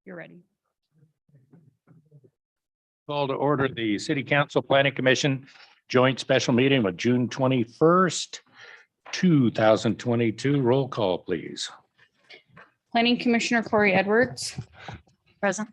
You're ready. Call to order the City Council Planning Commission joint special meeting of June 21st, 2022. Roll call, please. Planning Commissioner Corey Edwards. Present.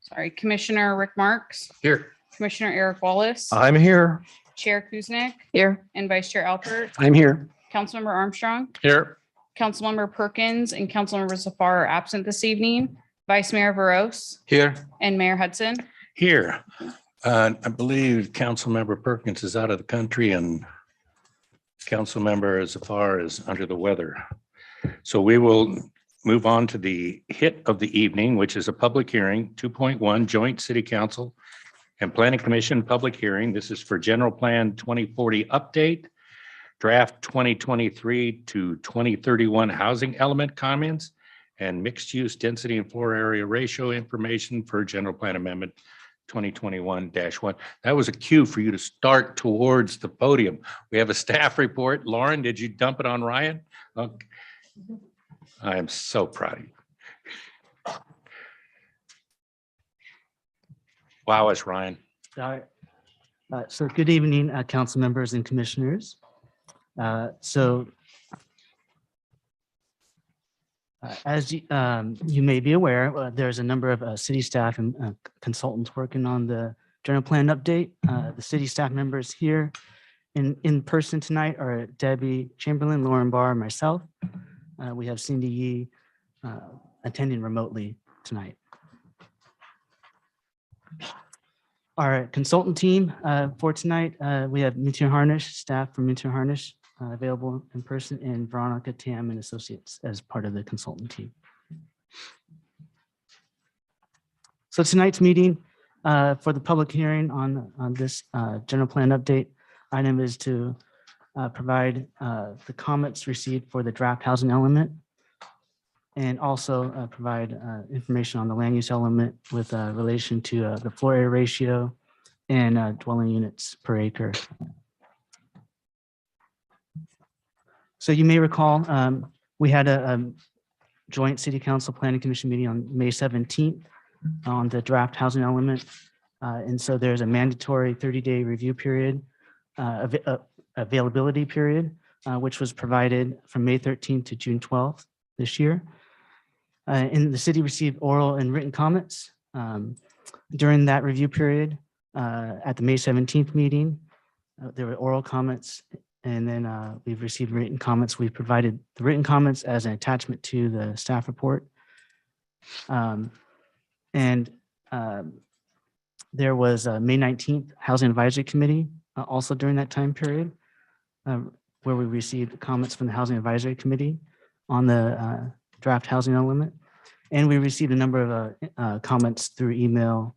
Sorry, Commissioner Rick Marks, Here. Commissioner Eric Wallace, I'm here. Chair Kuznick, Here. and Vice Chair Alpert. I'm here. Councilmember Armstrong, Here. Councilmember Perkins, and Councilmember Zafar are absent this evening. Vice Mayor Veros Here. and Mayor Hudson. Here. I believe Councilmember Perkins is out of the country and Councilmember Zafar is under the weather. So we will move on to the hit of the evening, which is a public hearing, 2.1 Joint City Council and Planning Commission Public Hearing. This is for General Plan 2040 Update, Draft 2023 to 2031 Housing Element Comments, and Mixed Use Density and Floor Area Ratio Information for General Plan Amendment 2021-1. That was a cue for you to start towards the podium. We have a staff report. Lauren, did you dump it on Ryan? Okay. I am so proud of you. Wow, it's Ryan. All right. So good evening, council members and commissioners. As you may be aware, there's a number of city staff and consultants working on the general plan update. The city staff members here in person tonight are Debbie Chamberlain, Lauren Barr, and myself. We have Cindy Yee attending remotely tonight. Our consultant team for tonight, we have Mintier Harnish, staff from Mintier Harnish available in person, and Veronica Tam and Associates as part of the consultant team. So tonight's meeting for the public hearing on this general plan update item is to provide the comments received for the draft housing element and also provide information on the land use element with relation to the floor area ratio and dwelling units per acre. So you may recall, we had a joint city council planning commission meeting on May 17th on the draft housing element. And so there's a mandatory 30-day review period, availability period, which was provided from May 13th to June 12th this year. And the city received oral and written comments during that review period. At the May 17th meeting, there were oral comments, and then we've received written comments. We've provided the written comments as an attachment to the staff report. There was a May 19th Housing Advisory Committee also during that time period, where we received comments from the Housing Advisory Committee on the draft housing element. And we received a number of comments through email,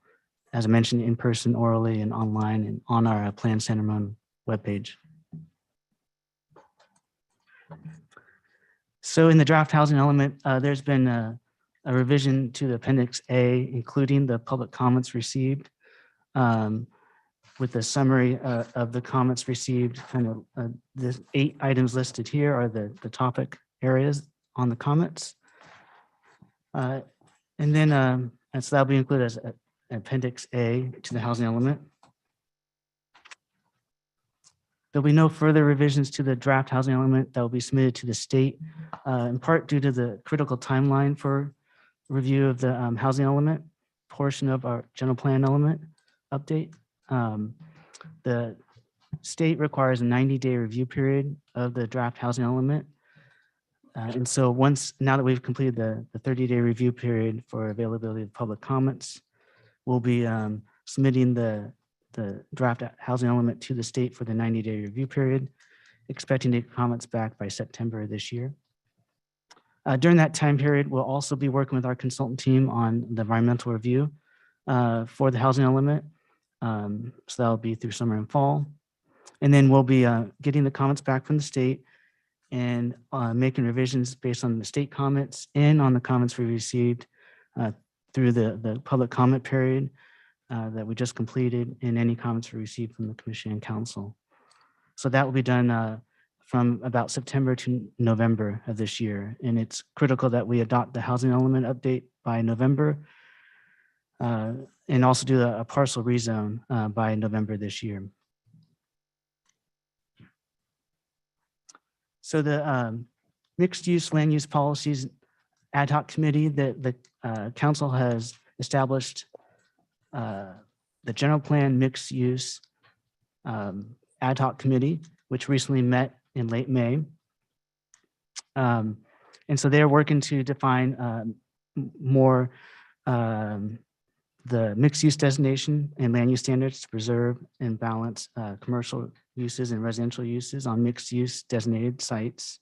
as I mentioned, in person, orally, and online, and on our Plan San Ramon webpage. So in the draft housing element, there's been a revision to the Appendix A, including the public comments received, with the summary of the comments received. Kind of the 8 items listed here are the topic areas on the comments. And so that'll be included as Appendix A to the housing element. There'll be no further revisions to the draft housing element that will be submitted to the state, in part due to the critical timeline for review of the housing element portion of our general plan element update. The state requires a 90-day review period of the draft housing element. And so now that we've completed the 30-day review period for availability of public comments, we'll be submitting the draft housing element to the state for the 90-day review period, expecting to get comments back by September of this year. During that time period, we'll also be working with our consultant team on the environmental review for the housing element. So that'll be through summer and fall. And then we'll be getting the comments back from the state and making revisions based on the state comments and on the comments we received through the public comment period that we just completed, and any comments we received from the commission and council. So that will be done from about September to November of this year. And it's critical that we adopt the housing element update by November and also do a parcel rezone by November this year. So the mixed use land use policies ad hoc committee that the council has established the general plan mixed use ad hoc committee, which recently met in late May. And so they're working to define more the mixed use designation and land use standards to preserve and balance commercial uses and residential uses on mixed use designated sites.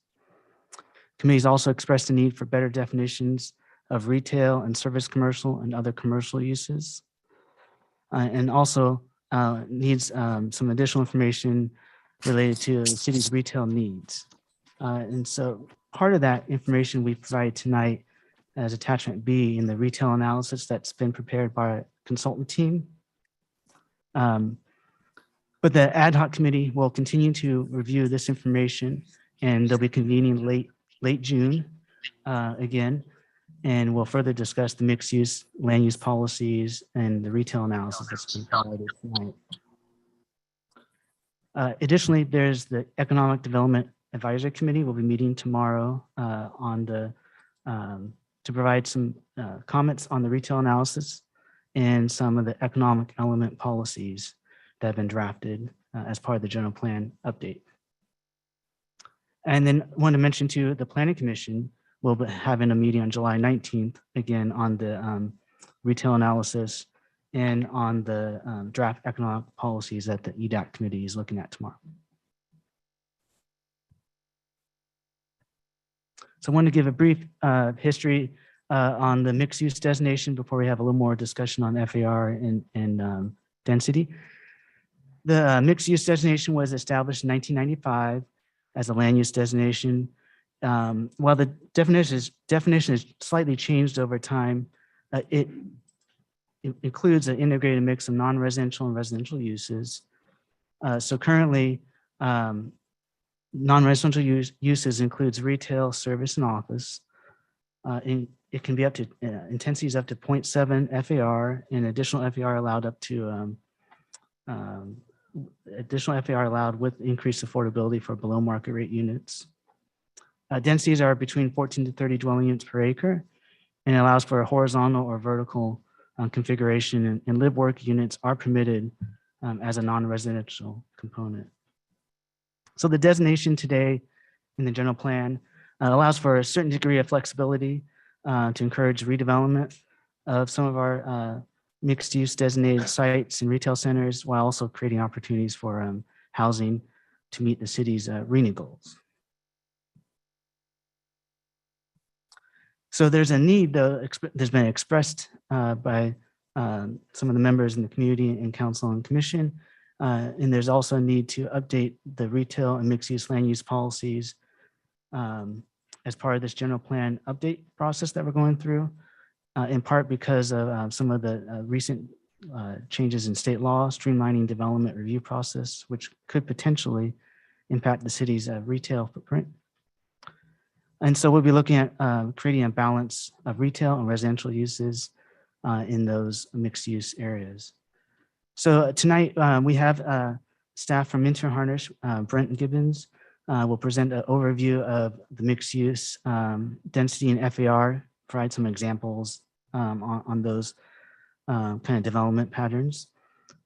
Committees also expressed the need for better definitions of retail and service commercial and other commercial uses. And also needs some additional information related to the city's retail needs. And so part of that information we provide tonight as attachment B in the retail analysis that's been prepared by a consultant team. But the ad hoc committee will continue to review this information, and they'll be convening late June again, and we'll further discuss the mixed use land use policies and the retail analysis that's been provided tonight. Additionally, there's the Economic Development Advisory Committee. Will be meeting tomorrow on the to provide some comments on the retail analysis and some of the economic element policies that have been drafted as part of the general plan update. And then I want to mention too, the Planning Commission will be having a meeting on July 19th, again on the retail analysis and on the draft economic policies that the EDAC committee is looking at tomorrow. So I want to give a brief history on the mixed use designation before we have a little more discussion on FAR and density. The mixed use designation was established in 1995 as a land use designation. While the definition is slightly changed over time, it includes an integrated mix of non-residential and residential uses. So currently, non-residential uses includes retail, service, and office. It can be up to intensities up to 0.7 FAR, and additional FAR allowed up to additional FAR allowed with increased affordability for below market rate units. Densities are between 14 to 30 dwelling units per acre, and it allows for a horizontal or vertical configuration, and live work units are permitted as a non-residential component. So the designation today in the general plan allows for a certain degree of flexibility to encourage redevelopment of some of our mixed use designated sites and retail centers, while also creating opportunities for housing to meet the city's RENA goals. So there's a need, though, there's been expressed by some of the members in the community and council and commission. And there's also a need to update the retail and mixed use land use policies as part of this general plan update process that we're going through, in part because of some of the recent changes in state law, streamlining development review process, which could potentially impact the city's retail footprint. And so we'll be looking at creating a balance of retail and residential uses in those mixed use areas. So tonight we have staff from Minter Harnish, Brent Gibbons, will present an overview of the mixed use density and FAR, provide some examples on those kind of development patterns.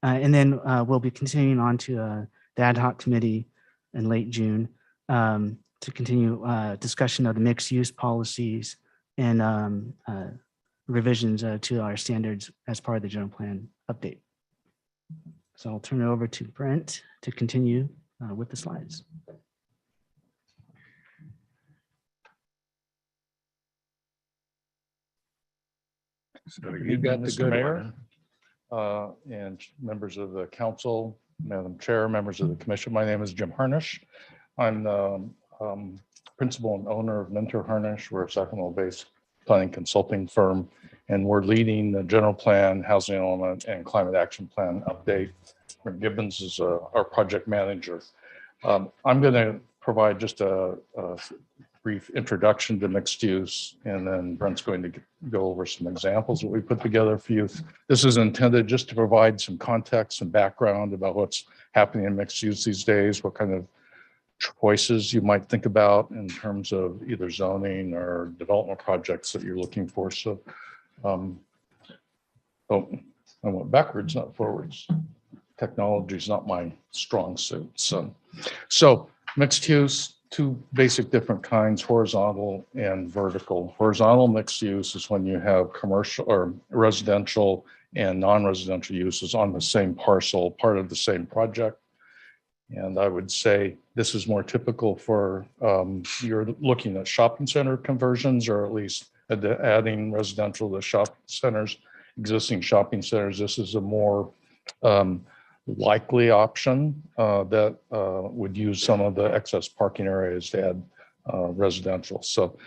And then we'll be continuing on to the ad hoc committee in late June to continue discussion of the mixed use policies and revisions to our standards as part of the general plan update. So I'll turn it over to Brent to continue with the slides. So you got the Mr. good Mayor, one. and members of the council, Madam Chair, members of the commission. My name is Jim Harnish. I'm the principal and owner of Minter Harnish. We're a Sacramento-based planning consulting firm, and we're leading the general plan, housing element, and climate action plan update. Rick Gibbons is our project manager. I'm going to provide just a brief introduction to mixed use, and then Brent's going to go over some examples that we put together for you. This is intended just to provide some context and background about what's happening in mixed use these days, what kind of choices you might think about in terms of either zoning or development projects that you're looking for. So, oh, I went backwards, not forwards. Technology is not my strong suit. So mixed use, two basic different kinds, horizontal and vertical. Horizontal mixed use is when you have commercial or residential and non-residential uses on the same parcel, part of the same project. And I would say this is more typical for you're looking at shopping center conversions, or at least adding residential to shopping centers, existing shopping centers. This is a more likely option that would use some of the excess parking areas to add residential. So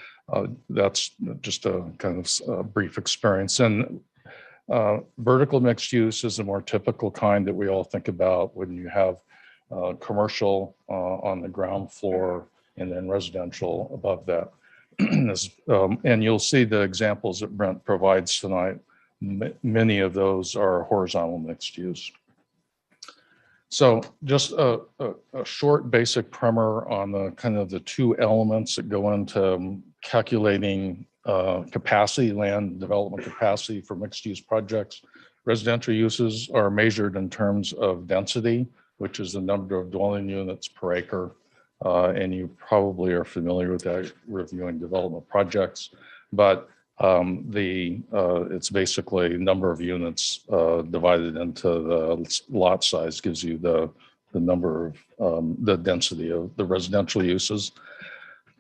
that's just a kind of brief experience. And vertical mixed use is a more typical kind that we all think about when you have commercial on the ground floor and then residential above that. And you'll see the examples that Brent provides tonight. Many of those are horizontal mixed use. So just a short basic primer on the kind of the two elements that go into calculating capacity, land development capacity for mixed use projects. Residential uses are measured in terms of density, which is the number of dwelling units per acre. And you probably are familiar with that reviewing development projects, but it's basically number of units divided into the lot size gives you the number of the density of the residential uses.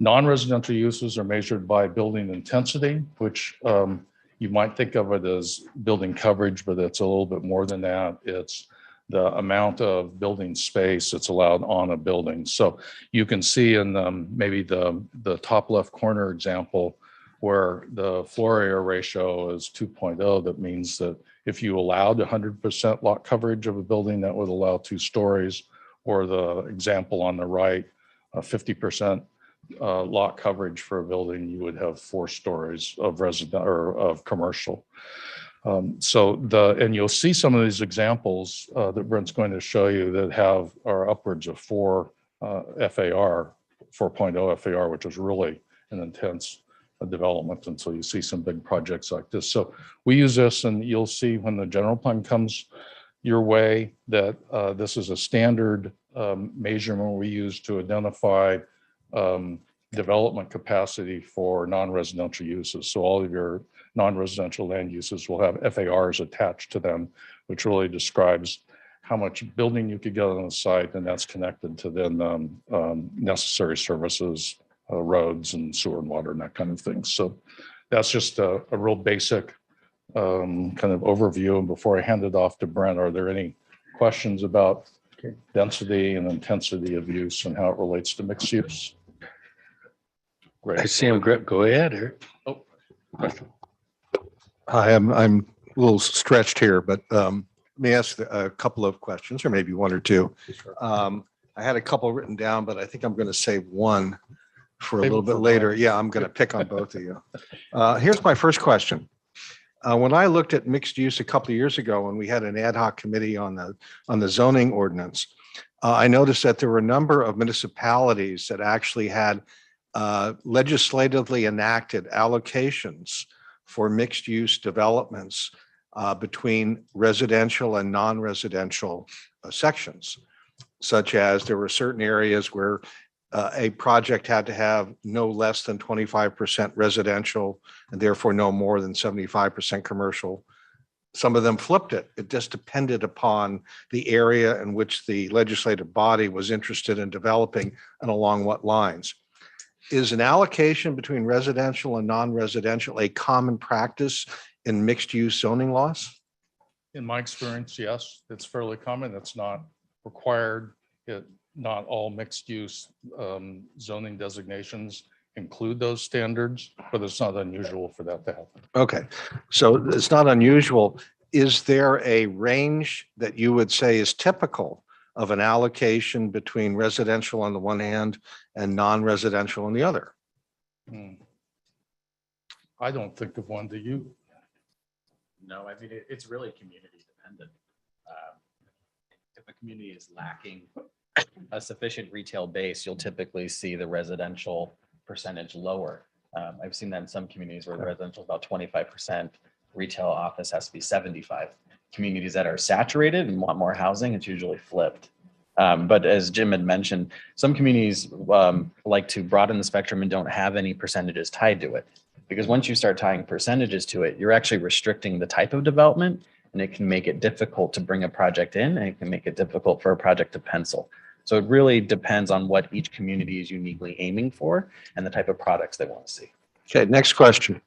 Non-residential uses are measured by building intensity, which you might think of it as building coverage, but it's a little bit more than that. It's the amount of building space that's allowed on a building. So you can see in maybe the top left corner example where the floor area ratio is 2.0. That means that if you allowed 100% lot coverage of a building, that would allow 2 stories, or the example on the right, 50% lot coverage for a building, you would have 4 stories of resident or of commercial. And you'll see some of these examples that Brent's going to show you that are upwards of 4 FAR, 4.0 FAR, which is really an intense development until you see some big projects like this. So we use this, and you'll see when the general plan comes your way that this is a standard measurement we use to identify development capacity for non-residential uses. So all of your non-residential land uses will have FARs attached to them, which really describes how much building you could get on the site, and that's connected to then necessary services, roads and sewer and water and that kind of thing. So that's just a real basic kind of overview. And before I hand it off to Brent, are there any questions about density and intensity of use and how it relates to mixed use? Great. I see him grip. Go ahead, Eric. Oh, question. Hi, I'm a little stretched here, but let me ask a couple of questions, or maybe one or two. I had a couple written down, but I think I'm going to save one for a little bit later. Yeah, I'm going to pick on both of you. Here's my first question. When I looked at mixed use a couple of years ago, when we had an ad hoc committee on the zoning ordinance, I noticed that there were a number of municipalities that actually had legislatively enacted allocations for mixed use developments between residential and non-residential sections, such as there were certain areas where a project had to have no less than 25% residential and therefore no more than 75% commercial. Some of them flipped it. It just depended upon the area in which the legislative body was interested in developing and along what lines. Is an allocation between residential and non-residential a common practice in mixed use zoning laws? In my experience, yes, it's fairly common. It's not required. Not all mixed use zoning designations include those standards, but it's not unusual for that to happen. Okay, so it's not unusual. Is there a range that you would say is typical of an allocation between residential on the one hand and non-residential on the other? I don't think of one. Do you? No, I mean, it's really community dependent. If a community is lacking a sufficient retail base, you'll typically see the residential percentage lower. I've seen that in some communities where the residential is about 25%, retail office has to be 75. Communities that are saturated and want more housing, it's usually flipped. But as Jim had mentioned, some communities like to broaden the spectrum and don't have any percentages tied to it. Because once you start tying percentages to it, you're actually restricting the type of development, and it can make it difficult to bring a project in, and it can make it difficult for a project to pencil. So it really depends on what each community is uniquely aiming for and the type of products they want to see. Okay, next question.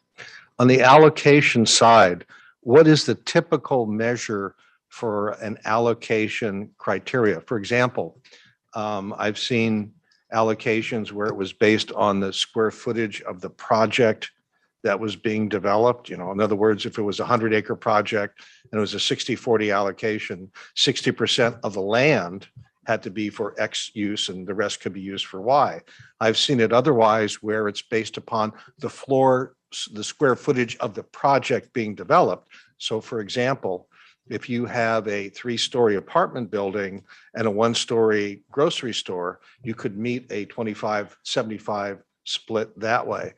On the allocation side, what is the typical measure for an allocation criteria? For example, I've seen allocations where it was based on the square footage of the project that was being developed. In other words, if it was a 100-acre project and it was a 60-40 allocation, 60% of the land had to be for X use and the rest could be used for Y. I've seen it otherwise where it's based upon the square footage of the project being developed. So for example, if you have a 3-story apartment building and a 1-story grocery store, you could meet a 25-75 split that way.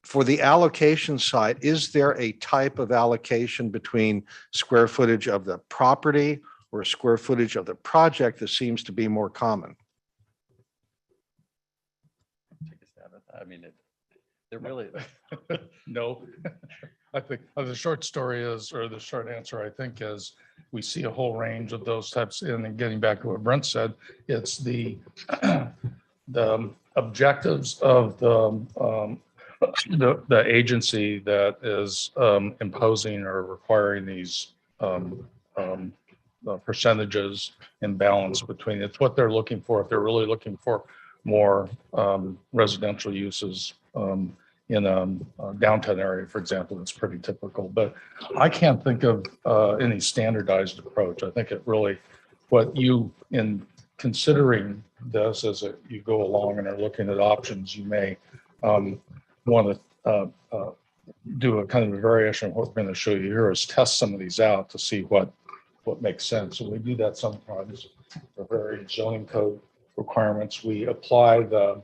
For the allocation side, is there a type of allocation between square footage of the property or square footage of the project that seems to be more common? Take a stab at that. I mean, they're really, No. I think the short story is, or the short answer, I think, is we see a whole range of those types. And then getting back to what Brent said, it's the objectives of the agency that is imposing or requiring these percentages and balance between. It's what they're looking for. If they're really looking for more residential uses in a downtown area, for example, it's pretty typical. But I can't think of any standardized approach. I think it really, what you, in considering this as you go along and are looking at options, you may want to do a kind of a variation of what we're going to show you here, is test some of these out to see what makes sense. And we do that sometimes for various zoning code requirements. We apply the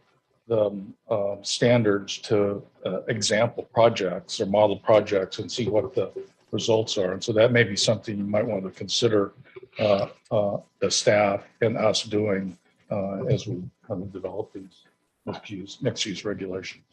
standards to example projects or model projects and see what the results are. And so that may be something you might want to consider the staff and us doing as we kind of develop these mixed use regulations.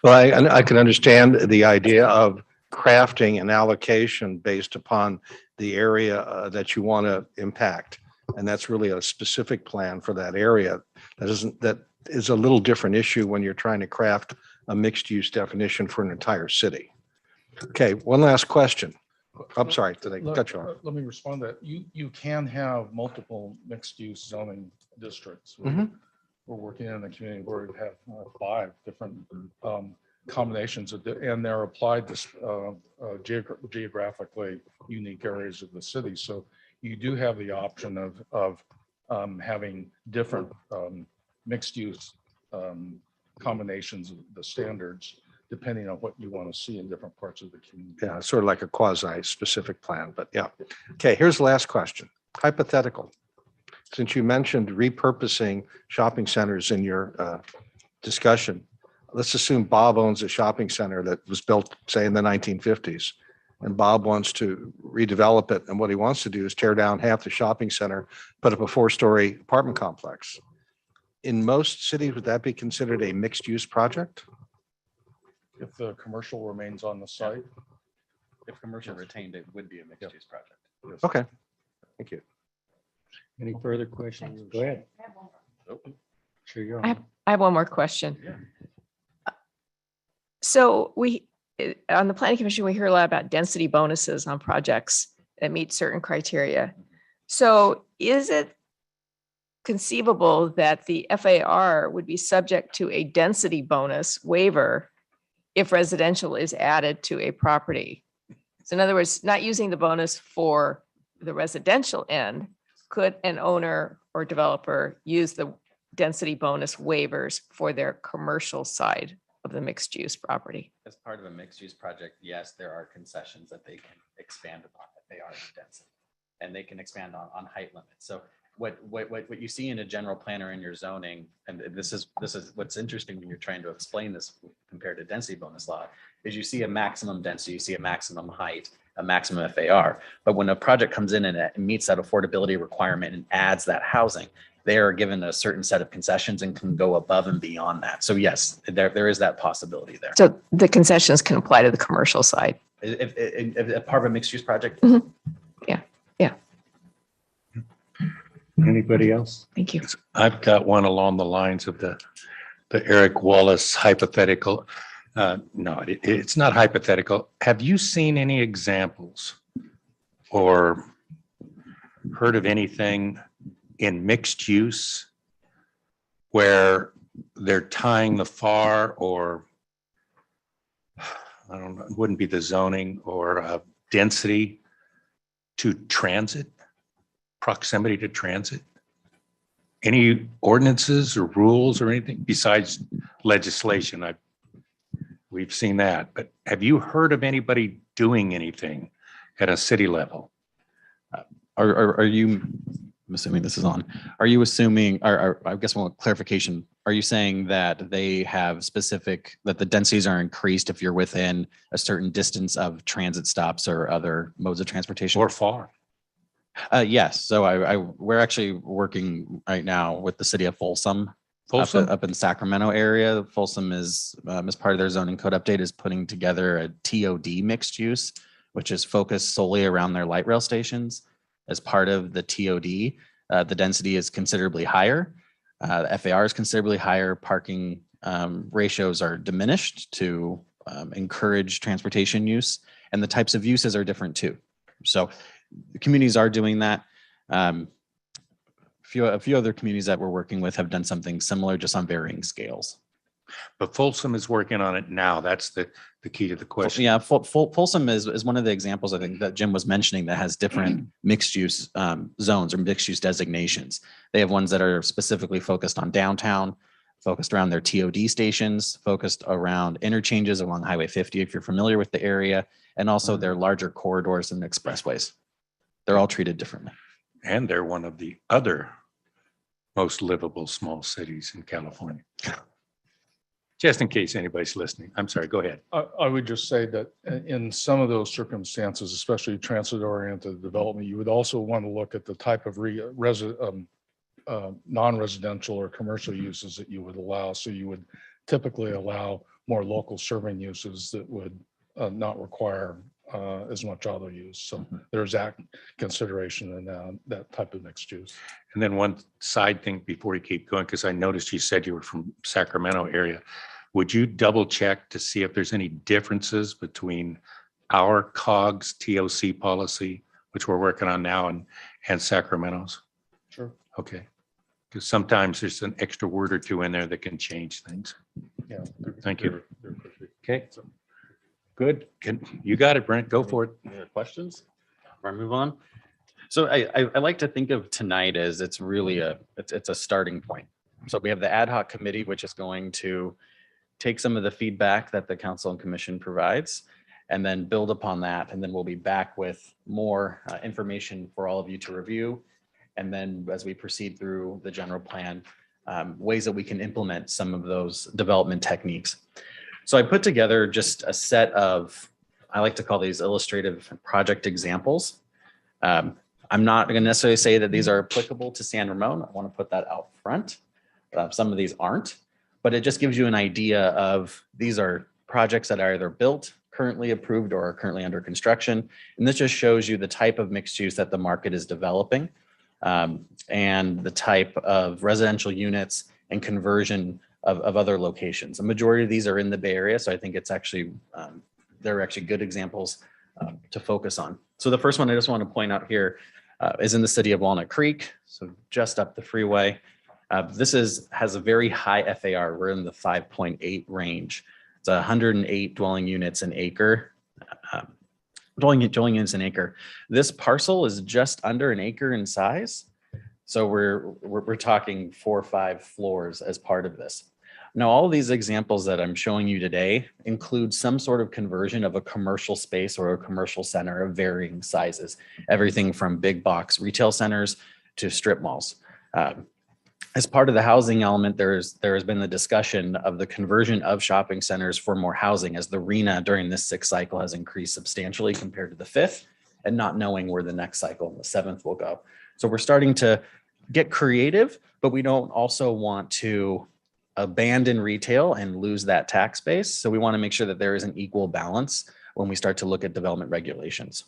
Well, I can understand the idea of crafting an allocation based upon the area that you want to impact. And that's really a specific plan for that area. That is a little different issue when you're trying to craft a mixed use definition for an entire city. Okay, one last question. I'm sorry, did I cut you off? Let me respond to that. You can have multiple mixed use zoning districts. We're working in a community where we have 5 different combinations and they're applied to geographically unique areas of the city. So you do have the option of having different mixed use combinations of the standards, depending on what you want to see in different parts of the community. Yeah, it's sort of like a quasi-specific plan, but yeah. Okay, here's the last question. Hypothetical. Since you mentioned repurposing shopping centers in your discussion, let's assume Bob owns a shopping center that was built, say, in the 1950s, and Bob wants to redevelop it. And what he wants to do is tear down half the shopping center, put up a 4-story apartment complex. In most cities, would that be considered a mixed use project? If the commercial remains on the site. if commercial retained, it would be a mixed use project. Okay, thank you. Any further questions? Go ahead. Sure you're on. I have one more question. So on the planning commission, we hear a lot about density bonuses on projects that meet certain criteria. So is it conceivable that the FAR would be subject to a density bonus waiver if residential is added to a property? So in other words, not using the bonus for the residential end, could an owner or developer use the density bonus waivers for their commercial side of the mixed use property? As part of a mixed use project, yes, there are concessions that they can expand upon if they are in density. And they can expand on height limits. So what you see in a general plan or in your zoning, and this is what's interesting when you're trying to explain this compared to density bonus law, is you see a maximum density, you see a maximum height, a maximum FAR. But when a project comes in and it meets that affordability requirement and adds that housing, they are given a certain set of concessions and can go above and beyond that. So yes, there is that possibility there. So the concessions can apply to the commercial side. If part of a mixed use project, Anybody else? Thank you. I've got one along the lines of the Eric Wallace hypothetical. No, it's not hypothetical. Have you seen any examples or heard of anything in mixed use where they're tying the FAR or I don't know, it wouldn't be the zoning or density to transit? Proximity to transit? Any ordinances or rules or anything besides legislation? We've seen that, but have you heard of anybody doing anything at a city level? are you, I'm assuming this is on, are you assuming, or I guess one clarification, are you saying that they have specific, that the densities are increased if you're within a certain distance of transit stops or other modes of transportation? Or far? Yes. So we're actually working right now with the city of Folsom. Folsom? Up in the Sacramento area. Folsom is, as part of their zoning code update, is putting together a TOD mixed use, which is focused solely around their light rail stations. As part of the TOD, the density is considerably higher. The FAR is considerably higher. Parking ratios are diminished to encourage transportation use, and the types of uses are different too. So the communities are doing that. A few other communities that we're working with have done something similar, just on varying scales. But Folsom is working on it now. That's the key to the question. Yeah, Folsom is one of the examples I think that Jim was mentioning that has different mixed use zones or mixed use designations. They have ones that are specifically focused on downtown, focused around their TOD stations, focused around interchanges along Highway 50, if you're familiar with the area, and also their larger corridors and expressways. They're all treated differently. And they're one of the other most livable small cities in California. Just in case anybody's listening. I'm sorry, go ahead. I would just say that in some of those circumstances, especially transit-oriented development, you would also want to look at the type of non-residential or commercial uses that you would allow. So you would typically allow more local serving uses that would not require as much auto use. So there's that consideration in that type of mixed use. And then one side thing before you keep going, because I noticed you said you were from Sacramento area. Would you double check to see if there's any differences between our COGS TOC policy, which we're working on now, and Sacramento's? Sure. Okay. Because sometimes there's an extra word or two in there that can change things. Yeah. Thank you. Okay. Good. You got it, Brent. Go for it. Any other questions before I move on? So I like to think of tonight as it's really it's a starting point. So we have the ad hoc committee, which is going to take some of the feedback that the council and commission provides and then build upon that. And then we'll be back with more information for all of you to review. And then as we proceed through the general plan, ways that we can implement some of those development techniques. So I put together just a set of, I like to call these illustrative project examples. I'm not going to necessarily say that these are applicable to San Ramon. I want to put that out front. Some of these aren't, but it just gives you an idea of these are projects that are either built, currently approved, or are currently under construction. And this just shows you the type of mixed use that the market is developing and the type of residential units and conversion of other locations. A majority of these are in the Bay Area. So I think it's actually, they're actually good examples to focus on. So the first one I just want to point out here is in the city of Walnut Creek. So just up the freeway. This has a very high FAR. We're in the 5.8 range. It's 108 dwelling units an acre. Dwelling units an acre. This parcel is just under an acre in size. So we're talking 4 or 5 floors as part of this. Now, all of these examples that I'm showing you today include some sort of conversion of a commercial space or a commercial center of varying sizes, everything from big box retail centers to strip malls. As part of the housing element, there has been the discussion of the conversion of shopping centers for more housing, as the RENA during this 6th cycle has increased substantially compared to the 5th, and not knowing where the next cycle, the 7th, will go. So we're starting to get creative, but we don't also want to abandon retail and lose that tax base. So we want to make sure that there is an equal balance when we start to look at development regulations.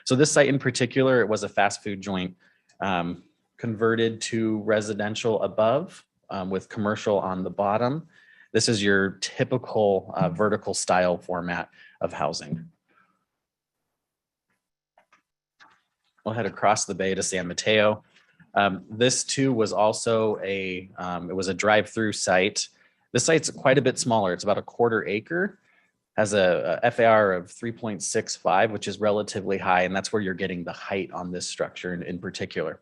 So this site in particular, it was a fast food joint, converted to residential above, with commercial on the bottom. This is your typical vertical style format of housing. We'll head across the bay to San Mateo. This too was also it was a drive-through site. This site's quite a bit smaller. It's about a 1/4 acre, has a FAR of 3.65, which is relatively high. And that's where you're getting the height on this structure in particular.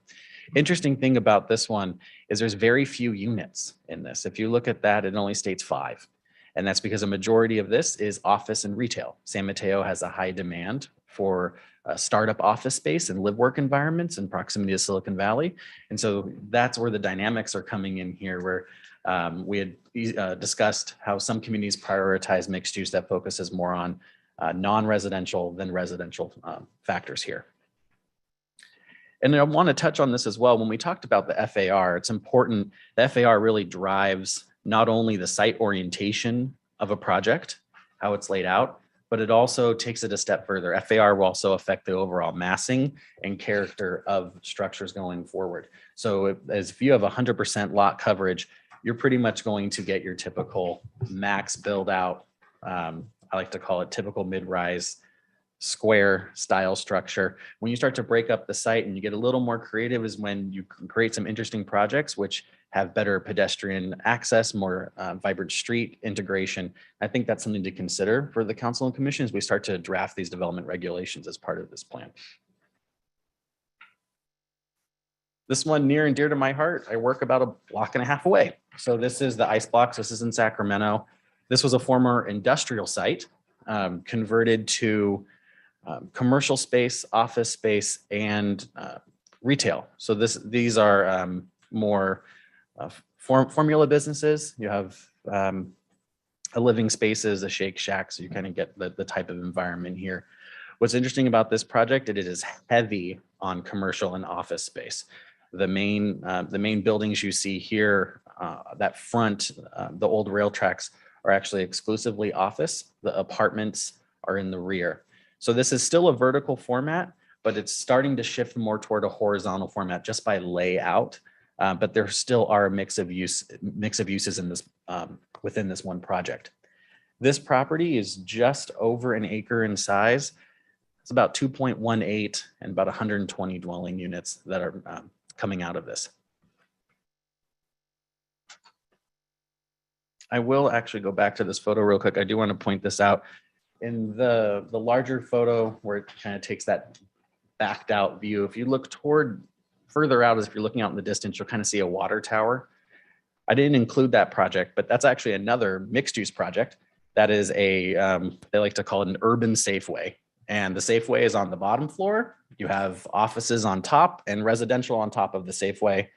Interesting thing about this one is there's very few units in this. If you look at that, it only states 5. And that's because a majority of this is office and retail. San Mateo has a high demand for startup office space and live work environments in proximity to Silicon Valley. And so that's where the dynamics are coming in here, where we had discussed how some communities prioritize mixed use that focuses more on non-residential than residential factors here. And I want to touch on this as well. When we talked about the FAR, it's important. The FAR really drives not only the site orientation of a project, how it's laid out, but it also takes it a step further. FAR will also affect the overall massing and character of structures going forward. So if you have 100% lot coverage, you're pretty much going to get your typical max build out. I like to call it typical mid-rise square style structure. When you start to break up the site and you get a little more creative is when you can create some interesting projects which have better pedestrian access, more vibrant street integration. I think that's something to consider for the council and commission as we start to draft these development regulations as part of this plan. This one near and dear to my heart, I work about a 1.5 blocks away. So this is the Ice Blocks. This is in Sacramento. This was a former industrial site converted to commercial space, office space, and retail. So these are more formula businesses. You have a living spaces, a Shake Shack, so you kind of get the type of environment here. What's interesting about this project, it is heavy on commercial and office space. The main buildings you see here, that front, the old rail tracks are actually exclusively office. The apartments are in the rear. So this is still a vertical format, but it's starting to shift more toward a horizontal format just by layout. But there still are a mix of uses in this within this one project. This property is just over an acre in size. It's about 2.18 and about 120 dwelling units that are coming out of this. I will actually go back to this photo real quick. I do want to point this out. In the larger photo where it kind of takes that backed out view, if you look toward further out, as if you're looking out in the distance, you'll kind of see a water tower. I didn't include that project, but that's actually another mixed use project. That is they like to call it an urban Safeway. And the Safeway is on the bottom floor. You have offices on top and residential on top of the Safeway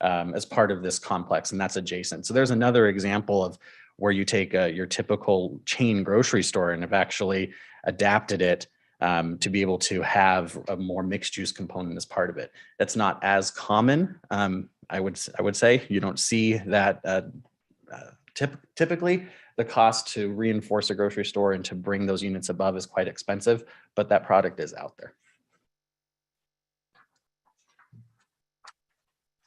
as part of this complex, and that's adjacent. So there's another example of where you take your typical chain grocery store and have actually adapted it to be able to have a more mixed use component as part of it. That's not as common. I would say you don't see that typically. The cost to reinforce a grocery store and to bring those units above is quite expensive, but that product is out there.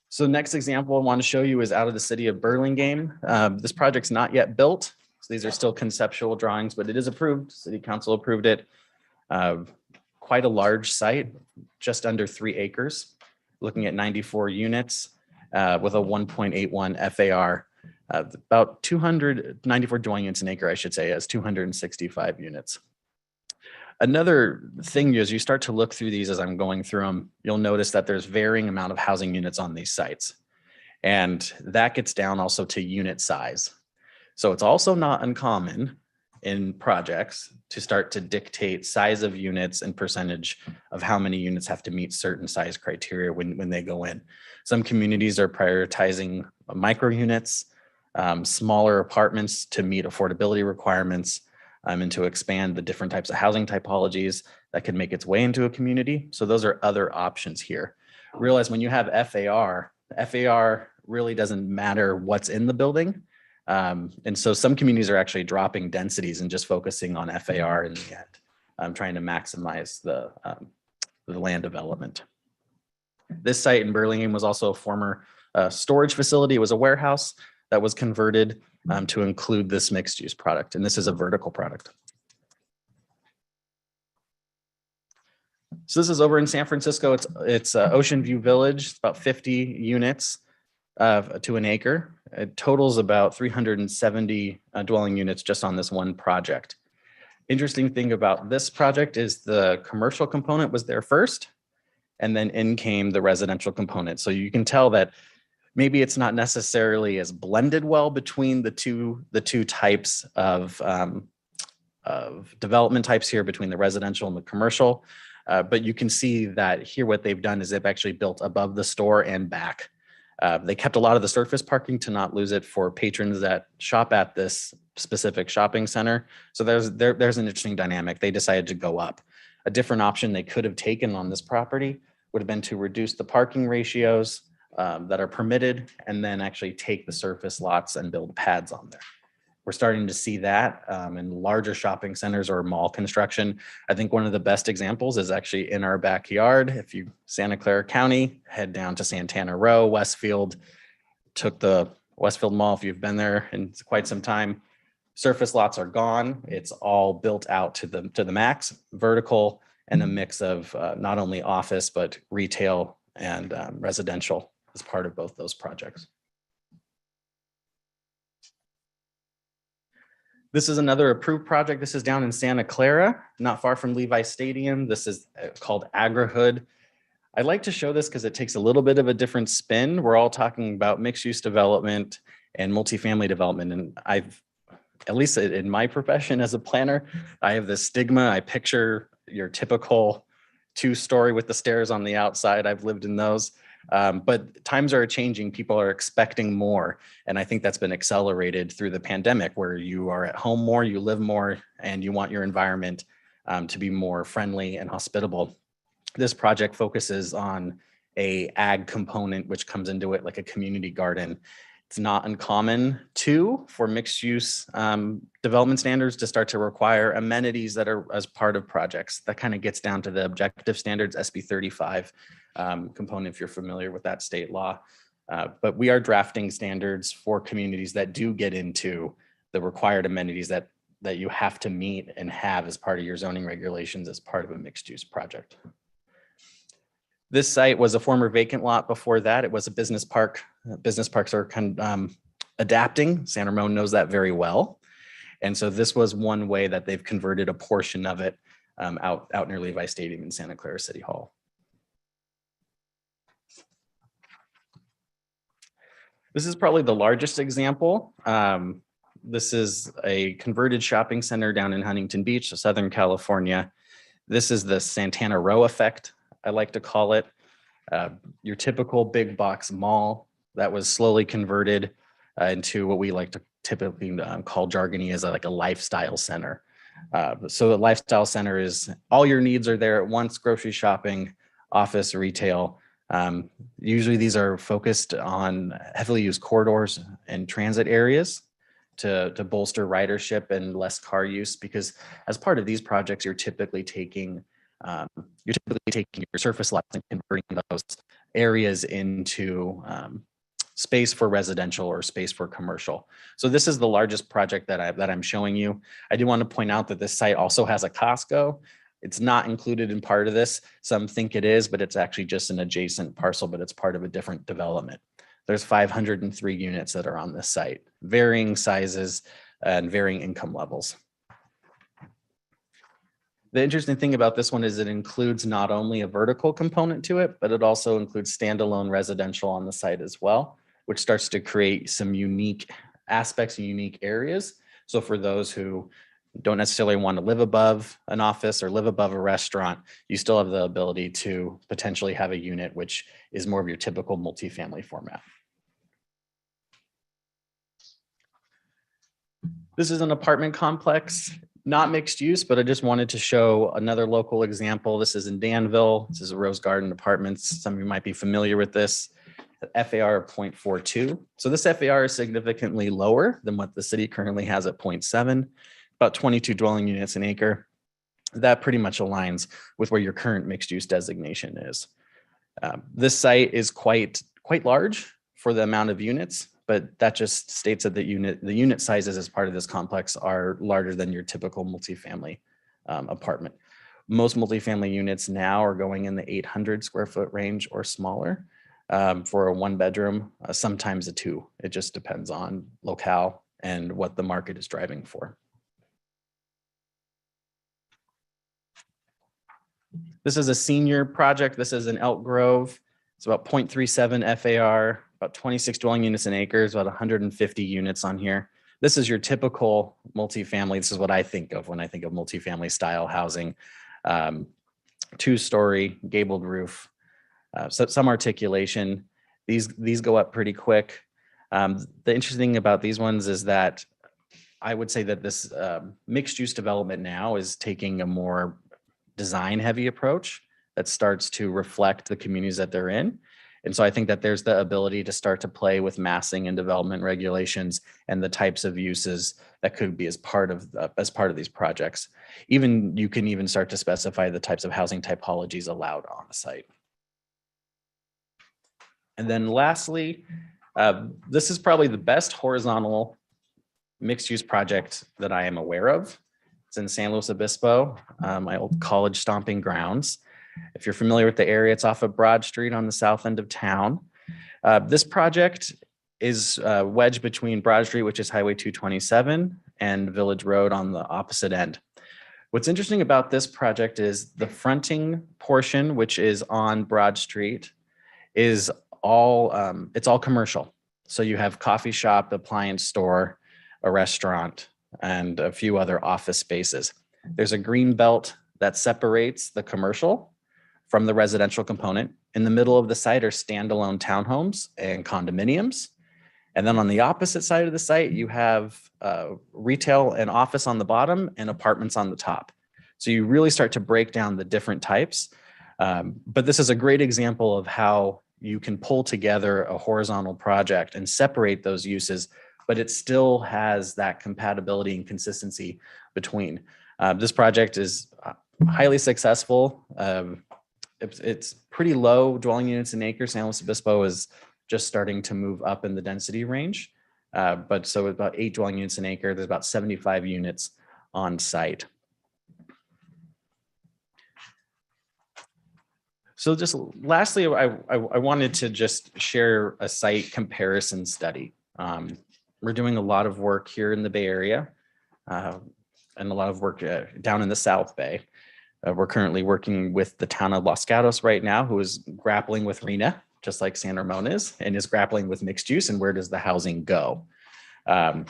So next example I want to show you is out of the city of Burlingame. This project's not yet built. So these are still conceptual drawings, but it is approved. City council approved it. Quite a large site, just under 3 acres, looking at 94 units with a 1.81 FAR. About 294 dwelling units an acre, I should say, has 265 units. Another thing, as you start to look through these as I'm going through them, you'll notice that there's varying amount of housing units on these sites. And that gets down also to unit size. So it's also not uncommon in projects to start to dictate size of units and percentage of how many units have to meet certain size criteria when they go in. Some communities are prioritizing micro units, smaller apartments to meet affordability requirements, and to expand the different types of housing typologies that could make its way into a community. So those are other options here. Realize when you have FAR really doesn't matter what's in the building. And so some communities are actually dropping densities and just focusing on FAR in the end, trying to maximize the land development. This site in Burlingame was also a former storage facility. It was a warehouse that was converted to include this mixed use product. And this is a vertical product. So this is over in San Francisco. It's Ocean View Village. It's about 50 units to an acre. It totals about 370 dwelling units just on this one project. Interesting thing about this project is the commercial component was there first, and then in came the residential component. So you can tell that maybe it's not necessarily as blended well between the two types of development types here, between the residential and the commercial. But you can see that here what they've done is they've actually built above the store and back. They kept a lot of the surface parking to not lose it for patrons that shop at this specific shopping center. So there's an interesting dynamic. They decided to go up. A different option they could have taken on this property would have been to reduce the parking ratios that are permitted and then actually take the surface lots and build pads on there. We're starting to see that in larger shopping centers or mall construction. I think one of the best examples is actually in our backyard. If you Santa Clara County, head down to Santana Row, Westfield, took the Westfield Mall. If you've been there in quite some time, surface lots are gone. It's all built out to the max, vertical, and a mix of not only office, but retail and residential as part of both those projects. This is another approved project. This is down in Santa Clara, not far from Levi Stadium. This is called Agri-Hood. I like to show this because it takes a little bit of a different spin. We're all talking about mixed use development and multifamily development. And I've, at least in my profession as a planner, I have this stigma. I picture your typical 2-story with the stairs on the outside. I've lived in those. But times are changing. People are expecting more. And I think that's been accelerated through the pandemic, where you are at home more, you live more, and you want your environment to be more friendly and hospitable. This project focuses on a ag component, which comes into it like a community garden. It's not uncommon for mixed use development standards to start to require amenities that are as part of projects. That kind of gets down to the objective standards, SB 35 component, if you're familiar with that state law. But we are drafting standards for communities that do get into the required amenities that you have to meet and have as part of your zoning regulations as part of a mixed use project. This site was a former vacant lot before that. It was a business park. Business parks are adapting. San Ramon knows that very well. And so this was one way that they've converted a portion of it out near Levi Stadium in Santa Clara City Hall. This is probably the largest example. This is a converted shopping center down in Huntington Beach, Southern California. This is the Santana Row effect, I like to call it. Your typical big box mall that was slowly converted into what we like to typically call jargony as like a lifestyle center. So the lifestyle center is all your needs are there at once: grocery shopping, office, retail. Usually these are focused on heavily used corridors and transit areas to bolster ridership and less car use, because as part of these projects, you're typically taking your surface lots and converting those areas into space for residential or space for commercial. So this is the largest project that I'm showing you. I do want to point out that this site also has a Costco. It's not included in part of this. Some think it is, but it's actually just an adjacent parcel, but it's part of a different development. There's 503 units that are on this site, varying sizes and varying income levels. The interesting thing about this one is it includes not only a vertical component to it, but it also includes standalone residential on the site as well. which starts to create some unique aspects and unique areas. So for those who don't necessarily want to live above an office or live above a restaurant, you still have the ability to potentially have a unit which is more of your typical multifamily format. This is an apartment complex, not mixed use, but I just wanted to show another local example. This is in Danville. This is Rose Garden Apartments. Some of you might be familiar with this. FAR of 0.42. So this FAR is significantly lower than what the city currently has at 0.7, about 22 dwelling units an acre. That pretty much aligns with where your current mixed use designation is. This site is quite large for the amount of units, but that just states that the unit sizes as part of this complex are larger than your typical multifamily apartment. Most multifamily units now are going in the 800 square foot range or smaller for a 1 bedroom, sometimes a 2. It just depends on locale and what the market is driving for. This is a senior project. This is in Elk Grove. It's about 0.37 FAR, about 26 dwelling units an acre, about 150 units on here. This is your typical multifamily. This is what I think of when I think of multifamily style housing. 2-story gabled roof, so some articulation. These go up pretty quick. The interesting thing about these ones is that I would say that this mixed use development now is taking a more design heavy approach that starts to reflect the communities that they're in. And so I think that there's the ability to start to play with massing and development regulations and the types of uses that could be as part of these projects. You can even start to specify the types of housing typologies allowed on the site. And then lastly, this is probably the best horizontal mixed use project that I am aware of. It's in San Luis Obispo, my old college stomping grounds. If you're familiar with the area, it's off of Broad Street on the south end of town. This project is wedged between Broad Street, which is Highway 227, and Village Road on the opposite end. What's interesting about this project is the fronting portion, which is on Broad Street, is it's all commercial. So you have coffee shop, appliance store, a restaurant, and a few other office spaces. There's a green belt that separates the commercial from the residential component. In the middle of the site are standalone townhomes and condominiums. And then on the opposite side of the site, you have retail and office on the bottom and apartments on the top. So you really start to break down the different types. But this is a great example of how you can pull together a horizontal project and separate those uses, but it still has that compatibility and consistency between. This project is highly successful. It's pretty low dwelling units an acre. San Luis Obispo is just starting to move up in the density range. But so about 8 dwelling units an acre, there's about 75 units on site. So just lastly, I wanted to just share a site comparison study. We're doing a lot of work here in the Bay Area and a lot of work down in the South Bay. We're currently working with the town of Los Gatos right now, who is grappling with RENA, just like San Ramon is, and is grappling with mixed use and where does the housing go. As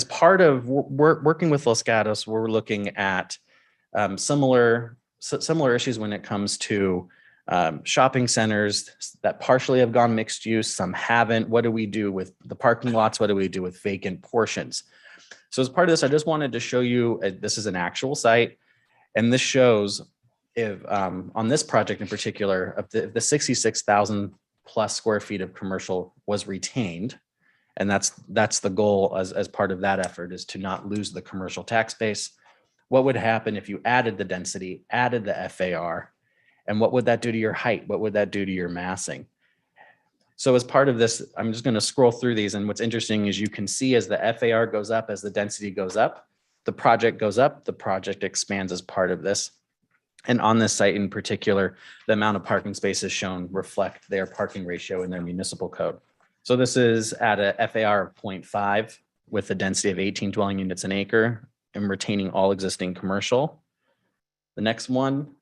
part of working with Los Gatos, we're looking at similar issues when it comes to shopping centers that partially have gone mixed use, some haven't. What do we do with the parking lots? What do we do with vacant portions? So as part of this, I just wanted to show you, this is an actual site. And this shows if on this project in particular, if the 66,000 plus square feet of commercial was retained, and that's the goal as part of that effort, is to not lose the commercial tax base. What would happen if you added the density, added the FAR, and what would that do to your height? What would that do to your massing? So as part of this, I'm just going to scroll through these. And what's interesting is you can see as the FAR goes up, as the density goes up, the project goes up, the project expands as part of this. And on this site in particular, the amount of parking spaces shown reflect their parking ratio in their municipal code. So this is at a FAR of 0.5 with a density of 18 dwelling units an acre and retaining all existing commercial. The next one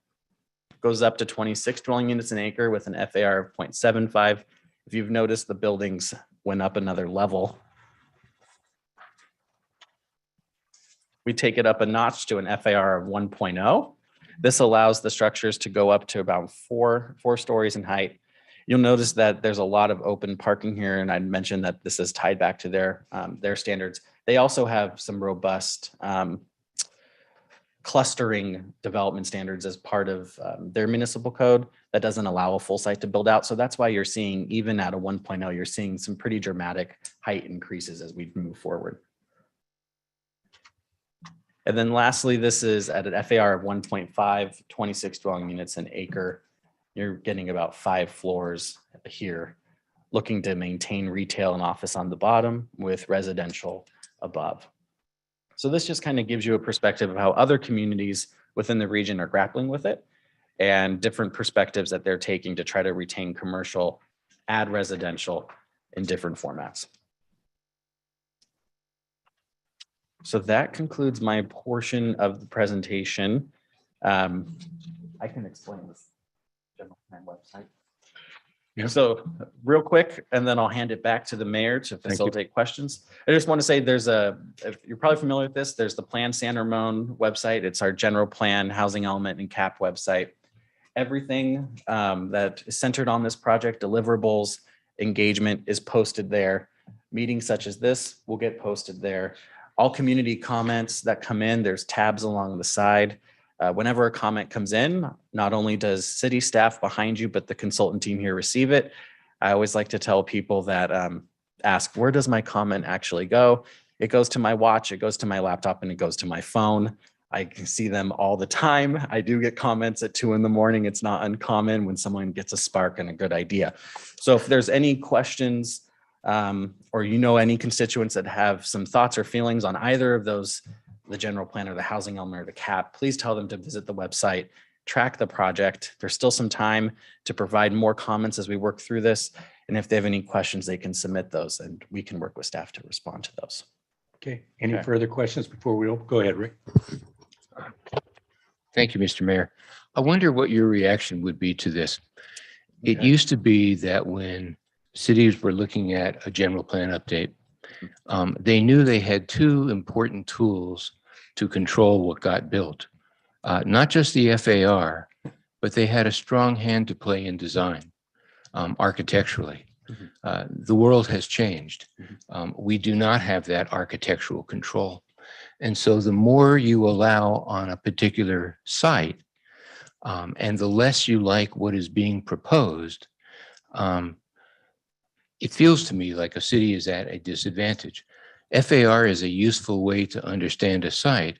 goes up to 26 dwelling units an acre with an FAR of 0.75 If you've noticed, the buildings went up another level. We take it up a notch to an FAR of 1.0. This allows the structures to go up to about four stories in height. You'll notice that there's a lot of open parking here, and I'd mentioned that this is tied back to their standards. They also have some robust clustering development standards as part of their municipal code that doesn't allow a full site to build out. So that's why you're seeing, even at a 1.0, you're seeing some pretty dramatic height increases as we move forward. And then lastly, this is at an FAR of 1.5, 26 dwelling units an acre. You're getting about 5 floors here, looking to maintain retail and office on the bottom with residential above. So this just kind of gives you a perspective of how other communities within the region are grappling with it and different perspectives that they're taking to try to retain commercial, add residential in different formats. So that concludes my portion of the presentation. I can explain this general plan website. Yeah. So real quick, and then I'll hand it back to the mayor to you. facilitate questions. I just want to say if you're probably familiar with this, there's the Plan San Ramon website. It's our general plan, housing element and CAP website. Everything that is centered on this project, deliverables, engagement is posted there. Meetings such as this will get posted there. All community comments that come in, there's tabs along the side. Whenever a comment comes in, not only does city staff behind you, but the consultant team here receive it. I always like to tell people that ask, where does my comment actually go? It goes to my watch, it goes to my laptop, and it goes to my phone. I can see them all the time. I do get comments at 2 a.m. It's not uncommon when someone gets a spark and a good idea. So if there's any questions, or any constituents that have some thoughts or feelings on either of those, the general plan or the housing element or the CAP, please tell them to visit the website, track the project. There's still some time to provide more comments as we work through this. And if they have any questions, they can submit those and we can work with staff to respond to those. Okay, any Okay. further questions before we go ahead, Rick? Thank you, Mr. Mayor. I wonder what your reaction would be to this. It Okay. used to be that when cities were looking at a general plan update, they knew they had 2 important tools to control what got built. Not just the FAR, but they had a strong hand to play in design, architecturally. The world has changed. We do not have that architectural control. And so the more you allow on a particular site, and the less you like what is being proposed, it feels to me like a city is at a disadvantage. FAR is a useful way to understand a site,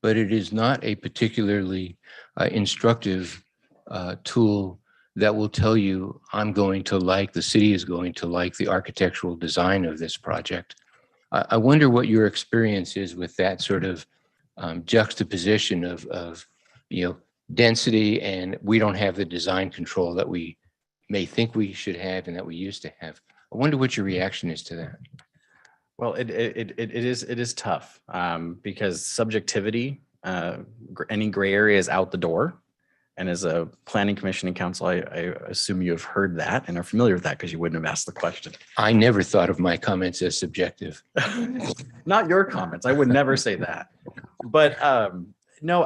but it is not a particularly instructive tool that will tell you, I'm going to like, the city is going to like the architectural design of this project. I wonder what your experience is with that sort of juxtaposition of density, and we don't have the design control that we may think we should have and that we used to have. I wonder what your reaction is to that. Well, it is tough because subjectivity, any gray area is out the door. And as a planning commission and council, I assume you have heard that and are familiar with that because you wouldn't have asked the question. I never thought of my comments as subjective. Not your comments. I would never say that. But no,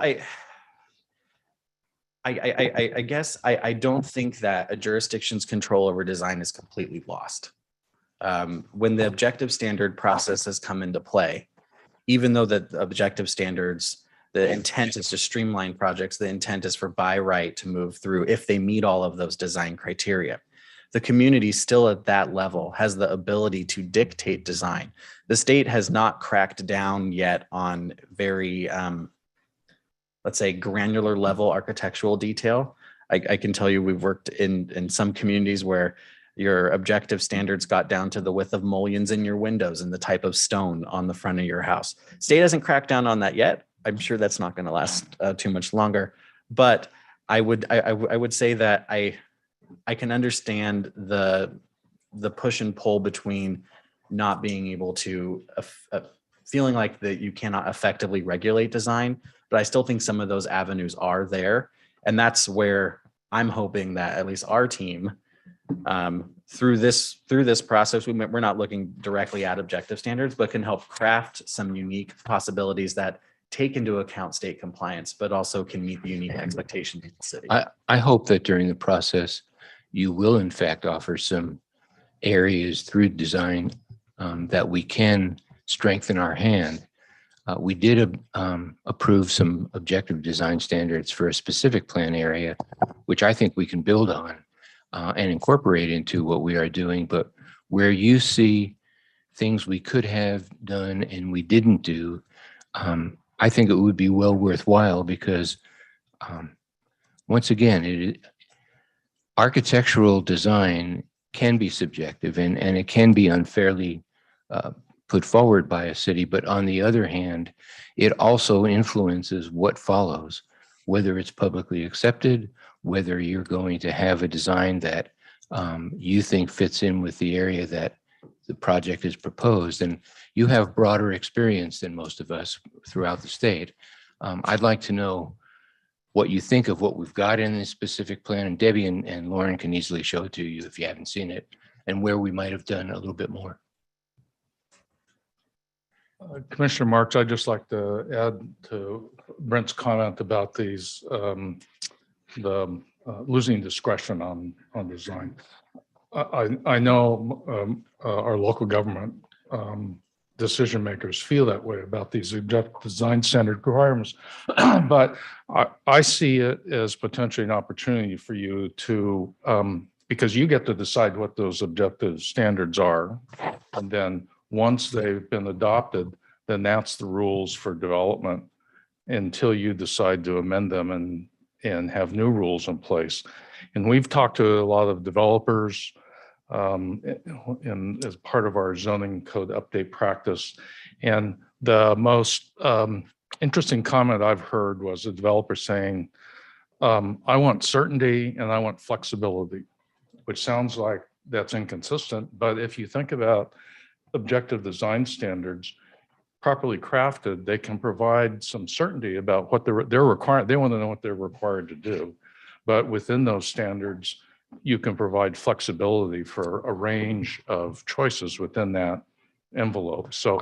I guess I don't think that a jurisdiction's control over design is completely lost. When the objective standard process has come into play, even though the objective standards, the intent is to streamline projects, the intent is for by right to move through if they meet all of those design criteria. The community still at that level has the ability to dictate design. The state has not cracked down yet on very, let's say, granular level architectural detail. I can tell you we've worked in some communities where your objective standards got down to the width of mullions in your windows and the type of stone on the front of your house. State hasn't cracked down on that yet. I'm sure that's not going to last too much longer, but I would say that I can understand the push and pull between not being able to feeling like that you cannot effectively regulate design, but I still think some of those avenues are there, and that's where I'm hoping that at least our team Through this process, we're not looking directly at objective standards, but can help craft some unique possibilities that take into account state compliance, but also can meet the unique expectations of the city. I hope that during the process, you will in fact offer some areas through design that we can strengthen our hand. We did approve some objective design standards for a specific plan area, which I think we can build on and incorporate into what we are doing. But where you see things we could have done and we didn't do, I think it would be well worthwhile because once again, architectural design can be subjective and it can be unfairly put forward by a city. But on the other hand, it also influences what follows, whether it's publicly accepted, whether you're going to have a design that you think fits in with the area that the project is proposed. And you have broader experience than most of us throughout the state. I'd like to know what you think of what we've got in this specific plan. And Debbie and Lauren can easily show it to you if you haven't seen it, and where we might have done a little bit more. Commissioner Marks, I'd just like to add to Brent's comment about these, losing discretion on design. I know our local government decision makers feel that way about these design standard requirements, but I see it as potentially an opportunity for you to, because you get to decide what those objective standards are, and then once they've been adopted, then that's the rules for development until you decide to amend them and have new rules in place. And we've talked to a lot of developers as part of our zoning code update practice. And the most interesting comment I've heard was a developer saying, I want certainty and I want flexibility, which sounds like that's inconsistent. But if you think about objective design standards, properly crafted, they can provide some certainty about what they're required. They want to know what they're required to do. But within those standards, you can provide flexibility for a range of choices within that envelope. So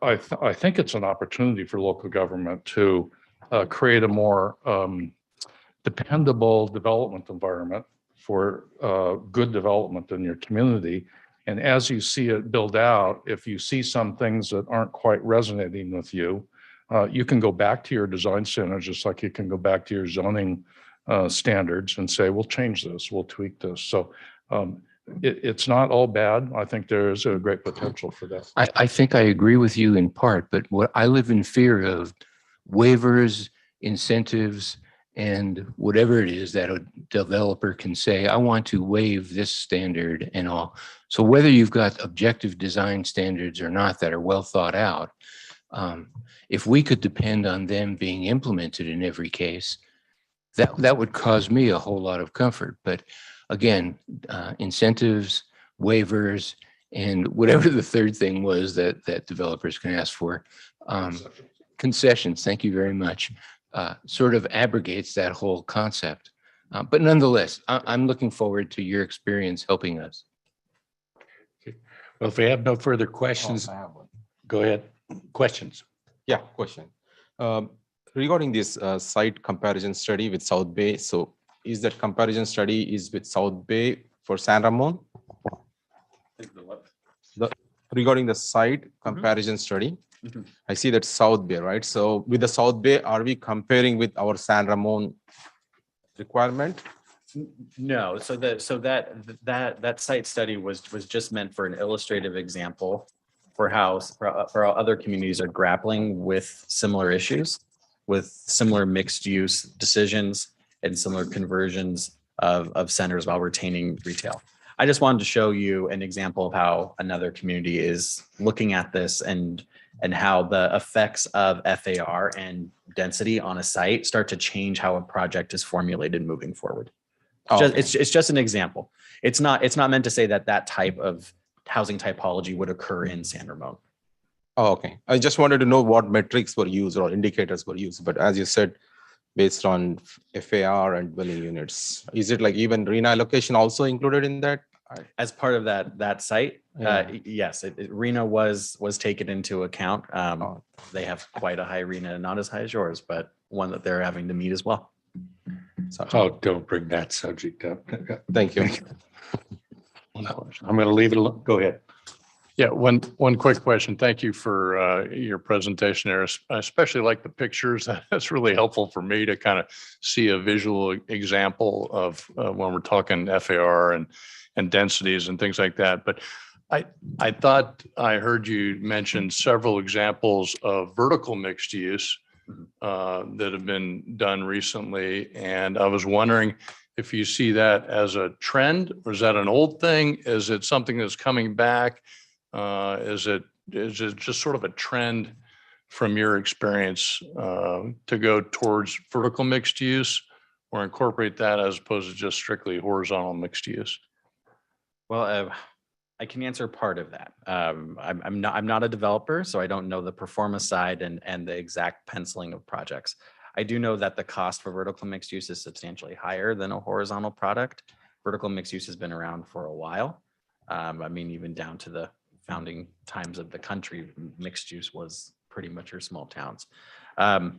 I think it's an opportunity for local government to create a more dependable development environment for good development in your community. And as you see it build out, if you see some things that aren't quite resonating with you, you can go back to your design standards, just like you can go back to your zoning standards and say, we'll change this, we'll tweak this. So it's not all bad. I think there is a great potential for that. I think I agree with you in part, but what I live in fear of waivers, incentives, and whatever it is that a developer can say, I want to waive this standard and all. So whether you've got objective design standards or not that are well thought out, if we could depend on them being implemented in every case, that would cause me a whole lot of comfort. But again, incentives, waivers, and whatever the third thing was that developers can ask for, concessions, thank you very much, sort of abrogates that whole concept. But nonetheless, I'm looking forward to your experience helping us. Well, if we have no further questions, go ahead. Questions? Yeah, question. Regarding this site comparison study with South Bay, so is that comparison study is with South Bay for San Ramon? Regarding the site comparison study, I see that South Bay, right? So with the South Bay, are we comparing with our San Ramon requirement? No, so that site study was just meant for an illustrative example for how other communities are grappling with similar issues, with similar mixed use decisions and similar conversions of centers while retaining retail. I just wanted to show you an example of how another community is looking at this and how the effects of FAR and density on a site start to change how a project is formulated moving forward. It's just an example. It's not meant to say that type of housing typology would occur in San Ramon. Oh, okay. I just wanted to know what metrics were used or indicators were used, but as you said, based on FAR and dwelling units. Is it like even RENA allocation also included in that? As part of that site, Yeah. yes, RENA was taken into account. Oh. They have quite a high RENA, not as high as yours, but one that they're having to meet as well. So, Oh, don't bring that subject up. thank you. I'm going to leave it alone. Go ahead. Yeah, one quick question. Thank you for your presentation there. I especially like the pictures. That's really helpful for me to kind of see a visual example of when we're talking FAR and densities and things like that. But I thought I heard you mention several examples of vertical mixed use that have been done recently. And I was wondering if you see that as a trend, or is that an old thing? Is it something that's coming back? Is it just sort of a trend from your experience to go towards vertical mixed use or incorporate that as opposed to just strictly horizontal mixed use? Well, I can answer part of that. I'm not a developer, so I don't know the performance side and the exact penciling of projects. I do know that the cost for vertical mixed use is substantially higher than a horizontal product. Vertical mixed use has been around for a while. I mean, even down to the founding times of the country, mixed use was pretty much your small towns. I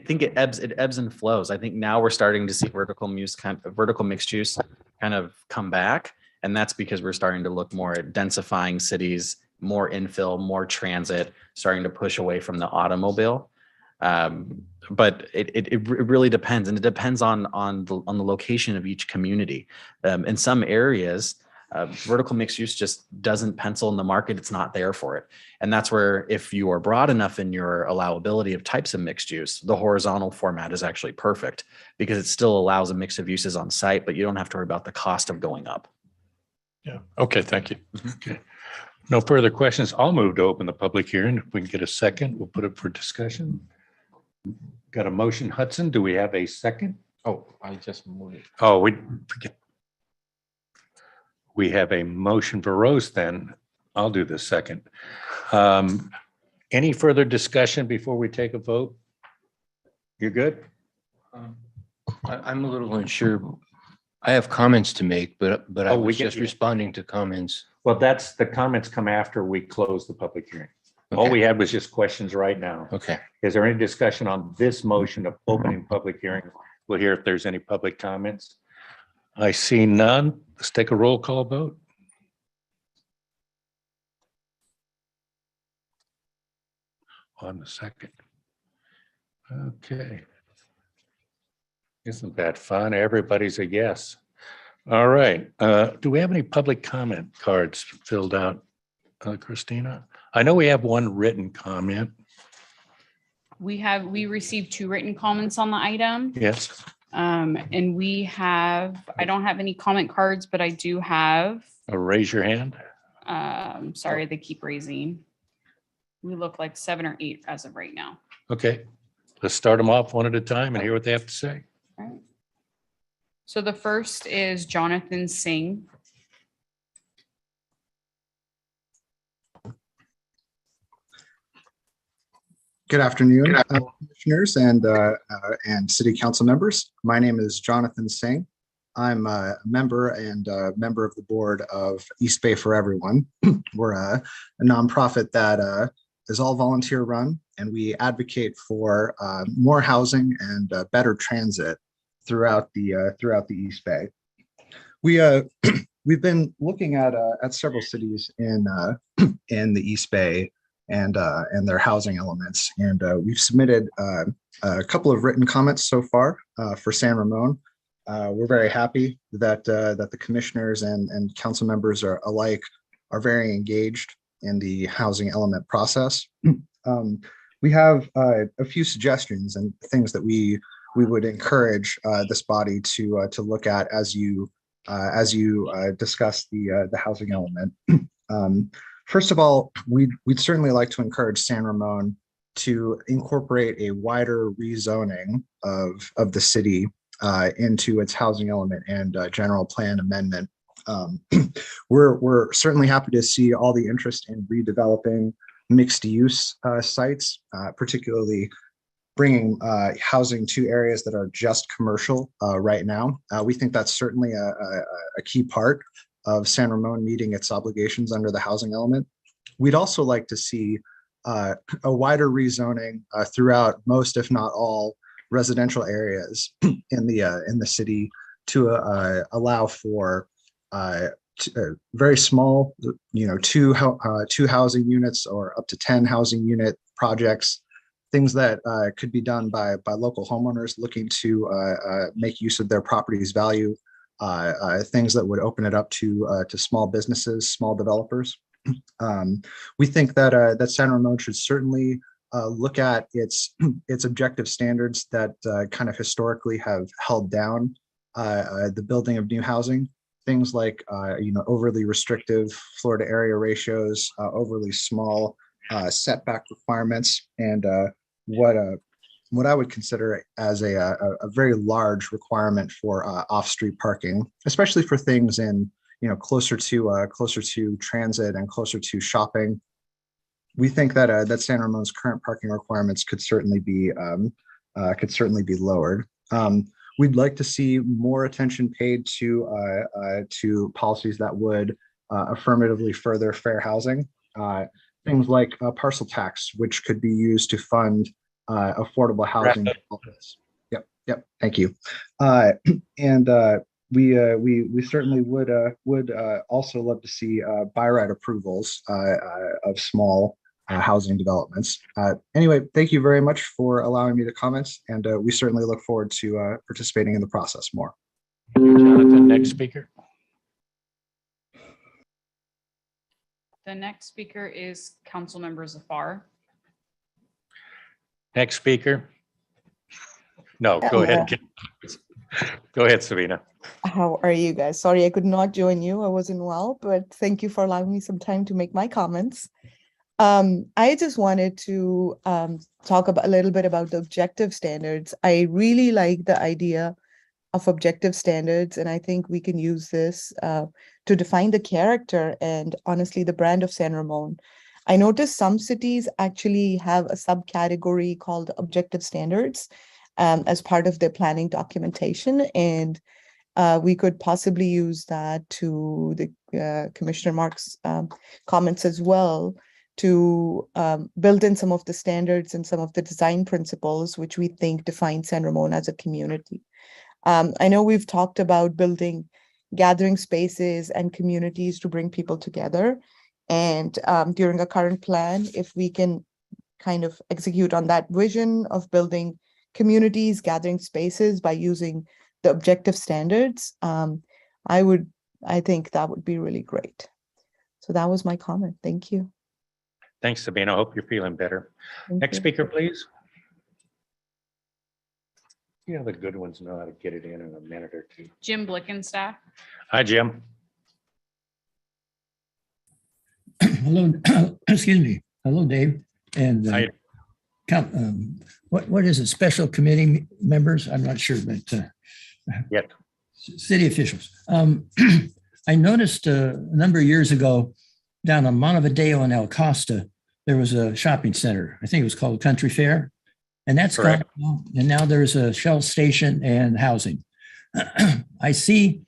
think it ebbs and flows. I think now we're starting to see vertical mixed use kind of come back. And that's because we're starting to look more at densifying cities, more infill, more transit, starting to push away from the automobile. But it really depends, and it depends on the location of each community. In some areas, vertical mixed use just doesn't pencil in the market. It's not there for it. And that's where, if you are broad enough in your allowability of types of mixed use, the horizontal format is actually perfect because it still allows a mix of uses on site, but you don't have to worry about the cost of going up. Yeah. Okay. Thank you. Okay. No further questions. I'll move to open the public hearing. If we can get a second, we'll put it for discussion. Got a motion, Hudson. Do we have a second? Oh, I just moved it. Oh, we have a motion for Rose then. I'll do the second. Any further discussion before we take a vote? You're good? I'm a little unsure. I have comments to make, but I Oh, we was get just you. responding to comments. Well, that's, the comments come after we close the public hearing. All Okay. we had was just questions right now. Okay. Is there any discussion on this motion of opening public hearing? We'll hear if there's any public comments. I see none. Let's take a roll call vote. On the second. Okay. Isn't that fun? Everybody's a yes. All right. Do we have any public comment cards filled out, Christina? I know we have one written comment. We received 2 written comments on the item. Yes. And I don't have any comment cards, but I do have, Raise your hand. sorry, they keep raising. We look like 7 or 8 as of right now. Okay. Let's start them off one at a time and hear what they have to say. All right. So the first is Jonathan Singh. Good afternoon, commissioners and city council members. My name is Jonathan Singh. I'm a member and a member of the board of East Bay for Everyone. We're a nonprofit that is all volunteer run, and we advocate for more housing and better transit throughout the East Bay. We've been looking at several cities in the East Bay and their housing elements. And we've submitted a couple of written comments so far for San Ramon. We're very happy that the commissioners and council members are very engaged in the housing element process. We have a few suggestions and things that we would encourage this body to look at as you discuss the housing element. First of all, we'd certainly like to encourage San Ramon to incorporate a wider rezoning of the city into its housing element and general plan amendment. We're certainly happy to see all the interest in redeveloping mixed use sites, particularly bringing housing to areas that are just commercial right now. We think that's certainly a key part of San Ramon meeting its obligations under the housing element. We'd also like to see a wider rezoning throughout most, if not all, residential areas in the city to allow for very small, two housing units or up to 10 housing unit projects, things that could be done by local homeowners looking to make use of their property's value, things that would open it up to small businesses, small developers. We think that that San Ramon should certainly look at its objective standards that kind of historically have held down the building of new housing. Things like overly restrictive floor to area ratios, overly small setback requirements, and what I would consider as a very large requirement for off-street parking, especially for things in closer to transit and closer to shopping. We think that that San Ramon's current parking requirements could certainly be lowered. We'd like to see more attention paid to policies that would affirmatively further fair housing. Things like a parcel tax, which could be used to fund affordable housing. Yep. Thank you. We certainly would also love to see by right approvals of small housing developments. Anyway, thank you very much for allowing me to comment, and we certainly look forward to participating in the process more. Jonathan, next speaker. The next speaker is Councilmember Zafar. Next speaker. No, go ahead. Go ahead, Sabina. How are you guys? Sorry, I could not join you. I wasn't well, but thank you for allowing me some time to make my comments. I just wanted to talk a little bit about the objective standards. I really like the idea of objective standards, and I think we can use this to define the character and honestly the brand of San Ramon. I noticed some cities actually have a subcategory called objective standards as part of their planning documentation, and we could possibly use that to the Commissioner Mark's comments as well, to build in some of the standards and some of the design principles which we think define San Ramon as a community. I know we've talked about building gathering spaces and communities to bring people together. And during a current plan, if we can kind of execute on that vision of building communities, gathering spaces by using the objective standards, I think that would be really great. So that was my comment. Thank you. Thanks, Sabina. I hope you're feeling better. Next speaker, please. The good ones know how to get it in a minute or two. Jim Blickenstaff. Hi, Jim. Hello, excuse me. Hello, Dave. And Hi. what is it? Special committee members? I'm not sure, but Yep. City officials. I noticed a number of years ago down on Montevideo and El Costa, there was a shopping center. I think it was called Country Fair. And that's gone, and now there's a Shell station and housing. I see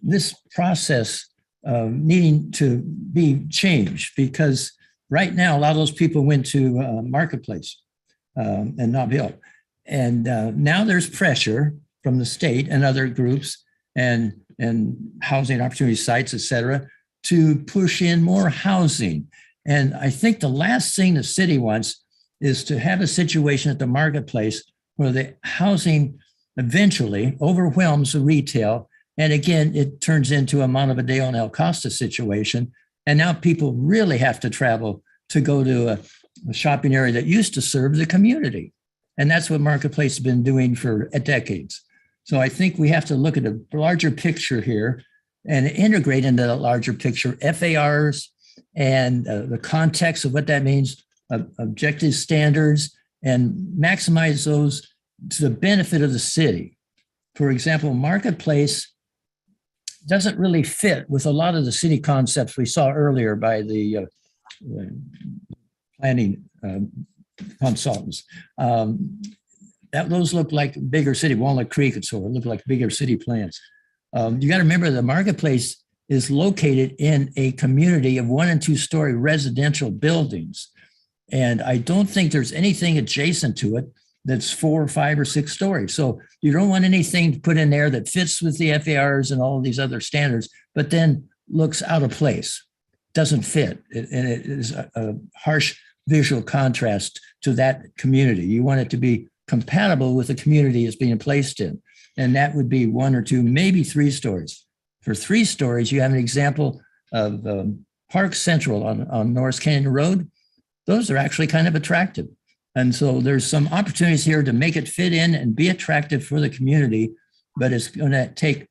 this process needing to be changed because right now a lot of those people went to Marketplace and not built. And now there's pressure from the state and other groups and housing opportunity sites, et cetera, to push in more housing. And I think the last thing the city wants is to have a situation at the Marketplace where the housing eventually overwhelms the retail. And again, it turns into a Montevideo and El Costa situation. And now people really have to travel to go to a shopping area that used to serve the community. And that's what Marketplace has been doing for decades. So I think we have to look at a larger picture here and integrate into the larger picture FARs and the context of what that means, objective standards, and maximize those to the benefit of the city. For example, Marketplace doesn't really fit with a lot of the city concepts we saw earlier by the planning consultants. Those look like bigger city, Walnut Creek and so on, look like bigger city plans. You got to remember the marketplace is located in a community of 1 and 2 story residential buildings. And I don't think there's anything adjacent to it that's 4 or 5 or 6 stories. So you don't want anything to put in there that fits with the FARs and all of these other standards, but then looks out of place, doesn't fit. And it is a harsh visual contrast to that community. You want it to be compatible with the community it's being placed in. And that would be 1 or 2, maybe 3 stories. For 3 stories, you have an example of Park Central on North Canyon Road. Those are actually kind of attractive. And so there's some opportunities here to make it fit in and be attractive for the community, but it's going to take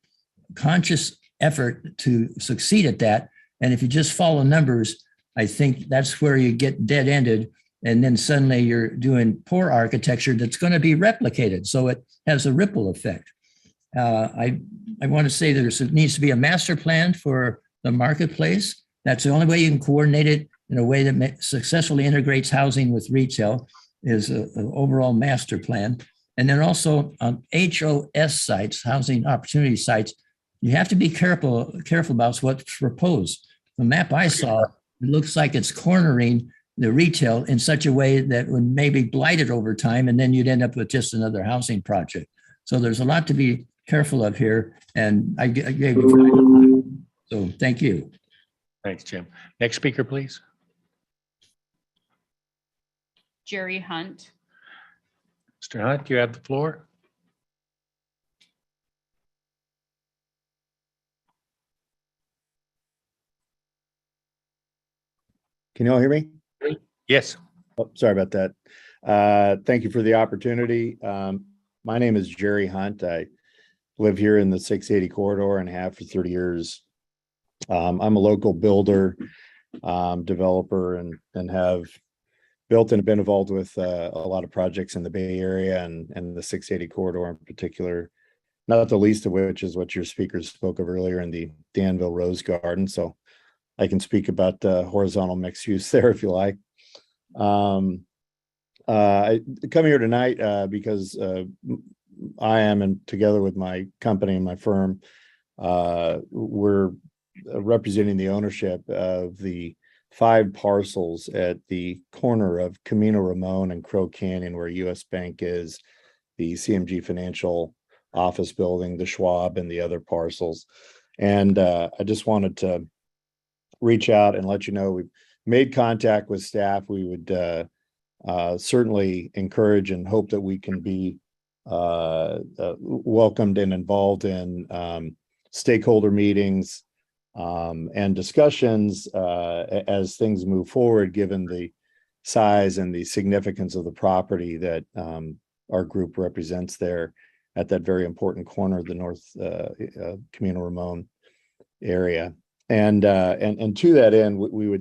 conscious effort to succeed at that. And if you just follow numbers, I think that's where you get dead-ended. And then suddenly you're doing poor architecture that's going to be replicated. So it has a ripple effect. I want to say there needs to be a master plan for the marketplace. That's the only way you can coordinate it in a way that successfully integrates housing with retail is an overall master plan. And then also on HOS sites, housing opportunity sites, you have to be careful about what's proposed. The map I saw, it looks like it's cornering the retail in such a way that would maybe blight it over time, and then you'd end up with just another housing project. So there's a lot to be careful of here, and I gave you 5. So thank you. Thanks, Jim. Next speaker, please. Jerry Hunt. Mr. Hunt, you have the floor. Can you all hear me? Yes. Oh, sorry about that. Thank you for the opportunity. My name is Jerry Hunt. I live here in the 680 corridor and have for 30 years. I'm a local builder, developer, and have built and been involved with a lot of projects in the Bay Area and the 680 corridor in particular, not the least of which is what your speakers spoke of earlier in the Danville Rose Garden. So I can speak about horizontal mixed use there if you like. I come here tonight because I am, and together with my company and my firm, we're representing the ownership of the 5 parcels at the corner of Camino Ramon and Crow Canyon, where US Bank is, the CMG Financial office building, the Schwab, and the other parcels. And I just wanted to reach out and let you know we've made contact with staff. We would certainly encourage and hope that we can be welcomed and involved in stakeholder meetings and discussions as things move forward, given the size and the significance of the property that our group represents there at that very important corner of the North Camino Ramon area. And to that end, we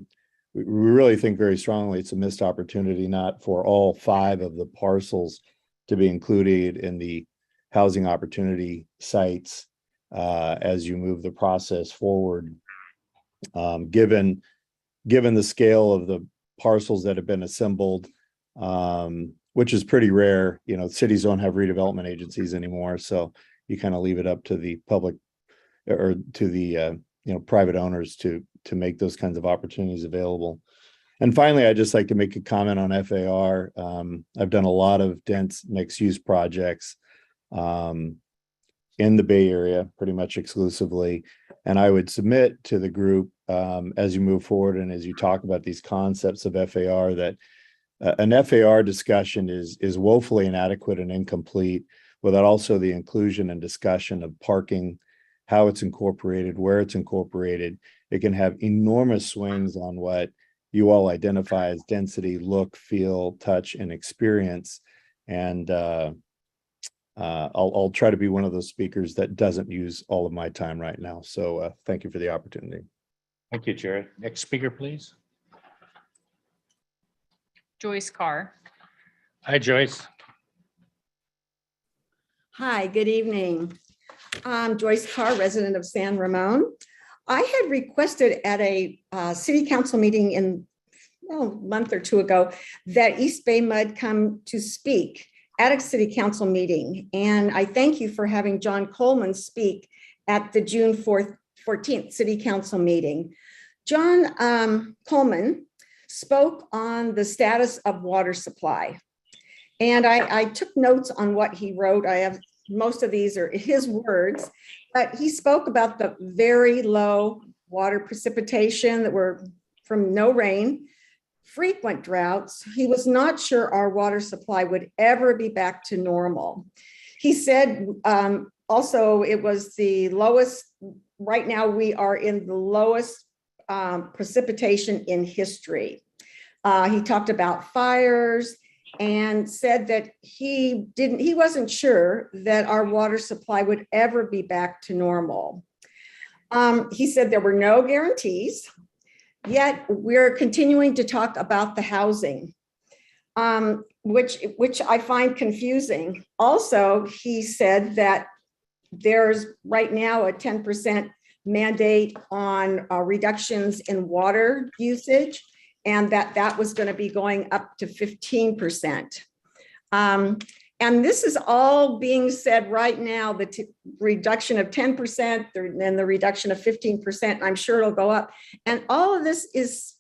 really think very strongly it's a missed opportunity not for all 5 of the parcels to be included in the housing opportunity sites as you move the process forward. Given the scale of the parcels that have been assembled, which is pretty rare, cities don't have redevelopment agencies anymore, so you kind of leave it up to the public or to the private owners to make those kinds of opportunities available. And finally, I'd just like to make a comment on FAR. I've done a lot of dense mixed use projects in the Bay Area, pretty much exclusively. And I would submit to the group as you move forward and as you talk about these concepts of FAR that an FAR discussion is woefully inadequate and incomplete without also the inclusion and discussion of parking, how it's incorporated, where it's incorporated. It can have enormous swings on what you all identify as density, look, feel, touch, and experience. And I'll try to be one of those speakers that doesn't use all of my time right now. So thank you for the opportunity. Thank you, Jerry. Next speaker, please. Joyce Carr. Hi, Joyce. Hi, good evening. I'm Joyce Carr, resident of San Ramon. I had requested at a city council meeting in month or two ago that East Bay Mud come to speak at a city council meeting. And I thank you for having John Coleman speak at the June 14th city council meeting. John Coleman spoke on the status of water supply. And I took notes on what he wrote. I have most of these are his words, but he spoke about the very low water precipitation that were from no rain, frequent droughts. He was not sure our water supply would ever be back to normal. He said also it was the lowest, right now we are in the lowest precipitation in history. He talked about fires and said that he wasn't sure that our water supply would ever be back to normal. He said there were no guarantees. Yet we're continuing to talk about the housing, which I find confusing. Also, he said that there's right now a 10% mandate on reductions in water usage, and that was going to be going up to 15%. And this is all being said right now, the reduction of 10% and the reduction of 15%, I'm sure it'll go up. And all of this is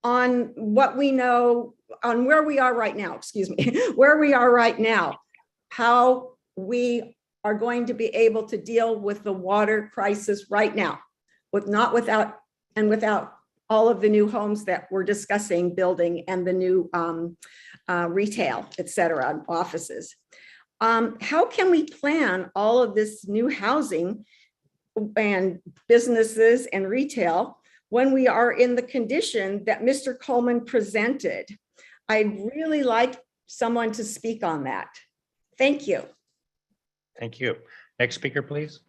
on what we know, on where we are right now, excuse me, where we are right now, how we are going to be able to deal with the water crisis right now, without all of the new homes that we're discussing building and the new retail, et cetera, offices. How can we plan all of this new housing and businesses and retail when we are in the condition that Mr. Coleman presented? I'd really like someone to speak on that. Thank you. Thank you. Next speaker, please.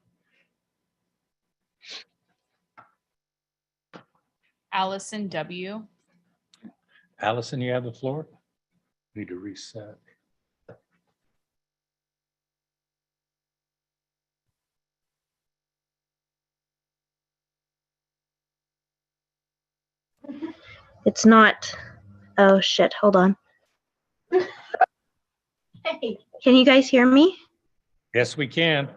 Allison W. Allison, you have the floor. Need to reset. It's not. Oh shit, hold on. Hey. Can you guys hear me? Yes, we can.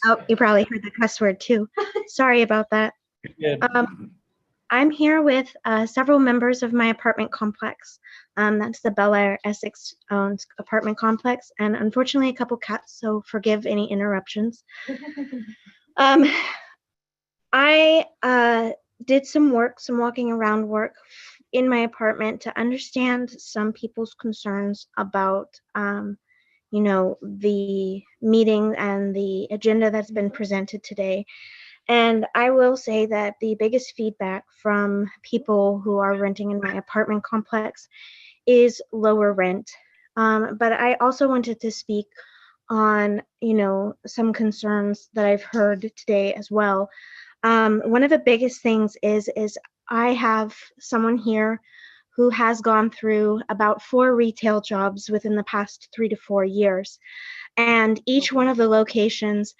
Oh, you probably heard the cuss word too. Sorry about that. I'm here with several members of my apartment complex. That's the Bel Air Essex owned apartment complex, and unfortunately a couple cats, so forgive any interruptions. I did some walking around work in my apartment to understand some people's concerns about the meeting and the agenda that's been presented today. And I will say that the biggest feedback from people who are renting in my apartment complex is lower rent. But I also wanted to speak on, some concerns that I've heard today as well. One of the biggest things is I have someone here who has gone through about 4 retail jobs within the past 3 to 4 years. And each one of the locations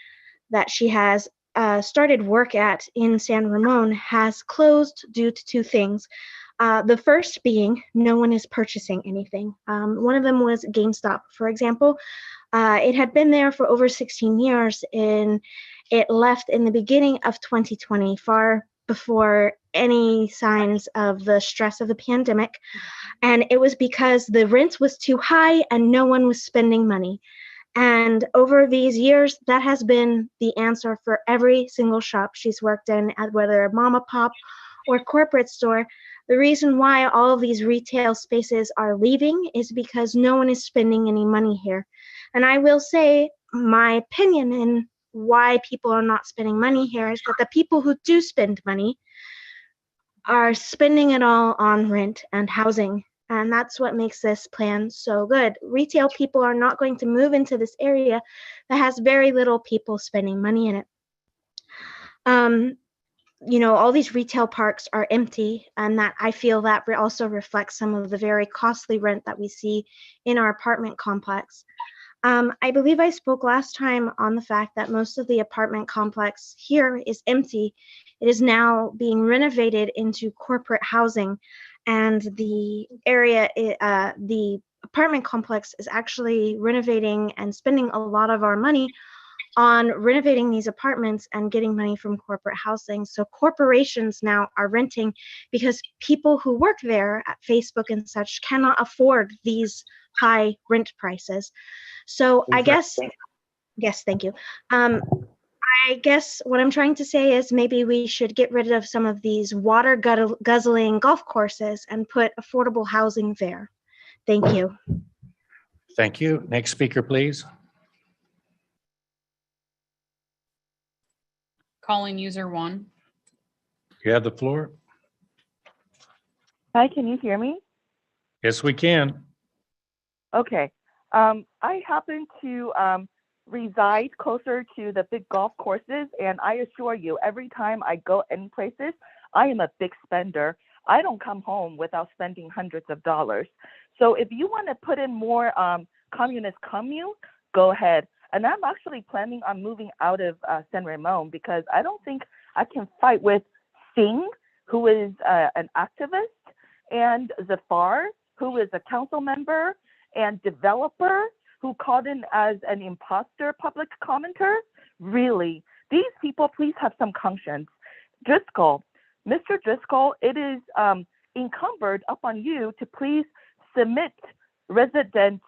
that she has started work at in San Ramon has closed due to 2 things. The first being no one is purchasing anything. One of them was GameStop, for example. It had been there for over 16 years and it left in the beginning of 2020, far before any signs of the stress of the pandemic. And it was because the rent was too high and no one was spending money. And over these years, that has been the answer for every single shop she's worked in, at whether a mom and pop or corporate store. The reason why all of these retail spaces are leaving is because no one is spending any money here. And I will say my opinion in why people are not spending money here is that the people who do spend money are spending it all on rent and housing. And that's what makes this plan so good. Retail people are not going to move into this area that has very little people spending money in it. All these retail parks are empty, and that I feel that also reflects some of the very costly rent that we see in our apartment complex. I believe I spoke last time on the fact that most of the apartment complex here is empty. It is now being renovated into corporate housing. and the area, the apartment complex is actually renovating and spending a lot of our money on renovating these apartments and getting money from corporate housing. So corporations now are renting because people who work there at Facebook and such cannot afford these high rent prices. So I guess, yes, thank you. I guess what I'm trying to say is maybe we should get rid of some of these water guzzling golf courses and put affordable housing there. Thank you. Thank you. Next speaker, please. Calling user 1. You have the floor. Hi, can you hear me? Yes, we can. Okay. I happen to reside closer to the big golf courses, and I assure you, every time I go any places, I am a big spender. I don't come home without spending hundreds of dollars. So if you want to put in more communist commune, go ahead. And I'm actually planning on moving out of San Ramon because I don't think I can fight with Singh, who is an activist, and Zafar, who is a council member and developer who called in as an imposter public commenter. Really, these people, please have some conscience. Driscoll, Mr. Driscoll, it is incumbent upon you to please submit resident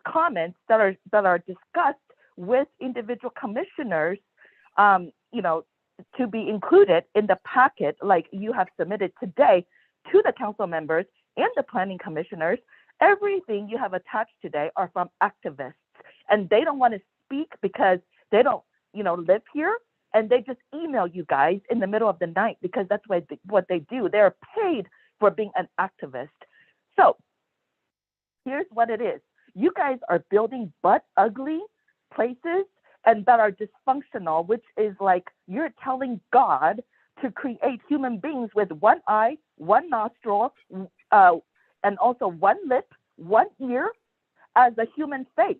comments that are discussed with individual commissioners, to be included in the packet like you have submitted today to the council members and the planning commissioners. Everything you have attached today are from activists, and they don't want to speak because they don't, live here, and they just email you guys in the middle of the night because that's what they do. They're paid for being an activist. So here's what it is. You guys are building butt ugly places and that are dysfunctional, which is like you're telling God to create human beings with one eye, one nostril, and also one lip, one ear as a human face.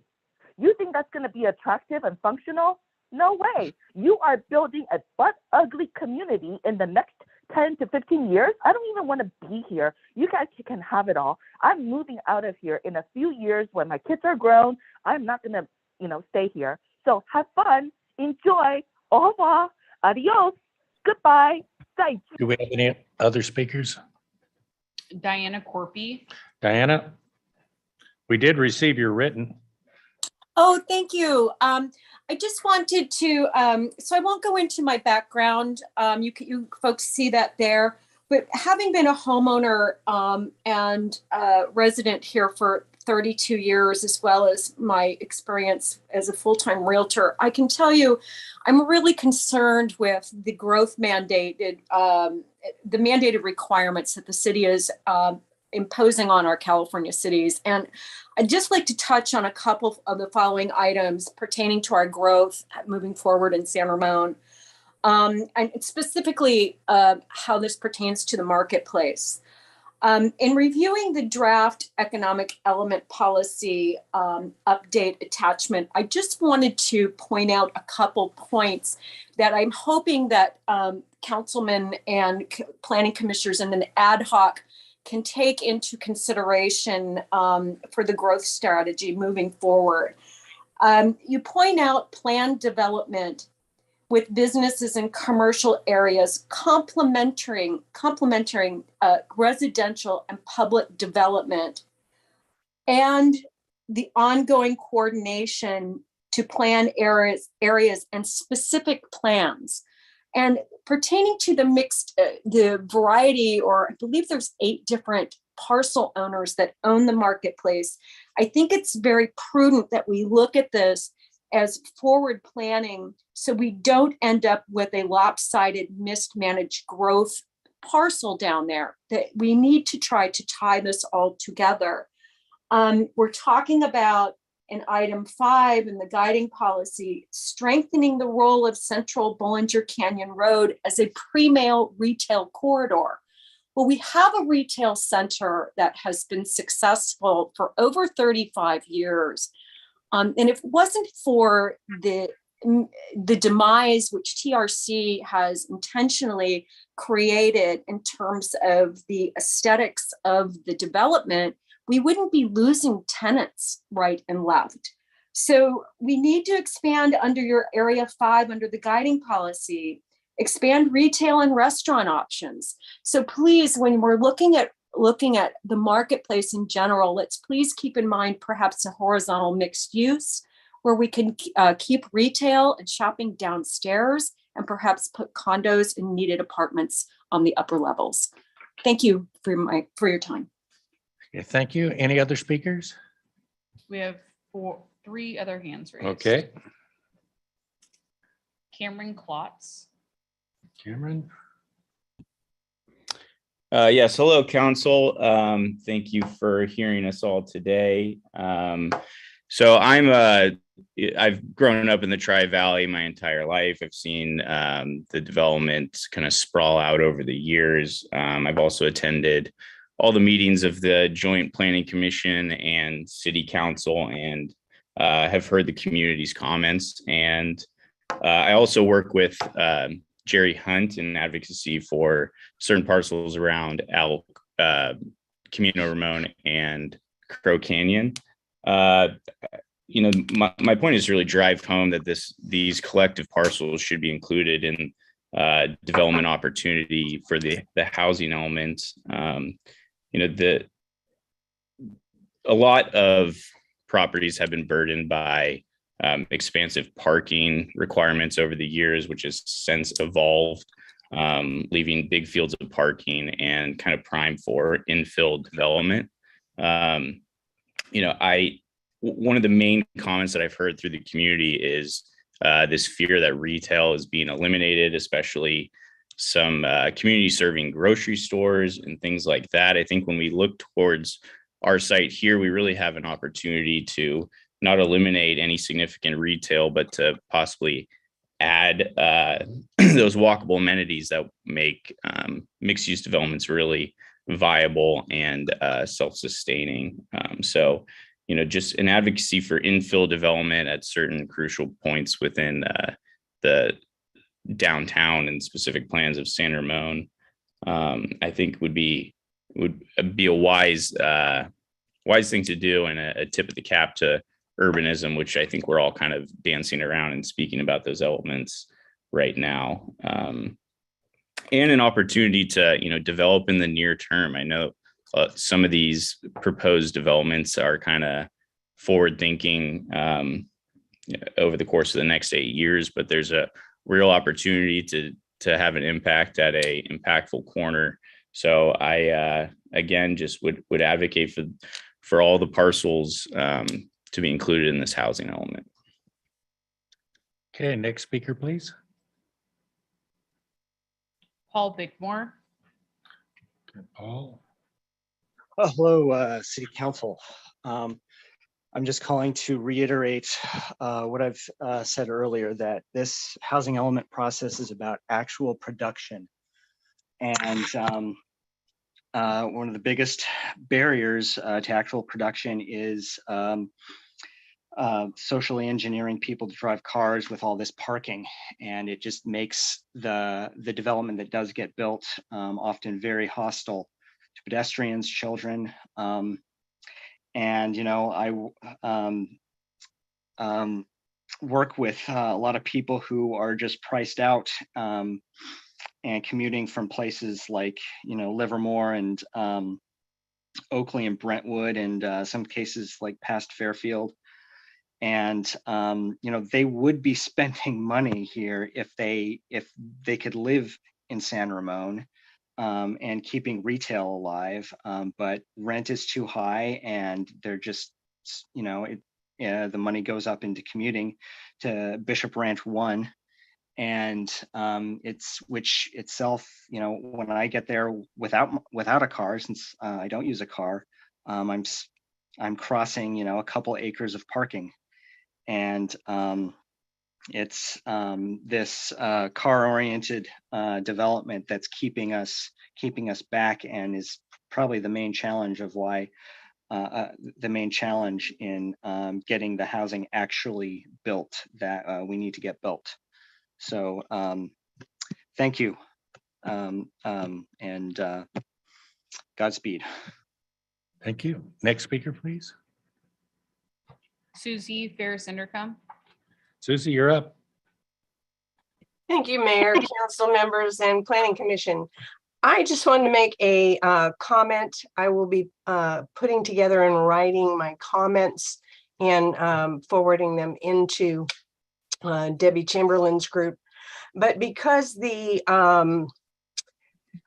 You think that's going to be attractive and functional? No way. You are building a butt ugly community in the next 10 to 15 years. I don't even want to be here. You guys can have it all. I'm moving out of here in a few years when my kids are grown. I'm not going to, stay here. So have fun, enjoy, au revoir, adios, goodbye, thank you. Do we have any other speakers? Diana Corpy. Diana, we did receive your written. Oh, thank you. I just wanted to, so I won't go into my background. You folks see that there, but having been a homeowner and resident here for 32 years, as well as my experience as a full-time realtor, I can tell you I'm really concerned with the growth mandated, the mandated requirements that the city is imposing on our California cities. And I'd just like to touch on a couple of the following items pertaining to our growth moving forward in San Ramon, and specifically how this pertains to the marketplace. In reviewing the draft economic element policy update attachment, I just wanted to point out a couple points that I'm hoping that councilmen and planning commissioners and an ad hoc can take into consideration for the growth strategy moving forward. You point out planned development with businesses in commercial areas complementing residential and public development, and the ongoing coordination to plan areas and specific plans. And pertaining to the variety, or I believe there's 8 different parcel owners that own the marketplace, I think it's very prudent that we look at this as forward planning so we don't end up with a lopsided, mismanaged growth parcel down there. That we need to try to tie this all together. We're talking about in item 5 in the guiding policy, strengthening the role of Central Bollinger Canyon Road as a pre-mail retail corridor. Well, we have a retail center that has been successful for over 35 years. And if it wasn't for the the demise which TRC has intentionally created in terms of the aesthetics of the development, we wouldn't be losing tenants right and left. So we need to expand under your area 5, under the guiding policy, expand retail and restaurant options. So please, when we're looking at the marketplace in general, let's please keep in mind perhaps a horizontal mixed use where we can keep retail and shopping downstairs and perhaps put condos and needed apartments on the upper levels. Thank you for your time. Okay, thank you. Any other speakers? We have 3 other hands raised. Okay, Cameron Klotz. Cameron. Yes, hello, council. Thank you for hearing us all today. So I've grown up in the Tri-Valley my entire life. I've seen the development kind of sprawl out over the years. I've also attended all the meetings of the Joint Planning Commission and City Council and have heard the community's comments. And I also work with Jerry Hunt in advocacy for certain parcels around Camino Ramon and Crow Canyon. My point is to really drive home that these collective parcels should be included in development opportunity for the housing element. A lot of properties have been burdened by expansive parking requirements over the years, which has since evolved, leaving big fields of parking and kind of prime for infill development. One of the main comments that I've heard through the community is this fear that retail is being eliminated, especially some community serving grocery stores and things like that. I think when we look towards our site here, we really have an opportunity to not eliminate any significant retail, but to possibly add those walkable amenities that make mixed use developments really viable and self-sustaining. Just an advocacy for infill development at certain crucial points within the downtown and specific plans of San Ramon, I think would be a wise thing to do and a tip of the cap to urbanism, which I think we're all kind of dancing around and speaking about those elements right now. And an opportunity to, develop in the near term. I know some of these proposed developments are kind of forward thinking over the course of the next 8 years, but there's a real opportunity to have an impact at a impactful corner. So I, again, just would advocate for all the parcels to be included in this housing element. Okay, next speaker, please. Paul Bickmore. Paul. Hello, City Council. I'm just calling to reiterate what I've said earlier, that this housing element process is about actual production. And one of the biggest barriers to actual production is socially engineering people to drive cars with all this parking. And it just makes the development that does get built often very hostile to pedestrians, children. I work with a lot of people who are just priced out and commuting from places like, Livermore and Oakley and Brentwood, and some cases like past Fairfield. And they would be spending money here if they could live in San Ramon and keeping retail alive, but rent is too high, and they're just, the money goes up into commuting to Bishop Ranch 1, and which itself, when I get there without a car, since I don't use a car, I'm crossing, a couple acres of parking. And it's this car-oriented development that's keeping us back, and is probably the main challenge of why the main challenge in getting the housing actually built that we need to get built. So thank you, and Godspeed. Thank you. Next speaker, please. Susie Ferris Indercom. Susie, you're up. Thank you, Mayor, council members, and Planning Commission. I just wanted to make a comment. I will be putting together and writing my comments and forwarding them into Debbie Chamberlain's group. But because the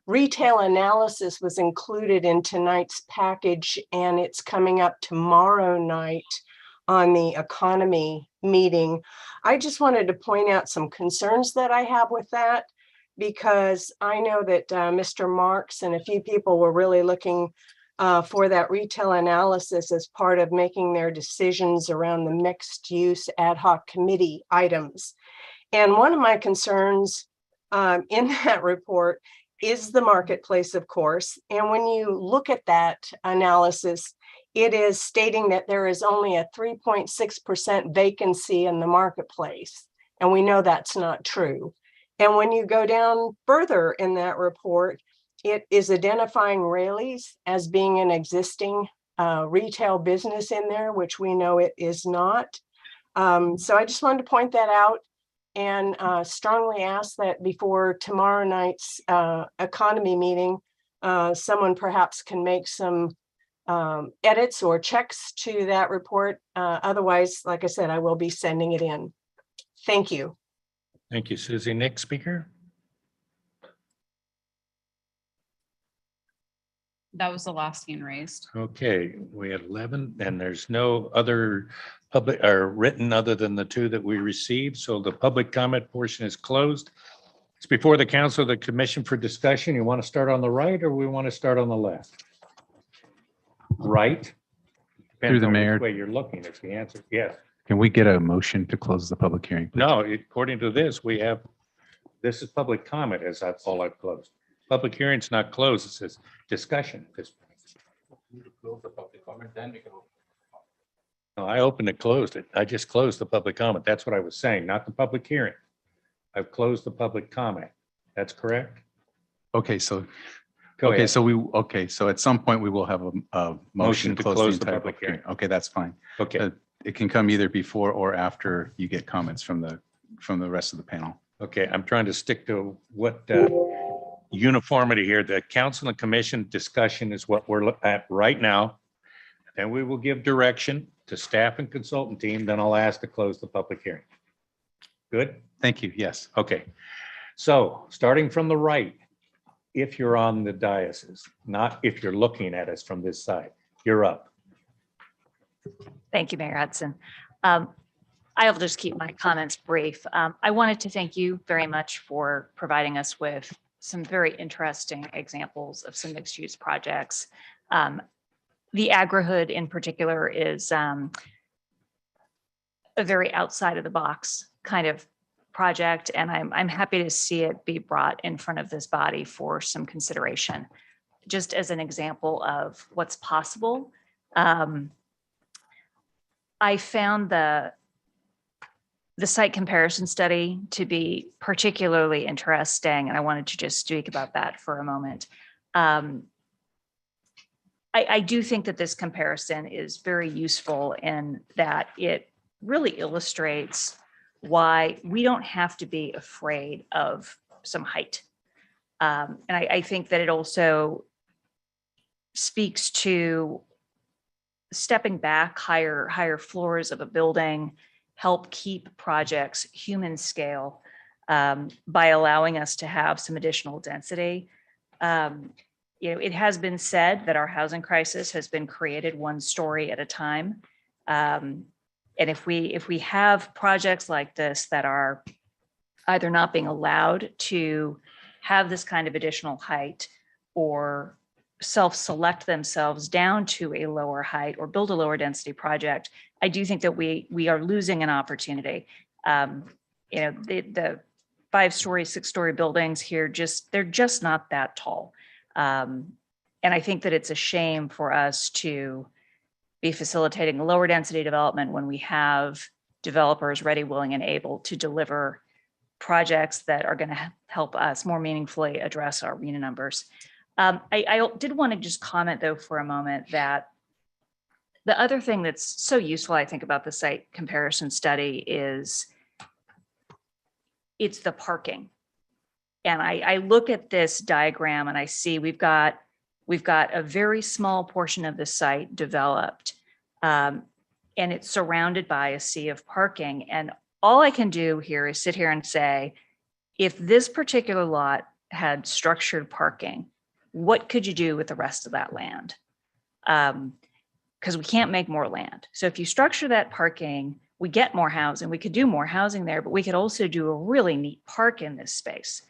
retail analysis was included in tonight's package and it's coming up tomorrow night on the economy meeting, I just wanted to point out some concerns that I have with that, because I know that Mr. Marks and a few people were really looking for that retail analysis as part of making their decisions around the mixed use ad hoc committee items. And one of my concerns in that report is the marketplace, of course. And when you look at that analysis, it is stating that there is only a 3.6% vacancy in the marketplace. And we know that's not true. And when you go down further in that report, it is identifying Raley's as being an existing retail business in there, which we know it is not. So I just wanted to point that out and strongly ask that before tomorrow night's economy meeting, someone perhaps can make some edits or checks to that report. Otherwise, like I said, I will be sending it in. Thank you. Thank you, Susie. Next speaker. That was the last hand raised. Okay, we had 11 and there's no other public or written other than the two that we received. So the public comment portion is closed. It's before the council, the commission for discussion. You want to start on the right or we want to start on the left? Right? Through Depends the on which mayor. way you're looking is the answer. Yes. Can we get a motion to close the public hearing? Please? No, according to this, we have, this is public comment as that's all I've closed. Public hearing's not closed. It says discussion. No, I opened and closed it. I just closed the public comment. That's what I was saying, not the public hearing. I've closed the public comment. That's correct? Okay, so, Go okay, ahead. so at some point we will have a motion to close the entire public hearing. Okay, that's fine. Okay. It can come either before or after you get comments from the rest of the panel. Okay, I'm trying to stick to what uniformity here. The council and commission discussion is what we're at right now. Then we will give direction to staff and consultant team. Then I'll ask to close the public hearing. Good? Thank you. Yes. Okay. So starting from the right, if you're on the dais, not if you're looking at us from this side, you're up. Thank you, Mayor Hudson. I'll just keep my comments brief. I wanted to thank you very much for providing us with some very interesting examples of some mixed use projects. The Agri-Hood in particular is a very outside of the box kind of project, and I'm happy to see it be brought in front of this body for some consideration, just as an example of what's possible. I found the site comparison study to be particularly interesting, and I wanted to just speak about that for a moment. I do think that this comparison is very useful in that it really illustrates why we don't have to be afraid of some height. And I think that it also speaks to stepping back, higher floors of a building help keep projects human scale by allowing us to have some additional density. It has been said that our housing crisis has been created one story at a time. And if we have projects like this that are either not being allowed to have this kind of additional height or self-select themselves down to a lower height or build a lower density project, I do think that we are losing an opportunity. The 5-story, 6-story buildings here, they're just not that tall. And I think that it's a shame for us to be facilitating lower density development when we have developers ready, willing, and able to deliver projects that are going to help us more meaningfully address our RENA numbers. I did want to just comment, though, for a moment that the other thing that's so useful, I think, about the site comparison study is it's the parking. And I look at this diagram and I see we've got a very small portion of the site developed, and it's surrounded by a sea of parking. And all I can do here is sit here and say, if this particular lot had structured parking, what could you do with the rest of that land? Because we can't make more land. So if you structure that parking, we get more housing. We could do more housing there, but we could also do a really neat park in this space.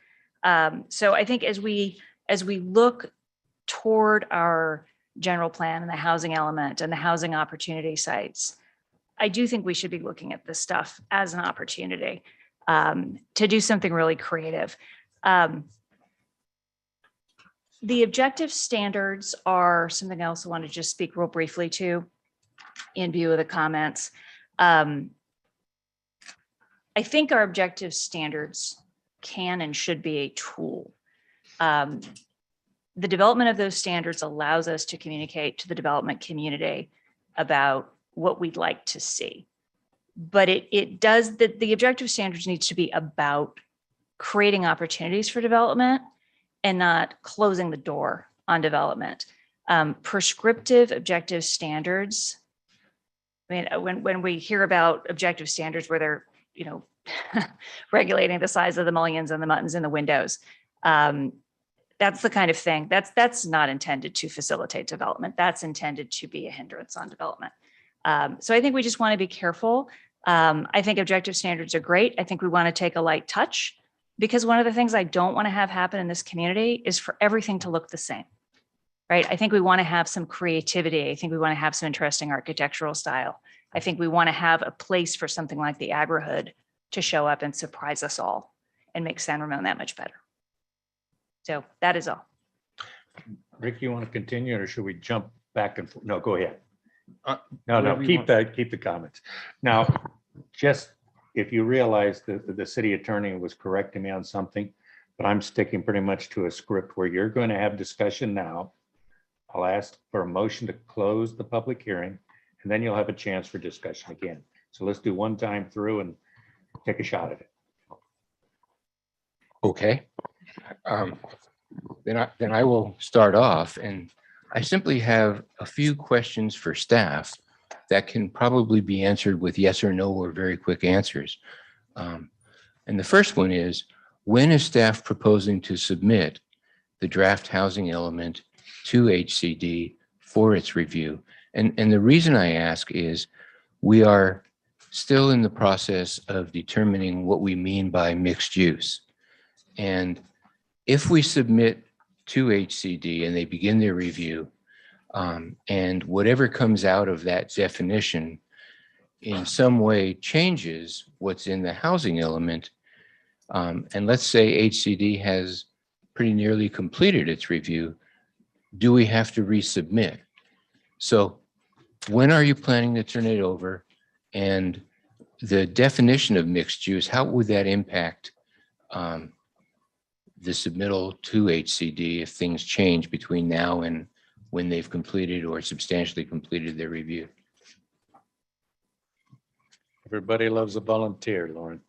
So I think as we look toward our general plan and the housing element and the housing opportunity sites, I do think we should be looking at this stuff as an opportunity to do something really creative. The objective standards are something else I want to just speak real briefly to in view of the comments. I think our objective standards can and should be a tool. The development of those standards allows us to communicate to the development community about what we'd like to see. But it does, the objective standards needs to be about creating opportunities for development and not closing the door on development. Prescriptive objective standards, I mean, when we hear about objective standards where they're, regulating the size of the mullions and the muttons in the windows, that's the kind of thing that's not intended to facilitate development. That's intended to be a hindrance on development. So I think we just want to be careful. I think objective standards are great. I think we want to take a light touch, because one of the things I don't want to have happen in this community is for everything to look the same, right? I think we want to have some creativity. I think we want to have some interesting architectural style. I think we want to have a place for something like the agri-hood to show up and surprise us all and make San Ramon that much better. So that is all. Rick, you want to continue, or should we jump back and forth? No, go ahead. No, whatever you keep want. keep the comments. Now, just if you realize that the city attorney was correcting me on something, but I'm sticking pretty much to a script where you're going to have discussion now. I'll ask for a motion to close the public hearing, and then you'll have a chance for discussion again. So let's do one time through and take a shot at it. Okay. Then I will start off, and I simply have a few questions for staff that can probably be answered with yes or no or very quick answers. And the first one is, when is staff proposing to submit the draft housing element to HCD for its review? And the reason I ask is we are still in the process of determining what we mean by mixed use. And if we submit to HCD and they begin their review, and whatever comes out of that definition in some way changes what's in the housing element, and let's say HCD has pretty nearly completed its review, do we have to resubmit? So when are you planning to turn it over? And the definition of mixed use, how would that impact the submittal to HCD if things change between now and when they've completed or substantially completed their review? Everybody loves a volunteer, Lauren.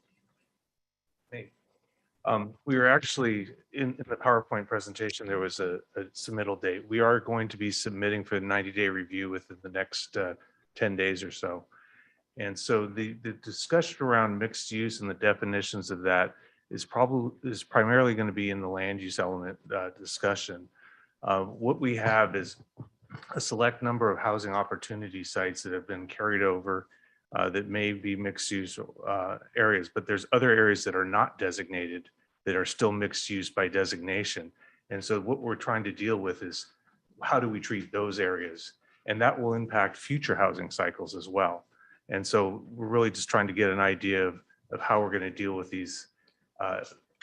We were actually in the PowerPoint presentation, there was a submittal date. We are going to be submitting for the 90-day review within the next 10 days or so. And so the discussion around mixed use and the definitions of that is primarily going to be in the land use element discussion. What we have is a select number of housing opportunity sites that have been carried over that may be mixed use areas, but there's other areas that are not designated that are still mixed use by designation. And so what we're trying to deal with is how do we treat those areas? And that will impact future housing cycles as well. And so we're really just trying to get an idea of how we're going to deal with these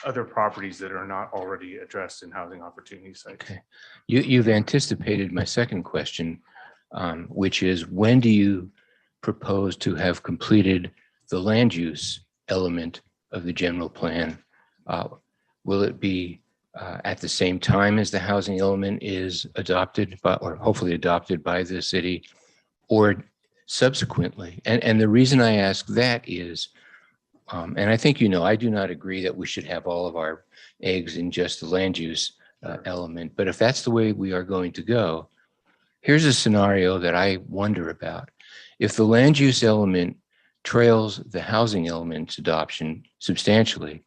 other properties that are not already addressed in housing opportunity sites. Okay. You've anticipated my second question. which is when do you propose to have completed the land use element of the general plan? Will it be at the same time as the housing element is adopted by, or hopefully adopted by the city, or subsequently? And the reason I ask that is, and I think, I do not agree that we should have all of our eggs in just the land use element. But if that's the way we are going to go, here's a scenario that I wonder about. If the land use element trails the housing element's adoption substantially,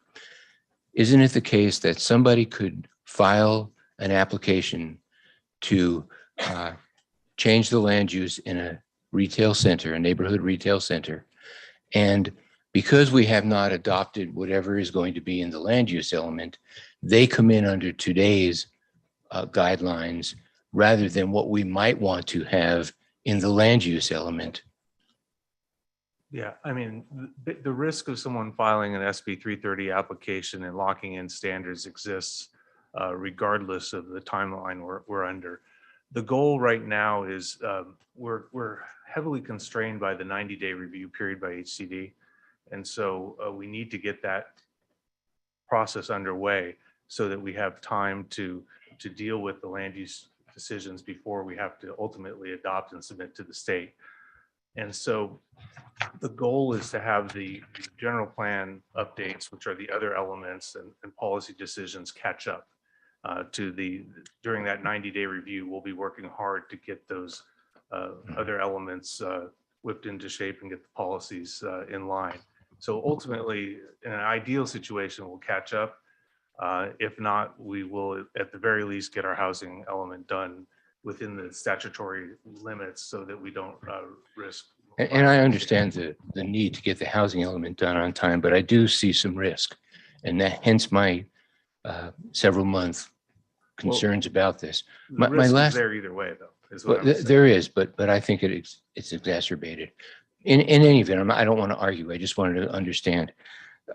isn't it the case that somebody could file an application to change the land use in a retail center, a neighborhood retail center, and because we have not adopted whatever is going to be in the land use element, they come in under today's guidelines rather than what we might want to have in the land use element? Yeah, I mean, the risk of someone filing an SB 330 application and locking in standards exists regardless of the timeline we're under. The goal right now is we're heavily constrained by the 90-day review period by HCD. And so we need to get that process underway so that we have time to deal with the land use decisions before we have to ultimately adopt and submit to the state. And so the goal is to have the general plan updates, which are the other elements and policy decisions, catch up during that 90-day review. We'll be working hard to get those other elements whipped into shape and get the policies in line. So ultimately, in an ideal situation, we'll catch up. If not, we will at the very least get our housing element done within the statutory limits so that we don't risk. And I understand the need to get the housing element done on time, but I do see some risk, and that hence my several month concerns about this. The risk is there either way, though. Is what I'm saying. There is, but I think it's exacerbated. In any event, I don't want to argue. I just wanted to understand.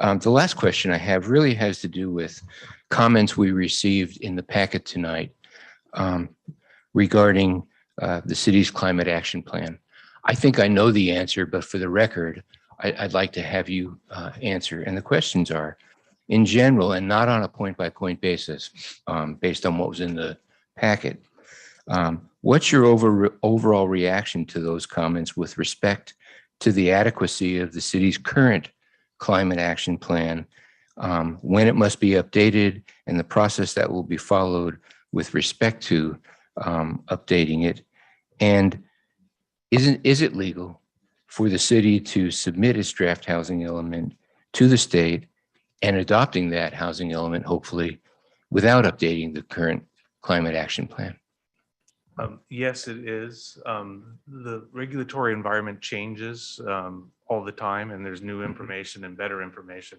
The last question I have really has to do with comments we received in the packet tonight regarding the city's climate action plan. I think I know the answer, but for the record, I'd like to have you answer. And the questions are, in general, and not on a point-by-point basis, based on what was in the packet, what's your overall reaction to those comments with respect to the adequacy of the city's current climate action plan, when it must be updated, and the process that will be followed with respect to updating it? And is it legal for the city to submit its draft housing element to the state and adopting that housing element, hopefully, without updating the current climate action plan? Yes, it is. The regulatory environment changes all the time, and there's new information and better information.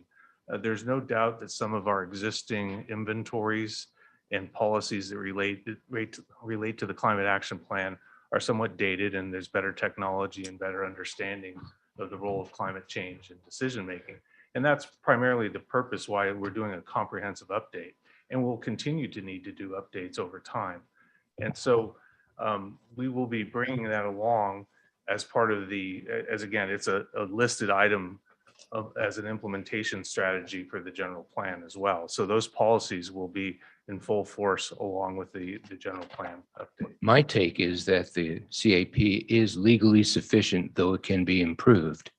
There's no doubt that some of our existing inventories and policies that relate to the climate action plan are somewhat dated, and there's better technology and better understanding of the role of climate change in decision making. And that's primarily the purpose why we're doing a comprehensive update, and we'll continue to need to do updates over time. And so we will be bringing that along as part of as again, it's a listed item as an implementation strategy for the general plan as well. So those policies will be in full force along with the general plan update. My take is that the CAP is legally sufficient, though it can be improved.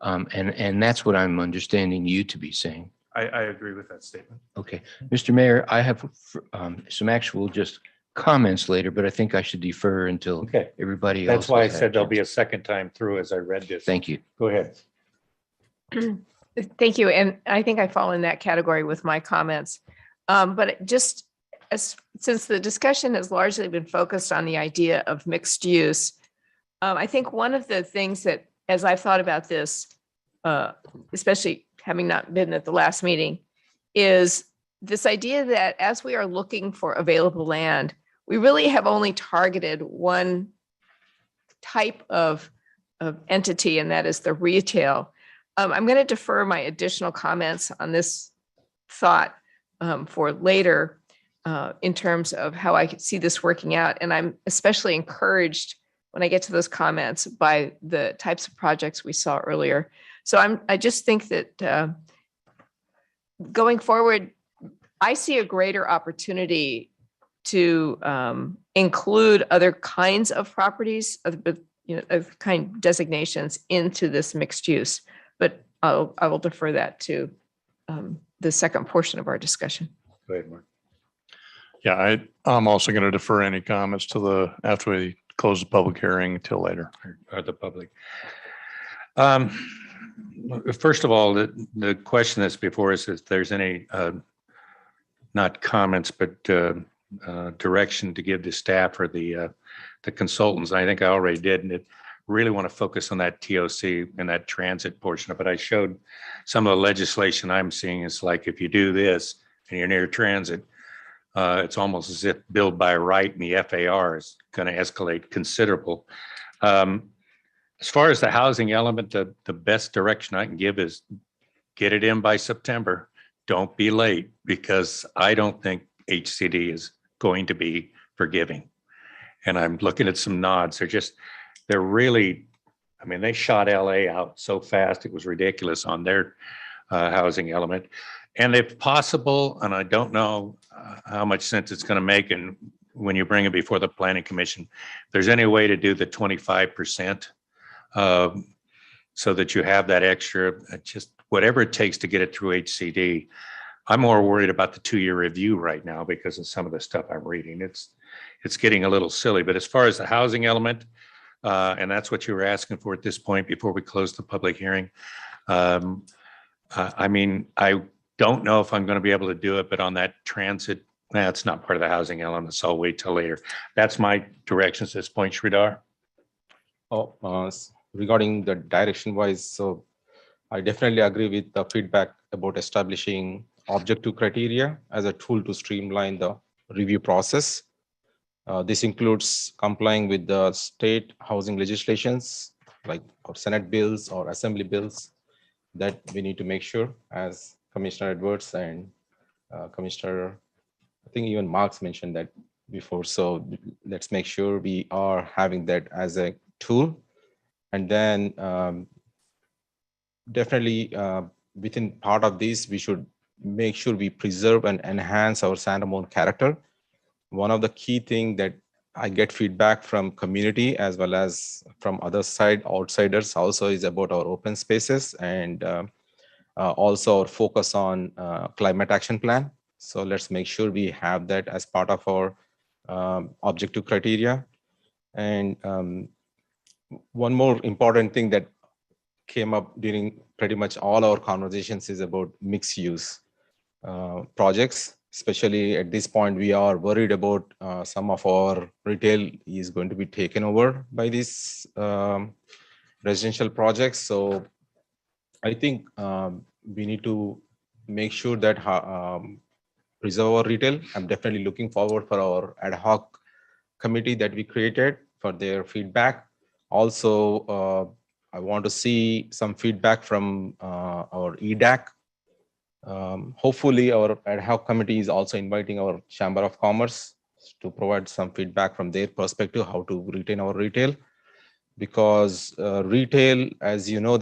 And that's what I'm understanding you to be saying. I agree with that statement. Okay. Mr. Mayor, I have some actual just comments later, but I think I should defer until everybody else. That's why I has had said there'll chance. be a second time through as I read this. Thank you. Go ahead. Thank you. And I think I fall in that category with my comments. But just since the discussion has largely been focused on the idea of mixed use, I think one of the things that, as I've thought about this, especially having not been at the last meeting, is this idea that as we are looking for available land, we really have only targeted one type of entity, and that is the retail. I'm going to defer my additional comments on this thought for later in terms of how I could see this working out. And I'm especially encouraged when I get to those comments by the types of projects we saw earlier. So I just think that going forward, I see a greater opportunity to include other kinds of properties of kind designations into this mixed use. But I will defer that to the second portion of our discussion. Go ahead, Mark. Yeah, I'm also going to defer any comments to after we close the public hearing until later. Or the public. First of all, the question that's before us is if there's any, not comments, but direction to give the staff or the consultants. I think I already did, and it really want to focus on that TOC and that transit portion of it. I showed some of the legislation I'm seeing. It's like if you do this and you're near transit, it's almost as if build by right, and the FAR is going to escalate considerable. As far as the housing element, the best direction I can give is get it in by September. Don't be late, because I don't think HCD is going to be forgiving. And I'm looking at some nods. They're really, I mean, they shot LA out so fast, it was ridiculous on their housing element. And if possible, and I don't know how much sense it's going to make, and when you bring it before the Planning Commission, if there's any way to do the 25%, so that you have that extra, just whatever it takes to get it through HCD. I'm more worried about the 2-year review right now because of some of the stuff I'm reading. It's getting a little silly. But as far as the housing element, and that's what you were asking for at this point before we close the public hearing. I mean, I don't know if I'm going to be able to do it, but on that transit, that's not part of the housing element, so I'll wait till later. That's my directions at this point, Sridhar. Regarding the direction wise, so I definitely agree with the feedback about establishing objective criteria as a tool to streamline the review process. This includes complying with the state housing legislations like our Senate bills or Assembly bills that we need to make sure, as Commissioner Edwards and Commissioner, I think even Marks mentioned that before. So let's make sure we are having that as a tool. And then definitely within part of this, we should make sure we preserve and enhance our San Ramon character. One of the key things that I get feedback from community as well as from other outsiders also is about our open spaces and also our focus on climate action plan. So let's make sure we have that as part of our objective criteria. And one more important thing that came up during pretty much all our conversations is about mixed use projects. Especially at this point, we are worried about some of our retail is going to be taken over by these residential projects. So I think we need to make sure that preserve our retail. I'm definitely looking forward for our ad hoc committee that we created for their feedback. Also, I want to see some feedback from our EDAC. Hopefully, our ad hoc committee is also inviting our Chamber of Commerce to provide some feedback from their perspective, how to retain our retail. Because retail, as you know,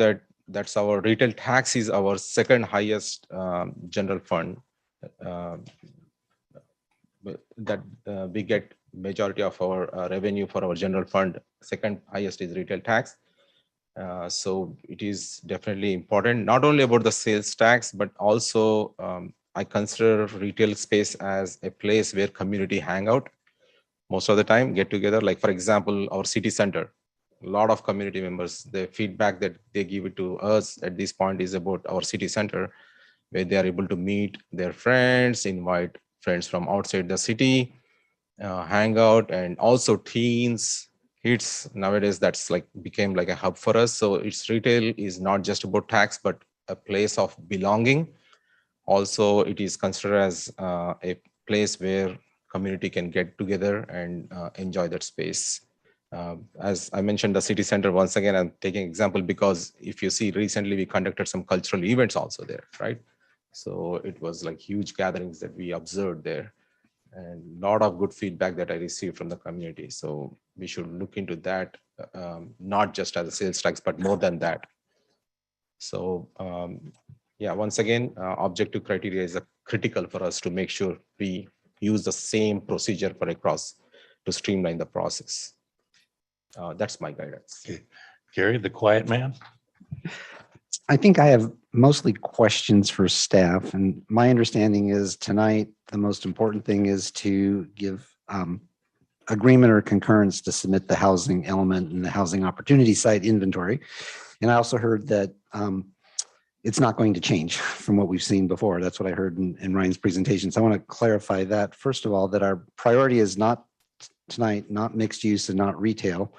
that's our retail tax is our second highest general fund. That we get majority of our revenue for our general fund. Second highest is retail tax. So it is definitely important, not only about the sales tax, but also I consider retail space as a place where community hang out most of the time, get together. Like, for example, our city center, a lot of community members, the feedback that they give it to us at this point is about our city center, where they are able to meet their friends, invite friends from outside the city, hang out, and also teens, kids. Nowadays, that's like became like a hub for us. So it's retail is not just about tax, but a place of belonging. Also, it is considered as a place where community can get together and enjoy that space. As I mentioned, the city center, once again, I'm taking example because if you see recently, we conducted some cultural events also there, right? So it was like huge gatherings that we observed there and a lot of good feedback that I received from the community. So we should look into that, not just as a sales tax, but more than that. So yeah, once again, objective criteria is critical for us to make sure we use the same procedure for across to streamline the process. That's my guidance. Okay. Gary, the quiet man. I think I have mostly questions for staff, and my understanding is tonight, the most important thing is to give agreement or concurrence to submit the housing element and the housing opportunity site inventory. And I also heard that it's not going to change from what we've seen before. That's what I heard in Ryan's presentation. So I want to clarify that, first of all, that our priority is not tonight, not mixed use and not retail,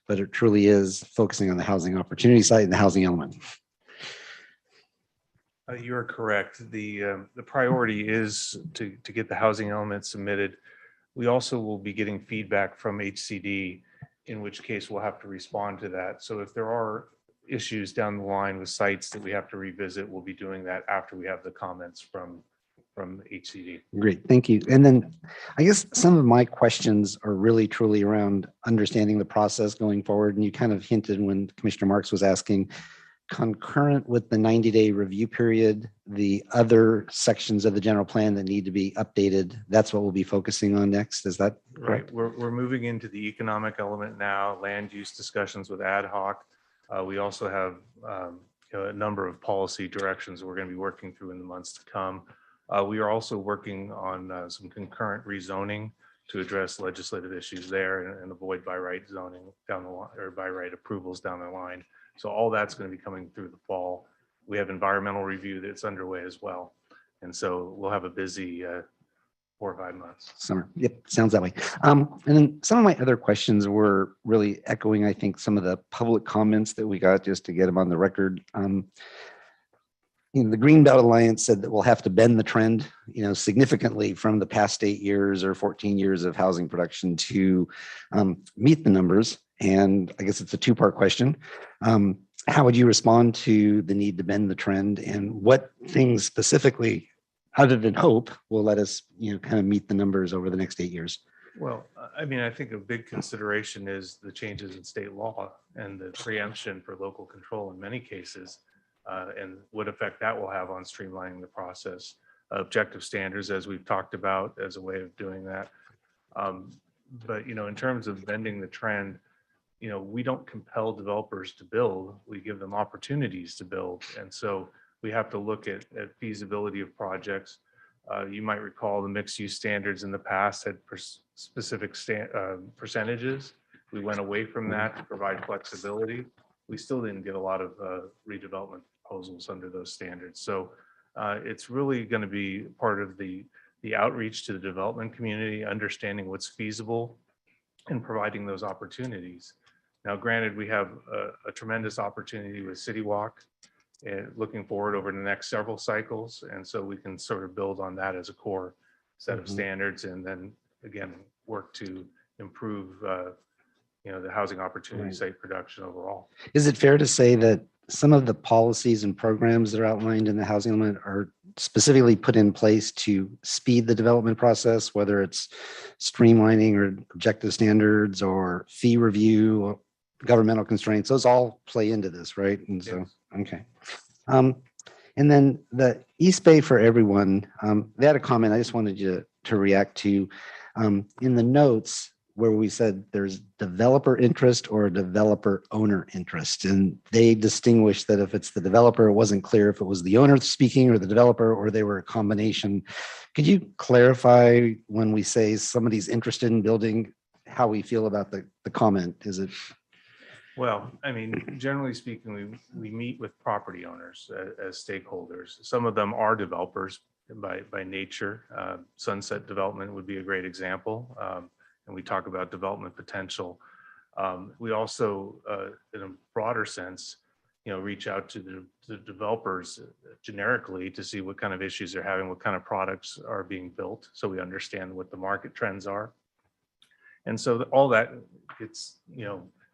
but it truly is focusing on the housing opportunity site and the housing element. You're correct. The priority is to get the housing element submitted. We also will be getting feedback from HCD, in which case we'll have to respond to that. So if there are issues down the line with sites that we have to revisit, we'll be doing that after we have the comments from HCD. Great, thank you. And then I guess some of my questions are really truly around understanding the process going forward. And you kind of hinted when Commissioner Marks was asking, concurrent with the 90-day review period, the other sections of the general plan that need to be updated, that's what we'll be focusing on next. Is that correct? Right. We're moving into the economic element now, land use discussions with ad hoc. We also have a number of policy directions we're going to be working through in the months to come. We are also working on some concurrent rezoning to address legislative issues there and avoid by right zoning down the line, or by right approvals down the line. So all that's going to be coming through the fall. We have environmental review that's underway as well. And so we'll have a busy 4 or 5 months. Summer. Yep, sounds that way. And then some of my other questions were really echoing, I think, some of the public comments that we got, just to get them on the record. The Greenbelt Alliance said that we'll have to bend the trend, significantly from the past 8 years or 14 years of housing production to meet the numbers. And I guess it's a two-part question. How would you respond to the need to bend the trend, and what things specifically, other than hope, will let us, kind of meet the numbers over the next 8 years? Well, I mean, I think a big consideration is the changes in state law and the preemption for local control in many cases, and what effect that will have on streamlining the process. Objective standards, as we've talked about, as a way of doing that. But, in terms of bending the trend, we don't compel developers to build, we give them opportunities to build. And so we have to look at feasibility of projects. You might recall the mixed use standards in the past had specific percentages. We went away from that to provide flexibility. We still didn't get a lot of redevelopment proposals under those standards. So it's really going to be part of the outreach to the development community, understanding what's feasible and providing those opportunities. Now, granted, we have a tremendous opportunity with City Walk, and looking forward over the next several cycles. And so we can sort of build on that as a core set of standards, and then again, work to improve, the housing opportunity site production overall. Is it fair to say that some of the policies and programs that are outlined in the housing element are specifically put in place to speed the development process, whether it's streamlining or objective standards or fee review or governmental constraints? Those all play into this, right? And so, okay. And then the East Bay for Everyone, they had a comment I just wanted you to react to. In the notes where we said there's developer interest or developer owner interest, and they distinguished that if it's the developer, it wasn't clear if it was the owner speaking or the developer, or they were a combination. Could you clarify when we say somebody's interested in building, how we feel about the comment? Is it? Well, I mean, generally speaking, we meet with property owners as stakeholders. Some of them are developers by nature. Sunset Development would be a great example. And we talk about development potential. We also, in a broader sense, reach out to the developers generically to see what kind of issues they're having, what kind of products are being built, so we understand what the market trends are. And so all that gets,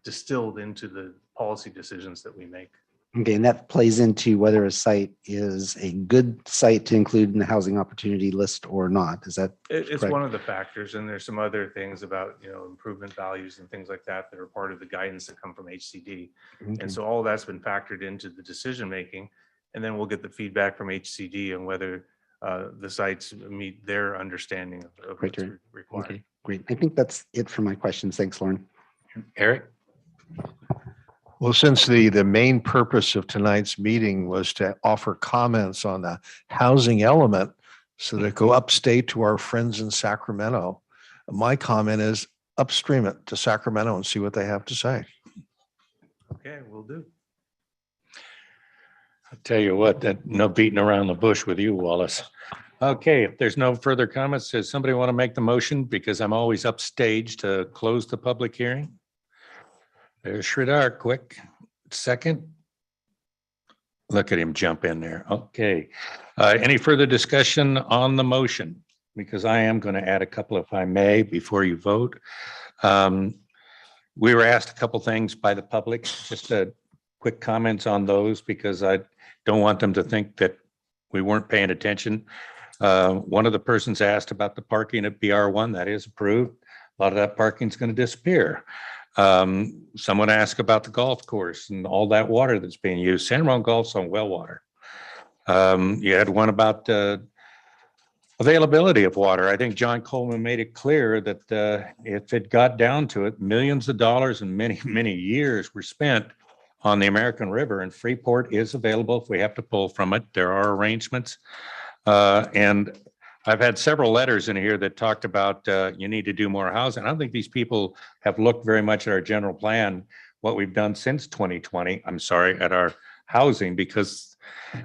distilled into the policy decisions that we make. Okay, and that plays into whether a site is a good site to include in the housing opportunity list or not. Is that It's correct? one of the factors, and there's some other things about, improvement values and things like that that are part of the guidance that come from HCD. Okay. And so all that's been factored into the decision-making, and then we'll get the feedback from HCD on whether the sites meet their understanding of what's required. Okay, great. I think that's it for my questions. Thanks, Lauren. Eric? Well, since the main purpose of tonight's meeting was to offer comments on the housing element so that go upstate to our friends in Sacramento, my comment is upstream it to Sacramento and see what they have to say. Okay, we'll do. I'll tell you what, that no beating around the bush with you, Wallace. Okay, if there's no further comments, does somebody want to make the motion? Because I'm always upstage to close the public hearing. There's Sridhar, quick. Second. Look at him jump in there. Okay. Any further discussion on the motion? Because I am going to add a couple, if I may, before you vote. We were asked a couple things by the public, just quick comments on those, because I don't want them to think that we weren't paying attention. One of the persons asked about the parking at BR1. That is approved. A lot of that parking is going to disappear. Someone asked about the golf course and all that water that's being used. San Ramon Golf's on well water. You had one about availability of water. I think John Coleman made it clear that if it got down to it, millions of dollars and many, many years were spent on the American River, and Freeport is available if we have to pull from it. There are arrangements. And I've had several letters in here that talked about you need to do more housing. I don't think these people have looked very much at our general plan, what we've done since 2020, at our housing, because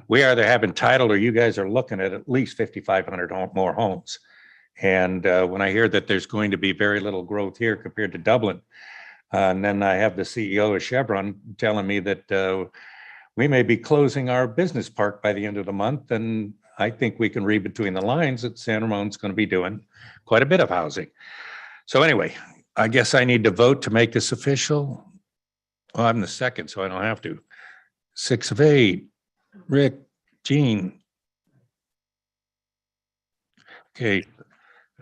we either have entitled or you guys are looking at least 5,500 more homes. And when I hear that there's going to be very little growth here compared to Dublin, and then I have the CEO of Chevron telling me that we may be closing our business park by the end of the month, and I think we can read between the lines that San Ramon's going to be doing quite a bit of housing. So anyway, I guess I need to vote to make this official. Well, I'm the second, so I don't have to. 6 of 8. Rick, Jean. Okay,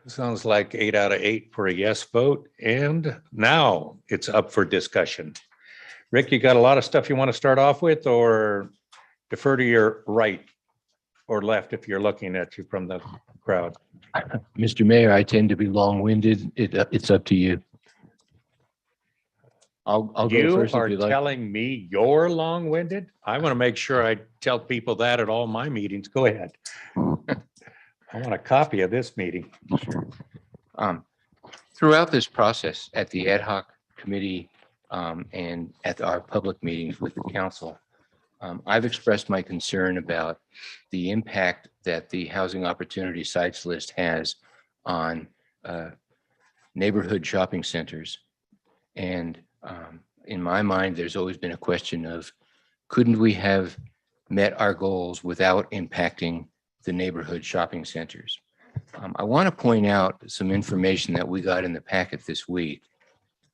sounds like 8 out of 8 for a yes vote. And now it's up for discussion. Rick, you got a lot of stuff you want to start off with, or defer to your right or left if you're looking at you from the crowd? Mr. Mayor, I tend to be long-winded. It's up to you. I'll go You first are if you like. telling me you're long-winded? I want to make sure I tell people that at all my meetings. Go ahead. I want a copy of this meeting. Throughout this process at the ad hoc committee and at our public meetings with the council, I've expressed my concern about the impact that the housing opportunity sites list has on neighborhood shopping centers. And in my mind, there's always been a question of, couldn't we have met our goals without impacting the neighborhood shopping centers? I want to point out some information that we got in the packet this week.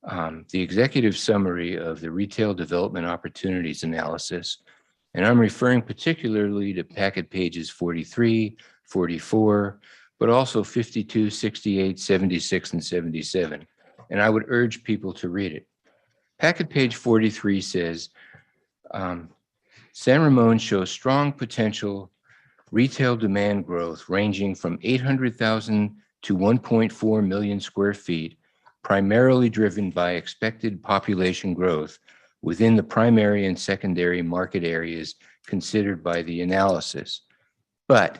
The executive summary of the retail development opportunities analysis, and I'm referring particularly to packet pages 43, 44, but also 52, 68, 76, and 77. And I would urge people to read it. Packet page 43 says, San Ramon shows strong potential retail demand growth ranging from 800,000 to 1.4 million square feet, primarily driven by expected population growth within the primary and secondary market areas considered by the analysis. But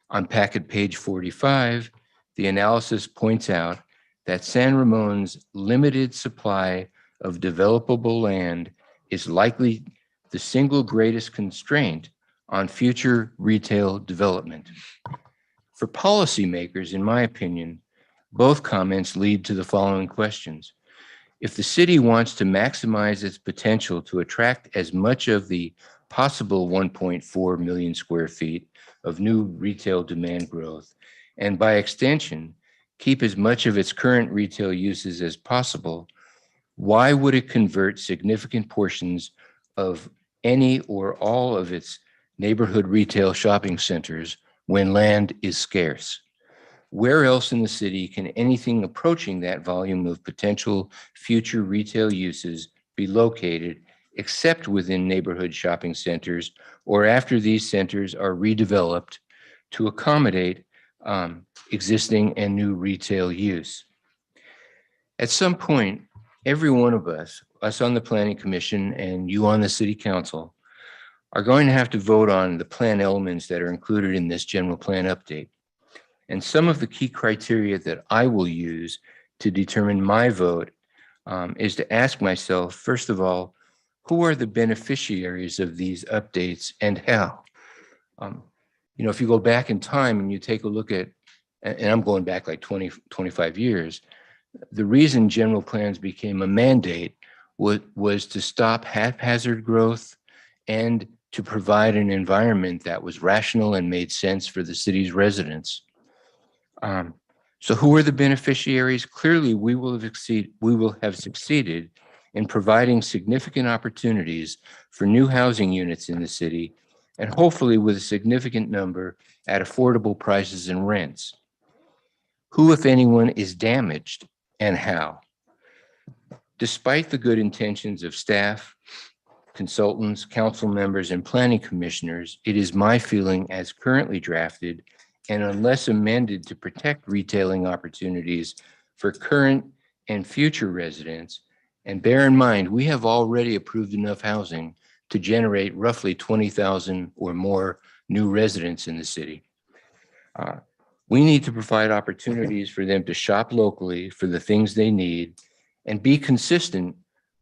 on packet page 45, the analysis points out that San Ramon's limited supply of developable land is likely the single greatest constraint on future retail development. For policymakers, in my opinion, both comments lead to the following questions. If the city wants to maximize its potential to attract as much of the possible 1.4 million square feet of new retail demand growth, and by extension, keep as much of its current retail uses as possible, why would it convert significant portions of any or all of its neighborhood retail shopping centers when land is scarce. Where else in the city can anything approaching that volume of potential future retail uses be located except within neighborhood shopping centers or after these centers are redeveloped to accommodate existing and new retail use? At some point, every one of us on the Planning Commission and you on the City Council, are going to have to vote on the plan elements that are included in this general plan update. And some of the key criteria that I will use to determine my vote is to ask myself, first of all, who are the beneficiaries of these updates and how? If you go back in time and you take a look at, and I'm going back like 20, 25 years, the reason general plans became a mandate was to stop haphazard growth and to provide an environment that was rational and made sense for the city's residents. So who are the beneficiaries? Clearly, we will have succeeded in providing significant opportunities for new housing units in the city, and hopefully with a significant number at affordable prices and rents. Who, if anyone, is damaged and how? Despite the good intentions of staff, consultants, council members, and planning commissioners, it is my feeling as currently drafted, and unless amended to protect retailing opportunities for current and future residents, and bear in mind, we have already approved enough housing to generate roughly 20,000 or more new residents in the city. We need to provide opportunities for them to shop locally for the things they need and be consistent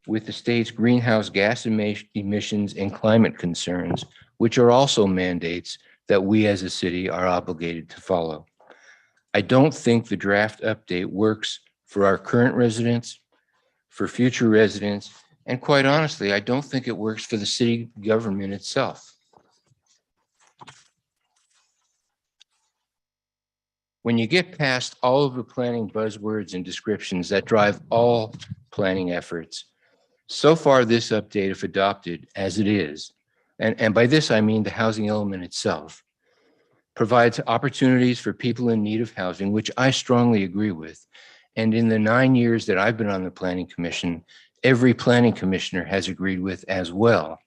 with the state's greenhouse gas emissions and climate concerns, which are also mandates that we as a city are obligated to follow. I don't think the draft update works for our current residents, for future residents, and quite honestly, I don't think it works for the city government itself. When you get past all of the planning buzzwords and descriptions that drive all planning efforts, so far this update, if adopted as it is, and by this I mean the housing element itself, provides opportunities for people in need of housing, which I strongly agree with. And in the 9 years that I've been on the Planning Commission, every planning commissioner has agreed with as well.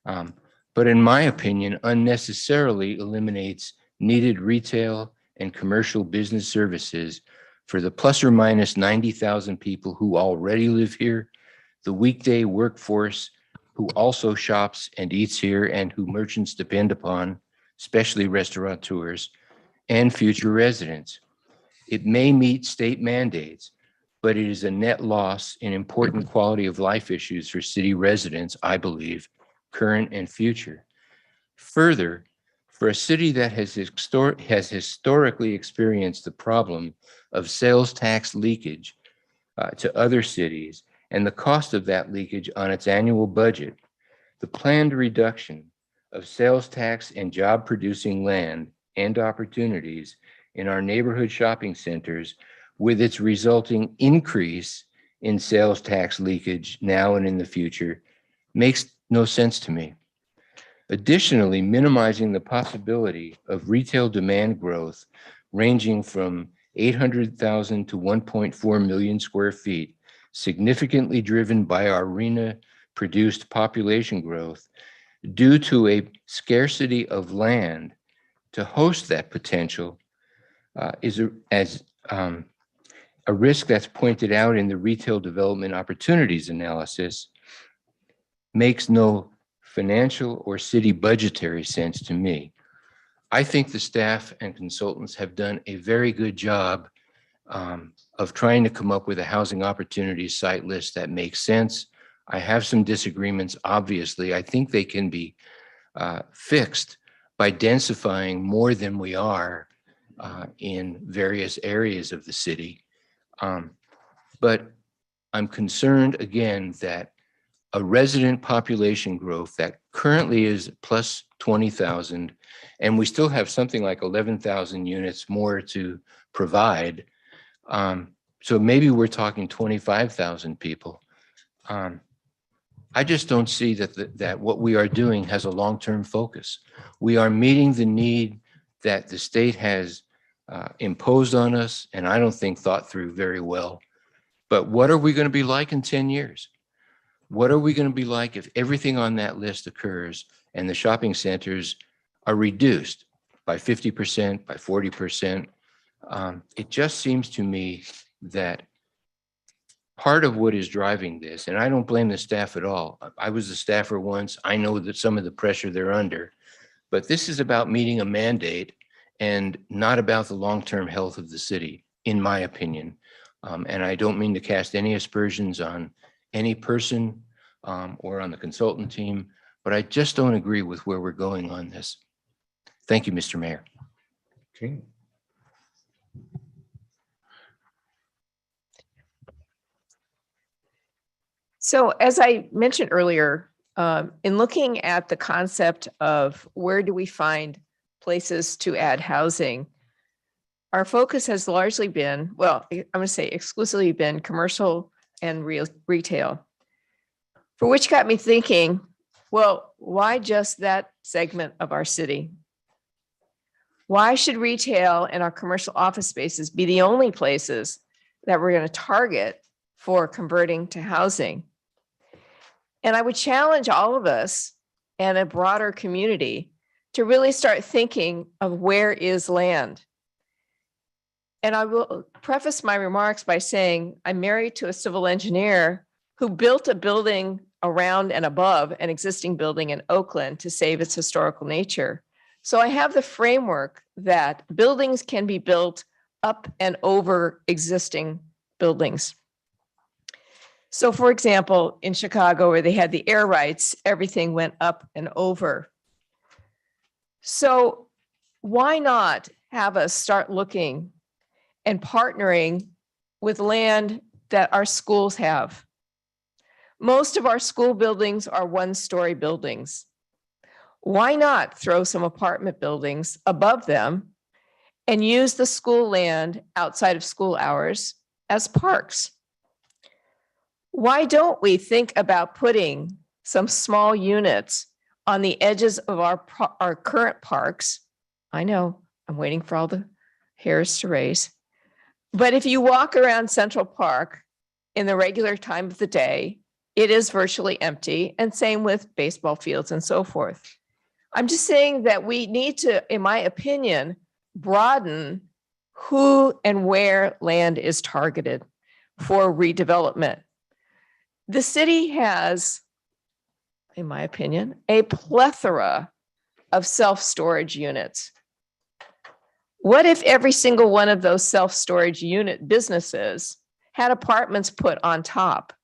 But in my opinion, unnecessarily eliminates needed retail and commercial business services for the plus or minus 90,000 people who already live here, the weekday workforce who also shops and eats here and who merchants depend upon, especially restaurateurs, and future residents. It may meet state mandates, but it is a net loss in important quality of life issues for city residents, I believe, current and future. Further, for a city that has historically experienced the problem of sales tax leakage to other cities and the cost of that leakage on its annual budget, the planned reduction of sales tax and job-producing land and opportunities in our neighborhood shopping centers with its resulting increase in sales tax leakage now and in the future makes no sense to me. Additionally, minimizing the possibility of retail demand growth ranging from 800,000 to 1.4 million square feet, significantly driven by our RENA-produced population growth due to a scarcity of land to host that potential is a risk that's pointed out in the retail development opportunities analysis, makes no financial or city budgetary sense to me. I think the staff and consultants have done a very good job of trying to come up with a housing opportunities site list that makes sense. I have some disagreements, obviously. I think they can be fixed by densifying more than we are in various areas of the city. But I'm concerned again that a resident population growth that currently is plus 20,000, and we still have something like 11,000 units more to provide. So maybe we're talking 25,000 people. I just don't see that what we are doing has a long-term focus. We are meeting the need that the state has imposed on us, and I don't think thought through very well. But what are we going to be like in 10 years? What are we going to be like if everything on that list occurs and the shopping centers are reduced by 50%, by 40%? It just seems to me that part of what is driving this, and I don't blame the staff at all. I was a staffer once. I know that some of the pressure they're under, but this is about meeting a mandate and not about the long-term health of the city, in my opinion. And I don't mean to cast any aspersions on any person or on the consultant team, but I just don't agree with where we're going on this. Thank you, Mr. Mayor. Okay. So as I mentioned earlier, in looking at the concept of where do we find places to add housing, our focus has largely been, well, I'm going to say exclusively been commercial and retail, for which got me thinking, well, why just that segment of our city? Why should retail and our commercial office spaces be the only places that we're going to target for converting to housing? And I would challenge all of us and a broader community to really start thinking of where is land. And I will preface my remarks by saying I'm married to a civil engineer who built a building around and above an existing building in Oakland to save its historical nature. So I have the framework that buildings can be built up and over existing buildings. So for example, in Chicago, where they had the air rights, everything went up and over. So why not have us start looking and partnering with land that our schools have? Most of our school buildings are one-story buildings. Why not throw some apartment buildings above them and use the school land outside of school hours as parks? Why don't we think about putting some small units on the edges of our current parks? I know, I'm waiting for all the hairs to raise. But if you walk around Central Park in the regular time of the day, it is virtually empty, and same with baseball fields and so forth. I'm just saying that we need to, in my opinion, broaden who and where land is targeted for redevelopment. The city has, in my opinion, a plethora of self-storage units. What if every single one of those self-storage unit businesses had apartments put on top?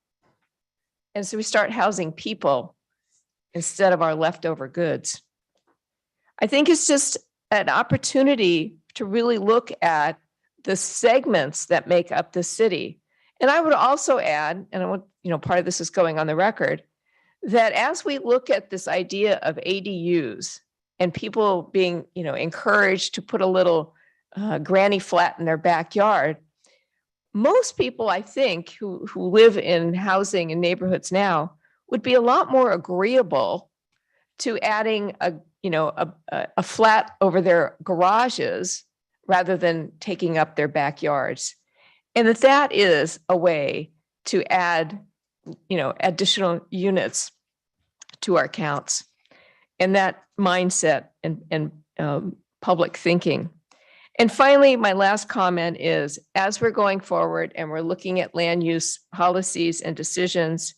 And so we start housing people instead of our leftover goods. I think it's just an opportunity to really look at the segments that make up the city. And I would also add, and I want, part of this is going on the record, that as we look at this idea of ADUs and people being, encouraged to put a little granny flat in their backyard, most people, I think, who live in housing in neighborhoods now would be a lot more agreeable to adding a flat over their garages rather than taking up their backyards. And that is a way to add, additional units to our counts. And that mindset and public thinking. And finally, my last comment is, as we're going forward and we're looking at land use policies and decisions,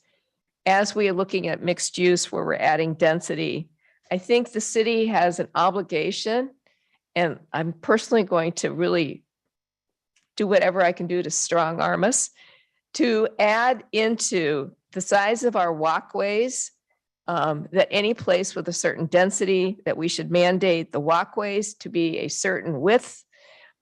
as we are looking at mixed use where we're adding density, I think the city has an obligation, and I'm personally going to really do whatever I can do to strong arm us, to add into the size of our walkways, that any place with a certain density, that we should mandate the walkways to be a certain width,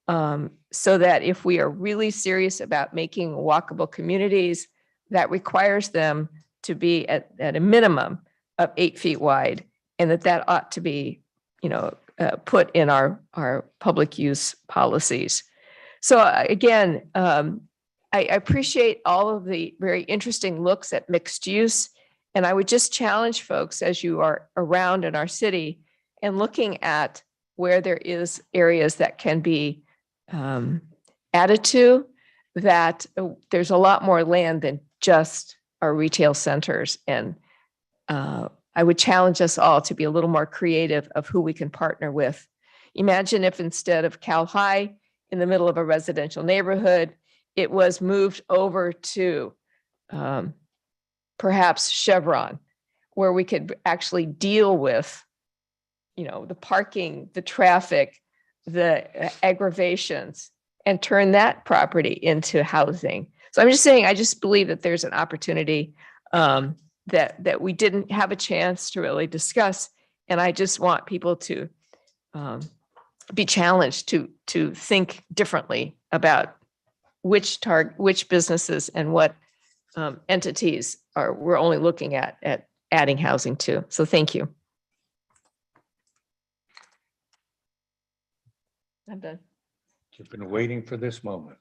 so that if we are really serious about making walkable communities, that requires them to be at a minimum of 8 feet wide, and that ought to be, put in our public use policies. So again, I appreciate all of the very interesting looks at mixed use. And I would just challenge folks as you are around in our city and looking at where there is areas that can be added to, that there's a lot more land than just our retail centers. And I would challenge us all to be a little more creative of who we can partner with. Imagine if instead of Cal High in the middle of a residential neighborhood, it was moved over to perhaps Chevron, where we could actually deal with, the parking, the traffic, the aggravations, and turn that property into housing. So I'm just saying, I just believe that there's an opportunity that we didn't have a chance to really discuss. And I just want people to be challenged to think differently about which businesses and what entities we're only looking at adding housing to. So thank you. I'm done. You've been waiting for this moment.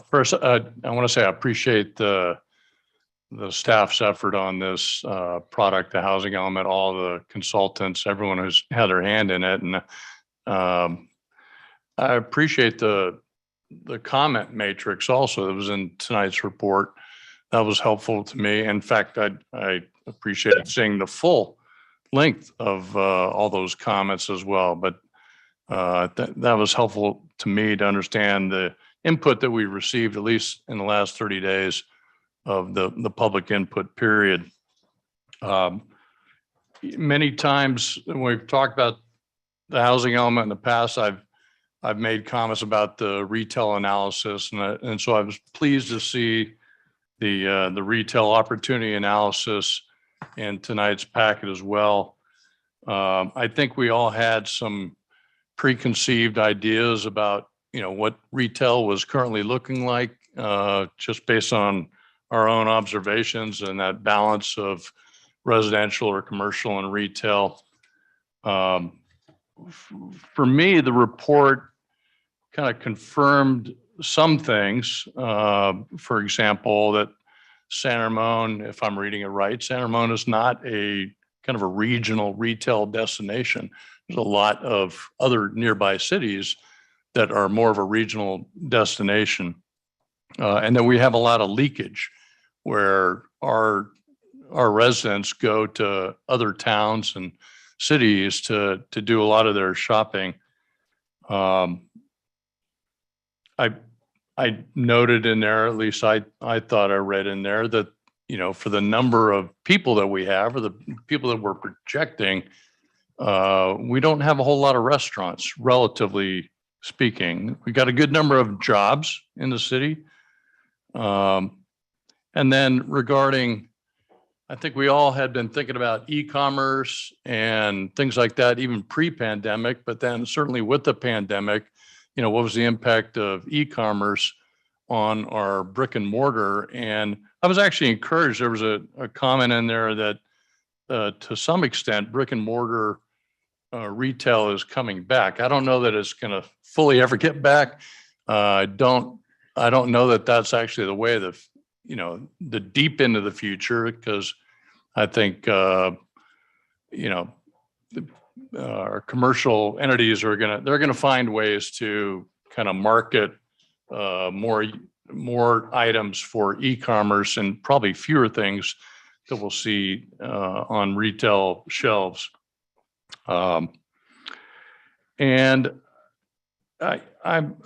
First, I want to say I appreciate the staff's effort on this product, the housing element, all the consultants, everyone who's had their hand in it. And I appreciate the comment matrix also that was in tonight's report. That was helpful to me. In fact, I appreciated seeing the full length of all those comments as well. But that was helpful to me to understand the input that we received, at least in the last 30 days of the public input period. Many times when we've talked about the housing element in the past, I've made comments about the retail analysis, and so I was pleased to see the retail opportunity analysis in tonight's packet as well. I think we all had some preconceived ideas about what retail was currently looking like, just based on our own observations and that balance of residential or commercial and retail. For me, the report kind of confirmed some things. For example, that San Ramon, if I'm reading it right, San Ramon is not a kind of a regional retail destination. There's a lot of other nearby cities that are more of a regional destination. And then we have a lot of leakage where our residents go to other towns and cities to do a lot of their shopping. I noted in there, at least I thought I read in there that, for the number of people that we have, or the people that we're projecting, we don't have a whole lot of restaurants, relatively speaking. We got a good number of jobs in the city. And then regarding, I think we all had been thinking about e-commerce and things like that, even pre-pandemic, but then certainly with the pandemic, what was the impact of e-commerce on our brick and mortar? And I was actually encouraged. There was a comment in there that to some extent, brick and mortar retail is coming back. I don't know that it's going to fully ever get back. I don't know that that's actually the way the deep into the future, because I think our commercial entities they're gonna find ways to kind of market more items for e-commerce, and probably fewer things that we'll see on retail shelves. And I'm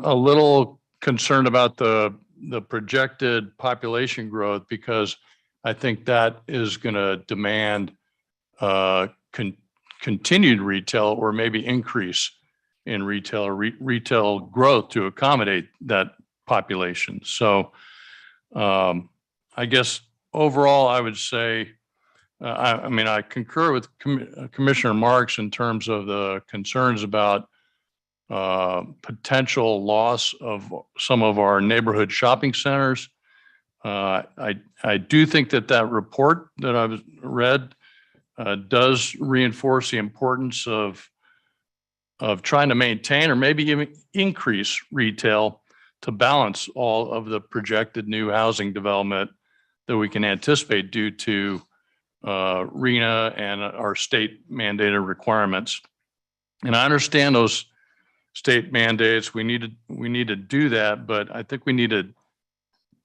a little concerned about the projected population growth, because I think that is going to demand continued retail, or maybe increase in retail growth to accommodate that population. So I guess overall, I would say, I concur with Commissioner Marks in terms of the concerns about potential loss of some of our neighborhood shopping centers. I do think that report that I've read does reinforce the importance of trying to maintain, or maybe even increase, retail to balance all of the projected new housing development that we can anticipate due to RENA and our state mandated requirements. And I understand those state mandates. We need to do that, but I think we need to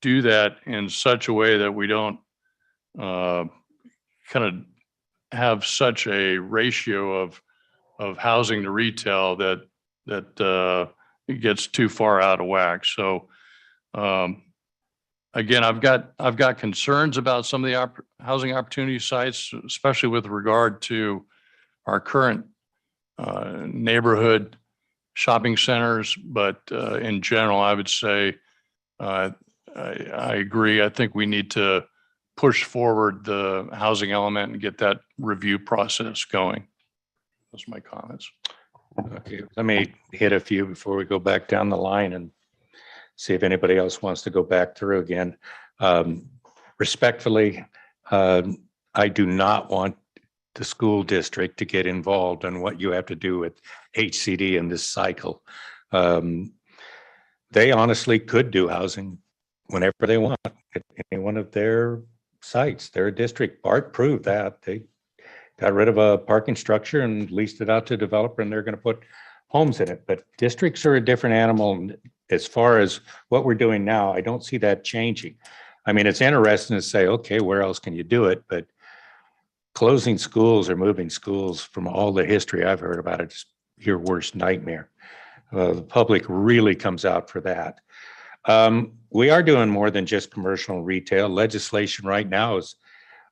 do that in such a way that we don't kind of have such a ratio of housing to retail that it gets too far out of whack. So again, I've got concerns about some of the housing opportunity sites, especially with regard to our current neighborhood shopping centers. But in general, I would say I agree. I think we need to push forward the housing element and get that review process going. Those are my comments. Okay, let me hit a few before we go back down the line and see if anybody else wants to go back through again. Respectfully, I do not want the school district to get involved in what you have to do with HCD in this cycle. They honestly could do housing whenever they want at any one of their sites. Their district, BART proved that. They got rid of a parking structure and leased it out to a developer, and they're going to put homes in it. But districts are a different animal. As far as what we're doing now, I don't see that changing. I mean, it's interesting to say, okay, where else can you do it? But closing schools or moving schools, from all the history I've heard about it, is your worst nightmare. The public really comes out for that. We are doing more than just commercial and retail. Legislation right now has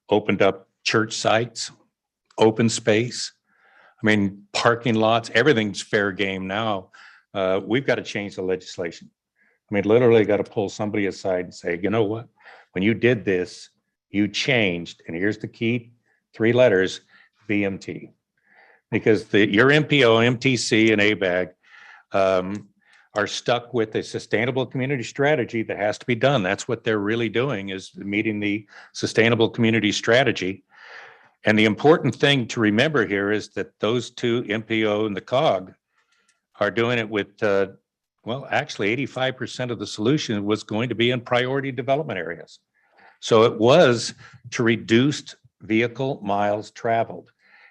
opened up church sites, open space. I mean, parking lots, everything's fair game now. We've got to change the legislation. I mean, literally got to pull somebody aside and say, you know what? When you did this, you changed, and here's the key 3 letters, VMT. Because your MPO, MTC, and ABAG are stuck with a sustainable community strategy that has to be done. That's what they're really doing, is meeting the sustainable community strategy. And the important thing to remember here is that those 2, MPO and the COG, are doing it with, well, actually 85% of the solution was going to be in priority development areas. So it was to reduce vehicle miles traveled.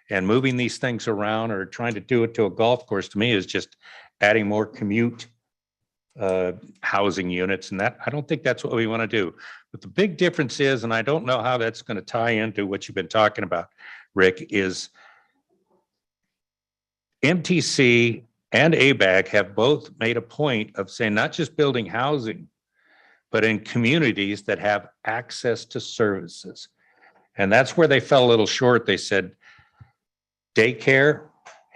And moving these things around or trying to do it to a golf course, to me, is just adding more commute housing units. And that, I don't think that's what we want to do. But the big difference is, and I don't know how that's going to tie into what you've been talking about, Rick, is MTC and ABAG have both made a point of saying not just building housing, but in communities that have access to services. And that's where they fell a little short. They said daycare,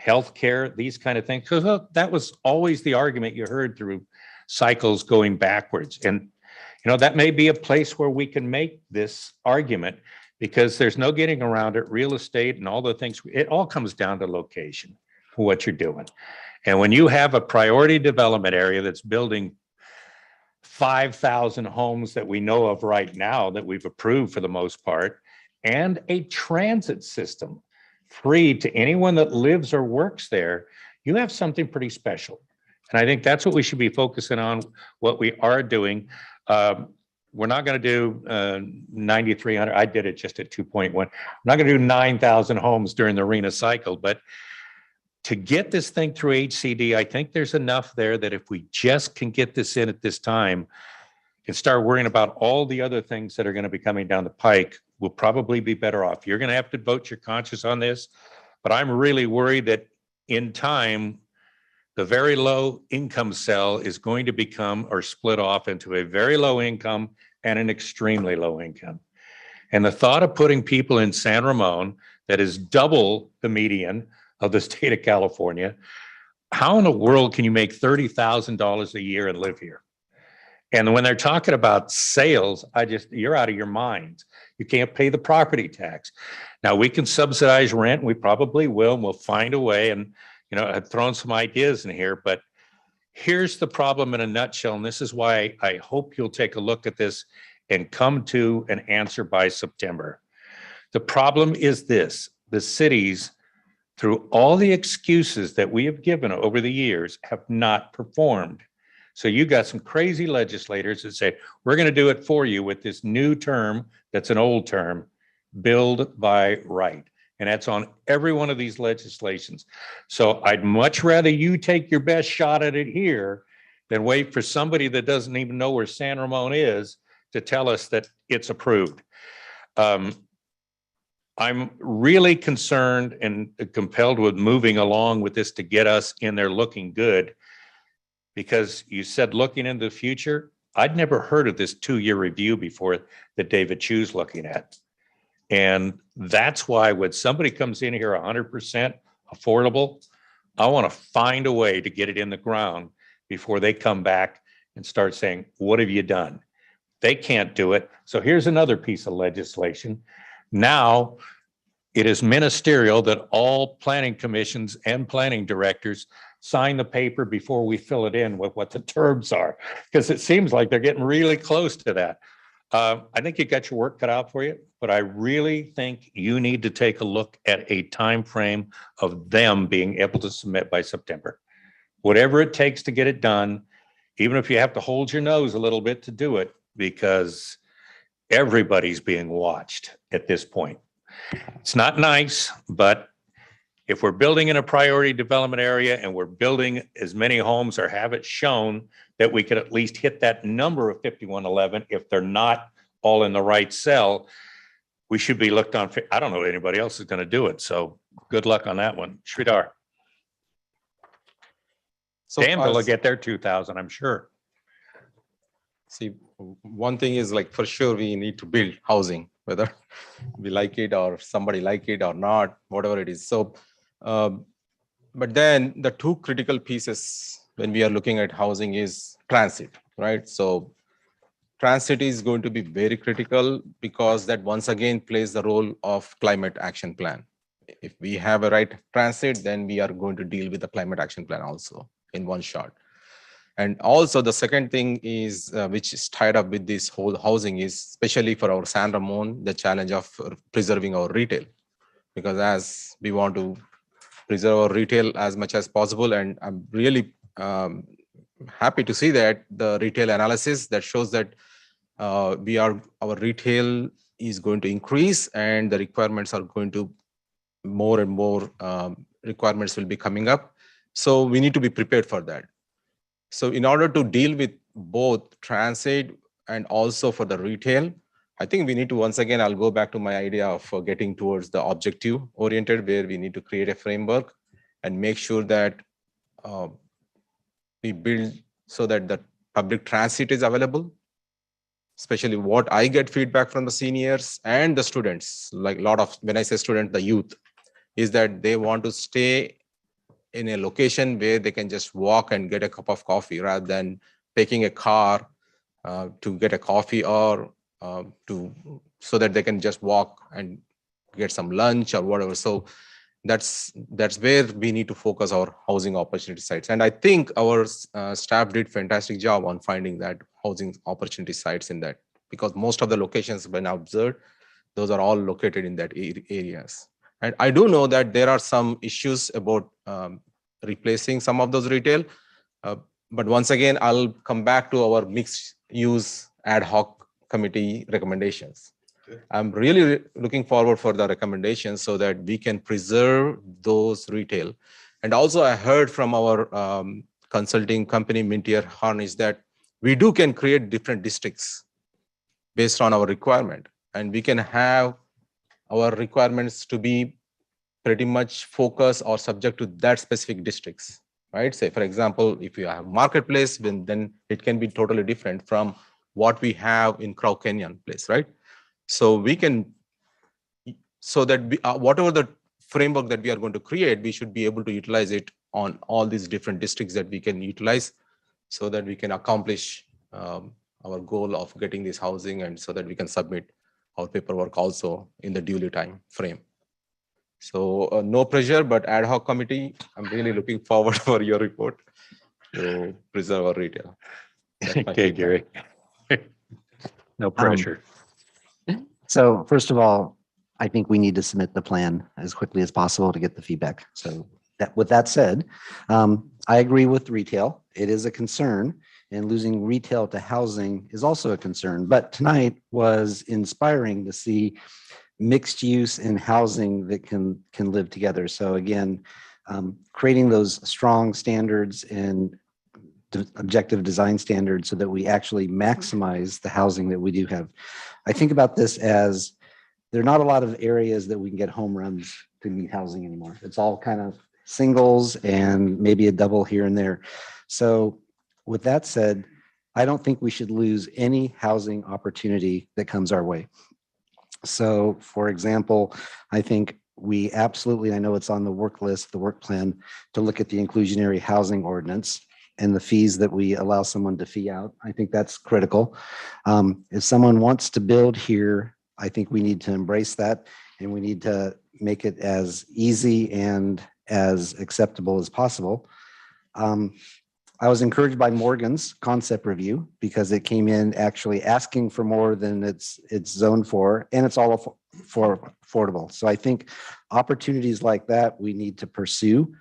healthcare, these kind of things, because that was always the argument you heard through cycles going backwards. And, you know, that may be a place where we can make this argument, because there's no getting around it. Real estate and all the things, it all comes down to location for what you're doing. And when you have a priority development area that's building 5,000 homes that we know of right now that we've approved for the most part, and a transit system free to anyone that lives or works there, you have something pretty special. And I think that's what we should be focusing on, what we are doing. We're not going to do 9,300. I did it just at 2.1. We're not going to do 9,000 homes during the RENA cycle, but to get this thing through HCD, I think there's enough there that if we just can get this in at this time and start worrying about all the other things that are going to be coming down the pike, we'll probably be better off. You're going to have to vote your conscience on this, but I'm really worried that in time, the very low income cell is going to become or split off into a very low income and an extremely low income. And the thought of putting people in San Ramon that is double the median of the state of California, how in the world can you make $30,000 a year and live here? And when they're talking about sales, you're out of your mind. You can't pay the property tax. Now, we can subsidize rent. We probably will, and we'll find a way. And, you know, I've thrown some ideas in here, but here's the problem in a nutshell. And this is why I hope you'll take a look at this and come to an answer by September. The problem is this: the cities, through all the excuses that we have given over the years, have not performed. So you got some crazy legislators that say, we're going to do it for you with this new term that's an old term, build by right. And that's on every one of these legislations. So I'd much rather you take your best shot at it here than wait for somebody that doesn't even know where San Ramon is to tell us that it's approved. I'm really concerned and compelled with moving along with this to get us in there looking good. Because you said looking into the future, I'd never heard of this 2-year review before that David Chu's looking at. And that's why when somebody comes in here 100% affordable, I want to find a way to get it in the ground before they come back and start saying, what have you done? They can't do it. So here's another piece of legislation. Now it is ministerial that all planning commissions and planning directors sign the paper before we fill it in with what the terms are, because it seems like they're getting really close to that. I think you got your work cut out for you, but I really think you need to take a look at a time frame of them being able to submit by September. Whatever it takes to get it done, even if you have to hold your nose a little bit to do it, because everybody's being watched at this point. It's not nice, but if we're building in a priority development area and we're building as many homes or have it shown that we could at least hit that number of 5111, if they're not all in the right cell, we should be looked on. I don't know if anybody else is going to do it. So good luck on that one. Sridhar. So Danville will get their 2,000, I'm sure. See, one thing is like for sure we need to build housing, whether we like it or somebody like it or not, whatever it is. So, but then the two critical pieces when we are looking at housing is transit, right? So transit is going to be very critical because that once again plays the role of climate action plan. If we have a right transit, then we are going to deal with the climate action plan also in one shot. And also the second thing is, which is tied up with this whole housing is, especially for our San Ramon, the challenge of preserving our retail. Because as we want to preserve our retail as much as possible, and I'm really happy to see that the retail analysis that shows that our retail is going to increase and the requirements are going to more and more requirements will be coming up. So we need to be prepared for that. So in order to deal with both transit and also for the retail, I think we need to, once again, I'll go back to my idea of getting towards the objective oriented, where we need to create a framework and make sure that we build so that the public transit is available. Especially what I get feedback from the seniors and the students, like a lot of, when I say student, the youth, is that they want to stay in a location where they can just walk and get a cup of coffee rather than taking a car to get a coffee or so that they can just walk and get some lunch or whatever. So that's where we need to focus our housing opportunity sites. And I think our staff did fantastic job on finding that housing opportunity sites in that, because most of the locations when observed, those are all located in that areas. And I do know that there are some issues about replacing some of those retail. But once again, I'll come back to our mixed use ad hoc committee recommendations. I'm really looking forward for the recommendations so that we can preserve those retail. And also I heard from our consulting company, Mintier Harnish, that we can create different districts based on our requirement. And we can have our requirements to be pretty much focused or subject to that specific districts, right? Say, for example, if you have marketplace, then it can be totally different from what we have in Crow Canyon place, right? So we can, so that we, whatever the framework that we are going to create, we should be able to utilize it on all these different districts that we can utilize so that we can accomplish our goal of getting this housing, and so that we can submit our paperwork also in the due time frame. So no pressure, but ad hoc committee, I'm really looking forward for your report to preserve our retail. Okay, Gary. No pressure. So first of all, I think we need to submit the plan as quickly as possible to get the feedback. So with that said, I agree with retail. It is a concern and losing retail to housing is also a concern. But tonight was inspiring to see mixed use and housing that can live together. So again, creating those strong standards and objective design standards so that we actually maximize the housing that we do have. I think about this as there are not a lot of areas that we can get home runs to meet housing anymore. It's all kind of singles and maybe a double here and there. So with that said, I don't think we should lose any housing opportunity that comes our way. So for example, I think we absolutely, I know it's on the work list, the work plan, to look at the inclusionary housing ordinance and the fees that we allow someone to fee out. I think that's critical. If someone wants to build here, I think we need to embrace that, and we need to make it as easy and as acceptable as possible. I was encouraged by Morgan's concept review because it came in actually asking for more than it's zoned for, and it's all for affordable. So I think opportunities like that we need to pursue,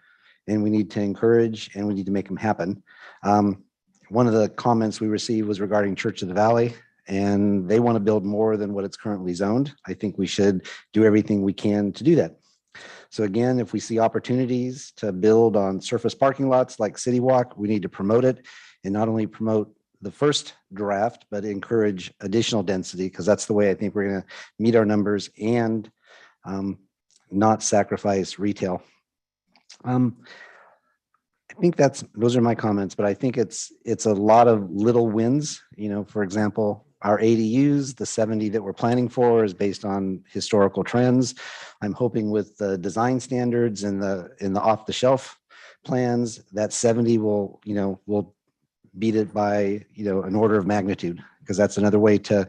and we need to encourage, and we need to make them happen. One of the comments we received was regarding Church of the Valley, and they want to build more than what it's currently zoned. I think we should do everything we can to do that. So again, if we see opportunities to build on surface parking lots like City Walk, we need to promote it, and not only promote the first draft, but encourage additional density, because that's the way I think we're going to meet our numbers and not sacrifice retail. I think those are my comments, but I think it's a lot of little wins. You know, for example, our ADUs, the 70 that we're planning for is based on historical trends. I'm hoping with the design standards and the off the shelf plans, that 70 will beat it by, an order of magnitude, because that's another way to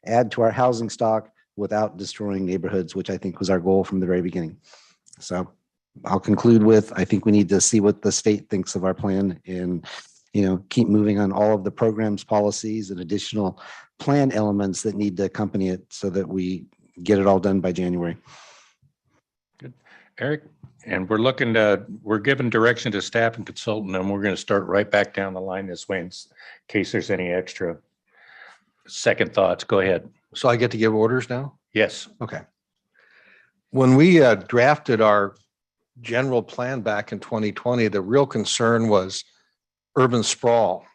add to our housing stock without destroying neighborhoods, which I think was our goal from the very beginning. So I'll conclude with, I think we need to see what the state thinks of our plan and, keep moving on all of the programs, policies, and additional plan elements that need to accompany it so that we get it all done by January. Good. Eric, and we're giving direction to staff and consultant, and we're going to start right back down the line this way in case there's any extra second thoughts. Go ahead. So I get to give orders now? Yes. Okay. When we drafted our general plan back in 2020, the real concern was urban sprawl,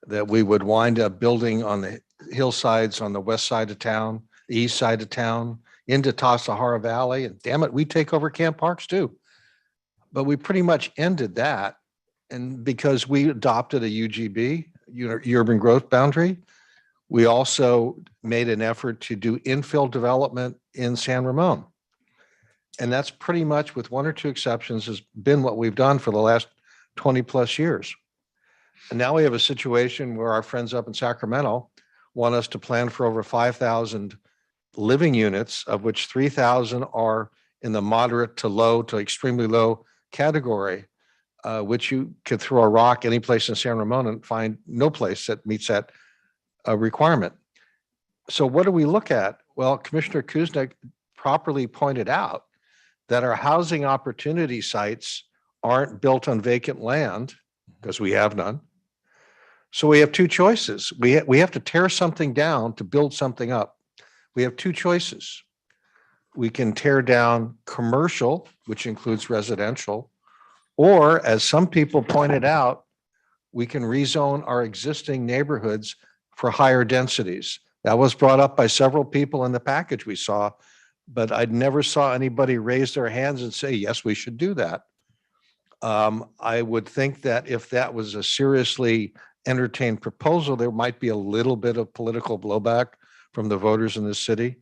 that we would wind up building on the hillsides on the west side of town, the east side of town, into Tasahara Valley, and damn it, we take over Camp Parks too. But we pretty much ended that. And because we adopted a UGB, urban growth boundary, we also made an effort to do infill development in San Ramon. And that's pretty much, with one or two exceptions, has been what we've done for the last 20 plus years. And now we have a situation where our friends up in Sacramento want us to plan for over 5,000 living units, of which 3,000 are in the moderate to low to extremely low category, which you could throw a rock any place in San Ramon and find no place that meets that requirement. So what do we look at? Well, Commissioner Kuznick properly pointed out that our housing opportunity sites aren't built on vacant land, because we have none. So we have two choices. We have to tear something down to build something up. We have two choices. We can tear down commercial, which includes residential, or, as some people pointed out, we can rezone our existing neighborhoods for higher densities. That was brought up by several people in the package we saw, but I never saw anybody raise their hands and say, yes, we should do that. I would think that if that was a seriously entertained proposal, there might be a little bit of political blowback from the voters in the city,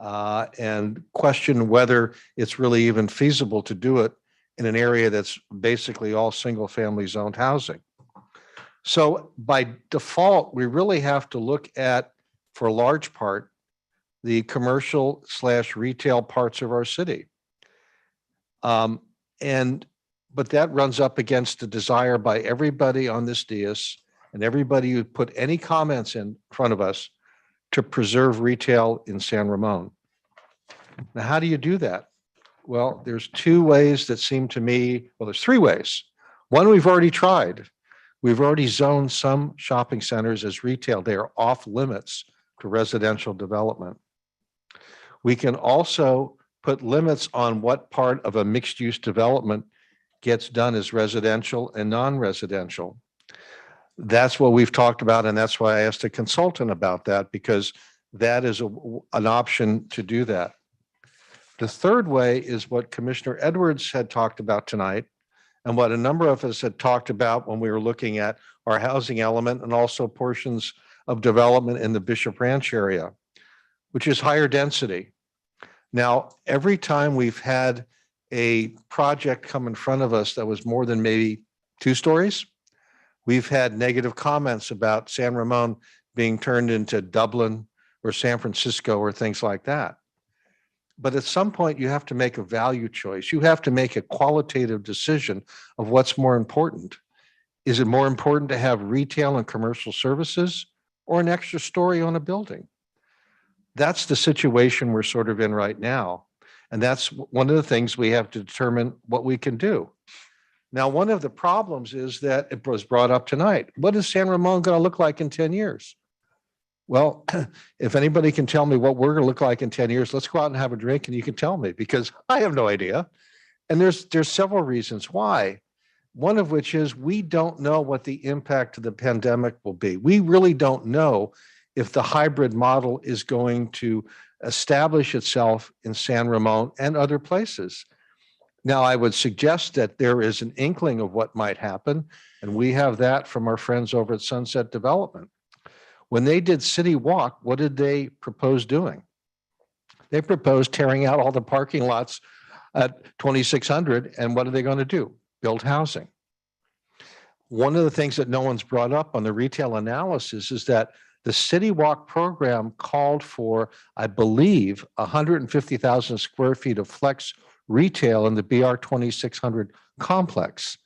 and question whether it's really even feasible to do it in an area that's basically all single family zoned housing. So by default, we really have to look at, for a large part, the commercial / retail parts of our city. But that runs up against the desire by everybody on this dais and everybody who put any comments in front of us to preserve retail in San Ramon. Now, how do you do that? Well, there's two ways that seem to me, well, there's three ways. One we've already tried. We've already zoned some shopping centers as retail. They are off limits to residential development. We can also put limits on what part of a mixed-use development gets done as residential and non-residential. That's what we've talked about, and that's why I asked a consultant about that, because that is an option to do that. The third way is what Commissioner Edwards had talked about tonight, and what a number of us had talked about when we were looking at our housing element and also portions of development in the Bishop Ranch area, which is higher density. Now, every time we've had a project come in front of us that was more than maybe 2 stories, we've had negative comments about San Ramon being turned into Dublin or San Francisco or things like that. But at some point, you have to make a value choice. You have to make a qualitative decision of what's more important. Is it more important to have retail and commercial services or an extra story on a building? That's the situation we're sort of in right now. And that's one of the things we have to determine what we can do. Now, one of the problems is that it was brought up tonight. What is San Ramon going to look like in 10 years? Well, if anybody can tell me what we're going to look like in 10 years, let's go out and have a drink and you can tell me, because I have no idea. And there's several reasons why. One of which is we don't know what the impact of the pandemic will be. We really don't know if the hybrid model is going to establish itself in San Ramon and other places. Now, I would suggest that there is an inkling of what might happen, and we have that from our friends over at Sunset Development. When they did City Walk, what did they propose doing? They proposed tearing out all the parking lots at 2600, and what are they going to do? Build housing. One of the things that no one's brought up on the retail analysis is that the City Walk program called for, I believe, 150,000 square feet of flex retail in the BR 2600 complex.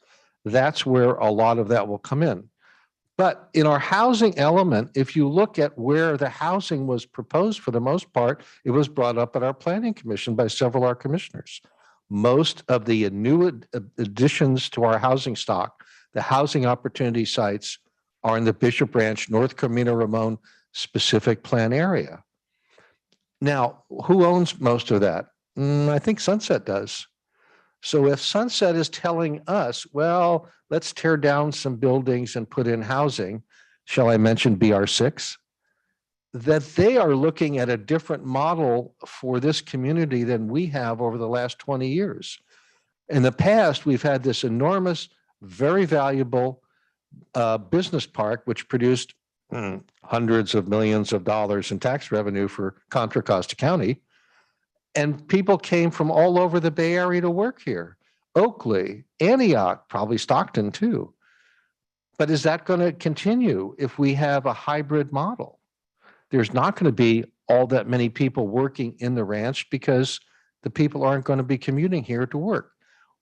That's where a lot of that will come in. But in our housing element, if you look at where the housing was proposed, for the most part, it was brought up at our planning commission by several of our commissioners. Most of the new additions to our housing stock, the housing opportunity sites, are in the Bishop Ranch, North Camino Ramon specific plan area. Now, who owns most of that? I think Sunset does. So if Sunset is telling us, well, let's tear down some buildings and put in housing, shall I mention BR6? That they are looking at a different model for this community than we have over the last 20 years. In the past, we've had this enormous, very valuable business park, which produced hundreds of millions of dollars in tax revenue for Contra Costa County. And people came from all over the Bay Area to work here. Oakley, Antioch, probably Stockton too. But is that going to continue if we have a hybrid model? There's not going to be all that many people working in the ranch because the people aren't going to be commuting here to work.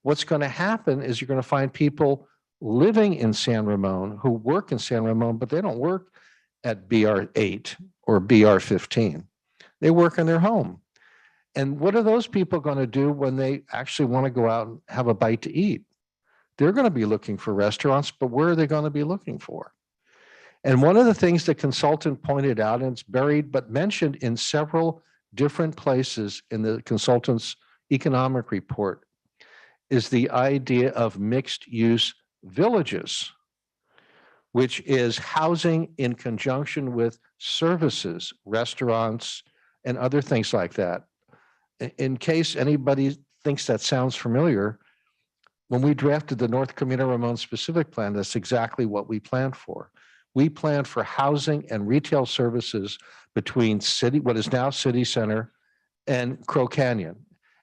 What's going to happen is you're going to find people living in San Ramon who work in San Ramon, but they don't work at BR8 or BR15. They work in their home. And what are those people going to do when they actually want to go out and have a bite to eat? They're going to be looking for restaurants, but where are they going to be looking for? And one of the things the consultant pointed out, and it's buried but mentioned in several different places in the consultant's economic report, is the idea of mixed use villages, which is housing in conjunction with services, restaurants, and other things like that. In case anybody thinks that sounds familiar, when we drafted the North Camino Ramon specific plan, that's exactly what we planned for. We planned for housing and retail services between what is now City Center and Crow Canyon.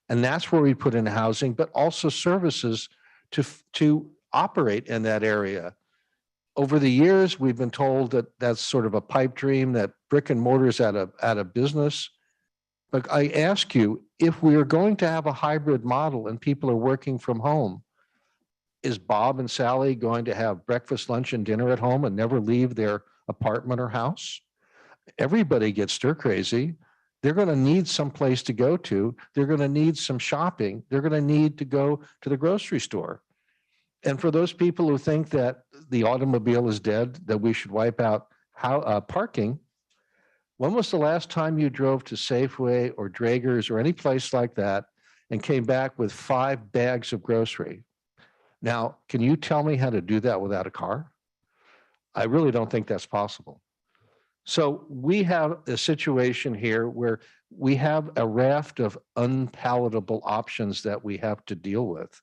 And that's where we put in housing, but also services to operate in that area. Over the years, we've been told that that's sort of a pipe dream, that brick and mortar is out of business. But I ask you, if we are going to have a hybrid model and people are working from home, is Bob and Sally going to have breakfast, lunch, and dinner at home and never leave their apartment or house? Everybody gets stir crazy. They're going to need some place to go to. They're going to need some shopping. They're going to need to go to the grocery store. And for those people who think that the automobile is dead, that we should wipe out parking, when was the last time you drove to Safeway or Draeger's or any place like that and came back with 5 bags of grocery? Now, can you tell me how to do that without a car? I really don't think that's possible. So we have a situation here where we have a raft of unpalatable options that we have to deal with.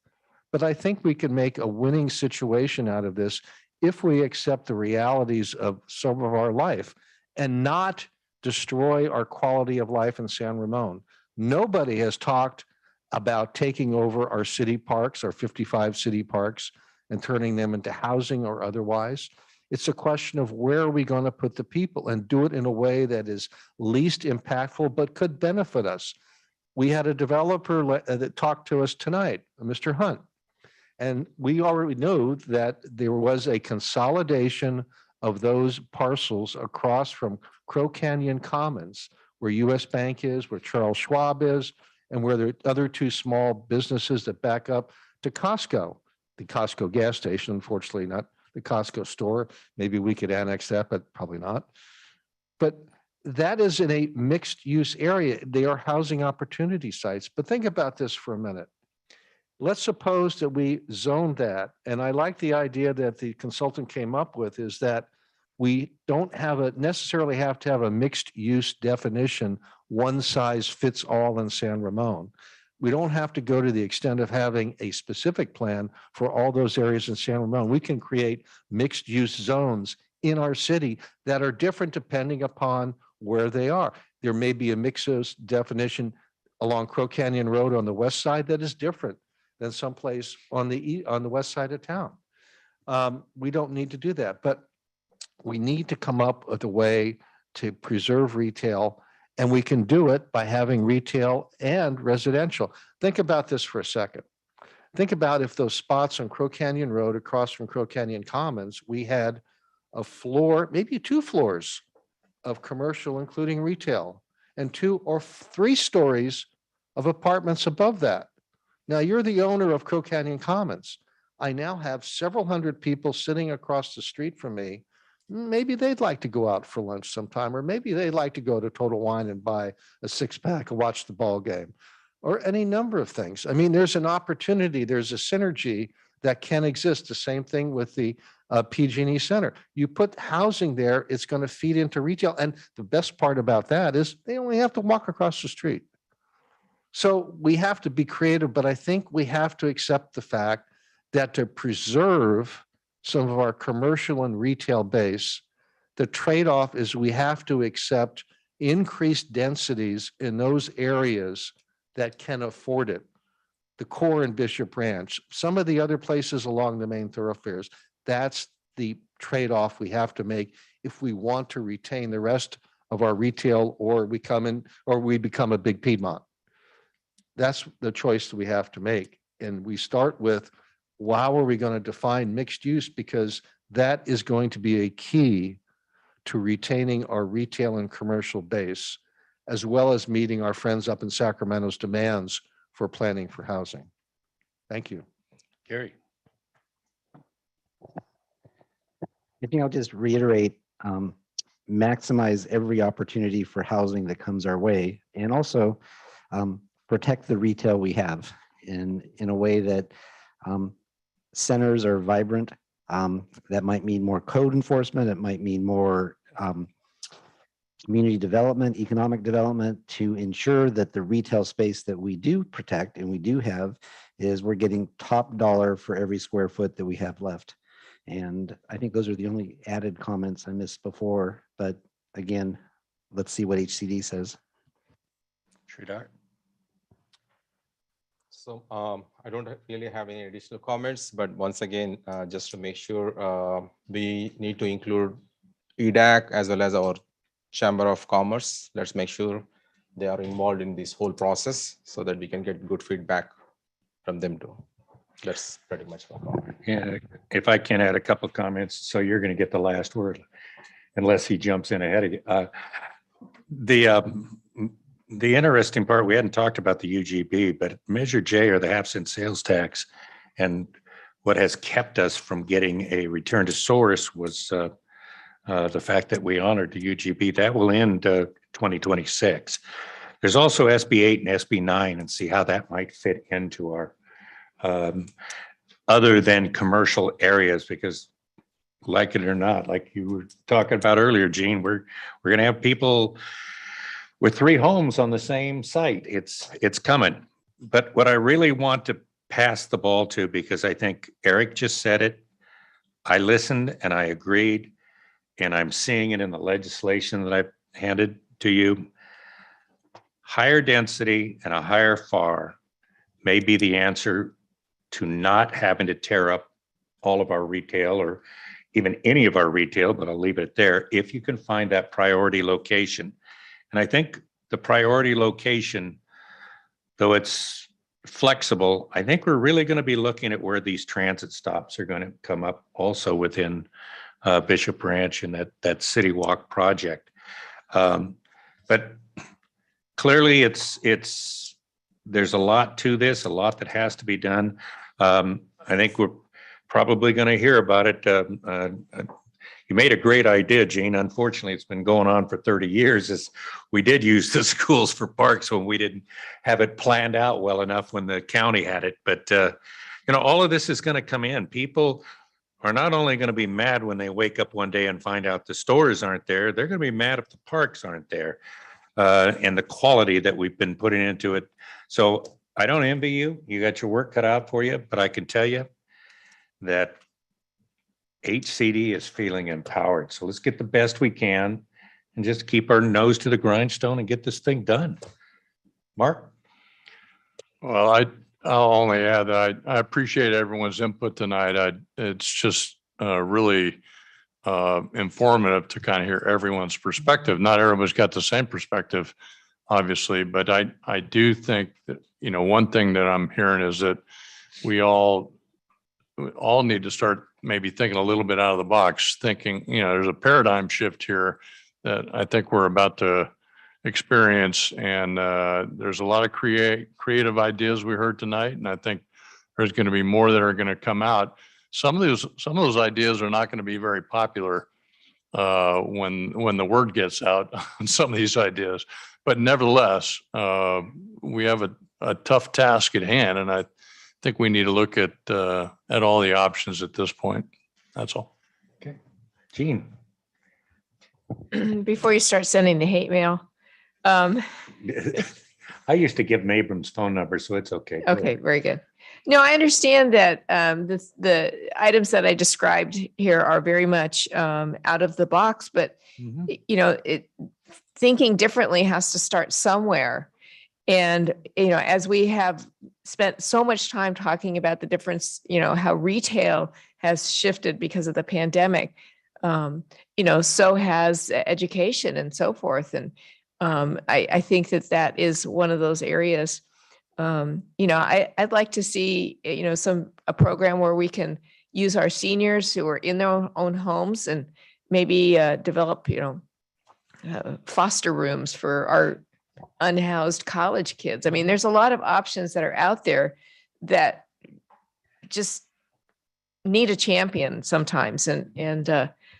But I think we can make a winning situation out of this if we accept the realities of some of our life and not destroy our quality of life in San Ramon. Nobody has talked about taking over our city parks, our 55 city parks, and turning them into housing or otherwise. It's a question of where are we going to put the people and do it in a way that is least impactful, but could benefit us. We had a developer that talked to us tonight, Mr. Hunt, and we already know that there was a consolidation of those parcels across from Crow Canyon Commons, where US Bank is, where Charles Schwab is, and where there are other 2 small businesses that back up to Costco, the Costco gas station, unfortunately not the Costco store. Maybe we could annex that, but probably not. But that is in a mixed use area. They are housing opportunity sites. But think about this for a minute. Let's suppose that we zone that. And I like the idea that the consultant came up with is that we don't necessarily have to have a mixed use definition, one size fits all in San Ramon. We don't have to go to the extent of having a specific plan for all those areas in San Ramon. We can create mixed use zones in our city that are different depending upon where they are. There may be a mixed use definition along Crow Canyon Road on the west side that is different than someplace on the west side of town. We don't need to do that, but we need to come up with a way to preserve retail, and we can do it by having retail and residential. Think about this for a second. Think about if those spots on Crow Canyon Road across from Crow Canyon Commons, we had a floor, maybe 2 floors of commercial, including retail, and 2 or 3 stories of apartments above that. Now, you're the owner of Crow Canyon Commons. I now have several hundred people sitting across the street from me. Maybe they'd like to go out for lunch sometime, or maybe they'd like to go to Total Wine and buy a 6-pack and watch the ball game, or any number of things. I mean, there's an opportunity, there's a synergy that can exist. The same thing with the PG&E Center. You put housing there, it's going to feed into retail. And the best part about that is they only have to walk across the street. So we have to be creative, but I think we have to accept the fact that to preserve some of our commercial and retail base, the trade-off is we have to accept increased densities in those areas that can afford it. The core in Bishop Ranch, some of the other places along the main thoroughfares, that's the trade-off we have to make if we want to retain the rest of our retail, or we become a big Piedmont. That's the choice that we have to make. And we start with, how are we going to define mixed use? Because that is going to be a key to retaining our retail and commercial base, as well as meeting our friends up in Sacramento's demands for planning for housing. Thank you. Gary. I think I'll just reiterate, maximize every opportunity for housing that comes our way, and also protect the retail we have in a way that centers are vibrant. That might mean more code enforcement. It might mean more community development, economic development, to ensure that the retail space that we do protect and we do have is we're getting top dollar for every square foot that we have left. And I think those are the only added comments I missed before. But again, let's see what HCD says. Sridhar. So I don't really have any additional comments, but once again, just to make sure, we need to include EDAC as well as our Chamber of Commerce. Let's make sure they are involved in this whole process so that we can get good feedback from them too. That's pretty much my comment. Yeah, if I can add a couple of comments, so you're going to get the last word, unless he jumps in ahead of you. The interesting part, we hadn't talked about the UGB, but Measure J, or the half-cent sales tax, and what has kept us from getting a return to source was the fact that we honored the UGB. That will end 2026. There's also SB 8 and SB 9, and see how that might fit into our other than commercial areas, because like it or not, like you were talking about earlier, Gene, we're going to have people with 3 homes on the same site. It's coming. But what I really want to pass the ball to, because I think Eric just said it, I listened and I agreed, and I'm seeing it in the legislation that I've handed to you. Higher density and a higher FAR may be the answer to not having to tear up all of our retail or even any of our retail, but I'll leave it there, if you can find that priority location. And I think the priority location, though it's flexible, I think we're really going to be looking at where these transit stops are going to come up also within Bishop Ranch and that City Walk project. But clearly there's a lot to this, a lot that has to be done. I think we're probably going to hear about it. You made a great idea, Gene. Unfortunately, it's been going on for 30 years. Is we did use the schools for parks when we didn't have it planned out well enough when the county had it. But, all of this is going to come in. People are not only going to be mad when they wake up one day and find out the stores aren't there, they're going to be mad if the parks aren't there and the quality that we've been putting into it. So I don't envy you. You got your work cut out for you, but I can tell you that HCD is feeling empowered. So let's get the best we can and just keep our nose to the grindstone and get this thing done. Mark? Well, I'll only add that I appreciate everyone's input tonight. It's just really informative to kind of hear everyone's perspective. Not everybody's got the same perspective, obviously, but I do think that, one thing that I'm hearing is that we all need to start maybe thinking a little bit out of the box, thinking, there's a paradigm shift here that I think we're about to experience. And there's a lot of creative ideas we heard tonight. And I think there's going to be more that are going to come out. Some of those ideas are not going to be very popular when the word gets out on some of these ideas. But nevertheless, we have a tough task at hand. And I think we need to look at all the options at this point. That's all. Okay. Gene. Before you start sending the hate mail. I used to give Abrams' phone number, so it's okay. Okay, very good. No, I understand that the items that I described here are very much out of the box, but thinking differently has to start somewhere. And, as we have spent so much time talking about the difference, how retail has shifted because of the pandemic, so has education and so forth. And I think that is one of those areas. I'd like to see, a program where we can use our seniors who are in their own homes and maybe develop, foster rooms for our unhoused college kids. I mean, there's a lot of options that are out there that just need a champion sometimes.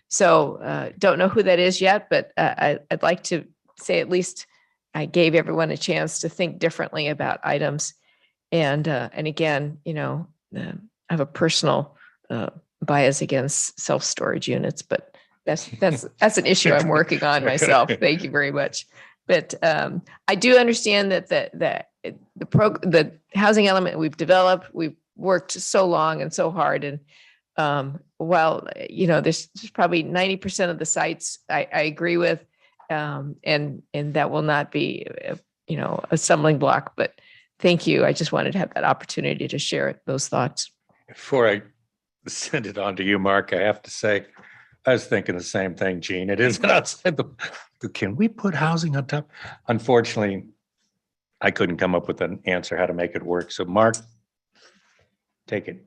So don't know who that is yet, but I'd like to say at least I gave everyone a chance to think differently about items. And again, I have a personal bias against self-storage units, but that's an issue I'm working on myself. Thank you very much. But I do understand that the housing element we've developed, we've worked so long and so hard. And while, there's probably 90% of the sites I agree with, and that will not be, a stumbling block. But thank you. I just wanted to have that opportunity to share those thoughts. Before I send it on to you, Mark, I have to say, I was thinking the same thing, Gene. It isn't outside can we put housing on top? Unfortunately, I couldn't come up with an answer how to make it work. So Mark, take it.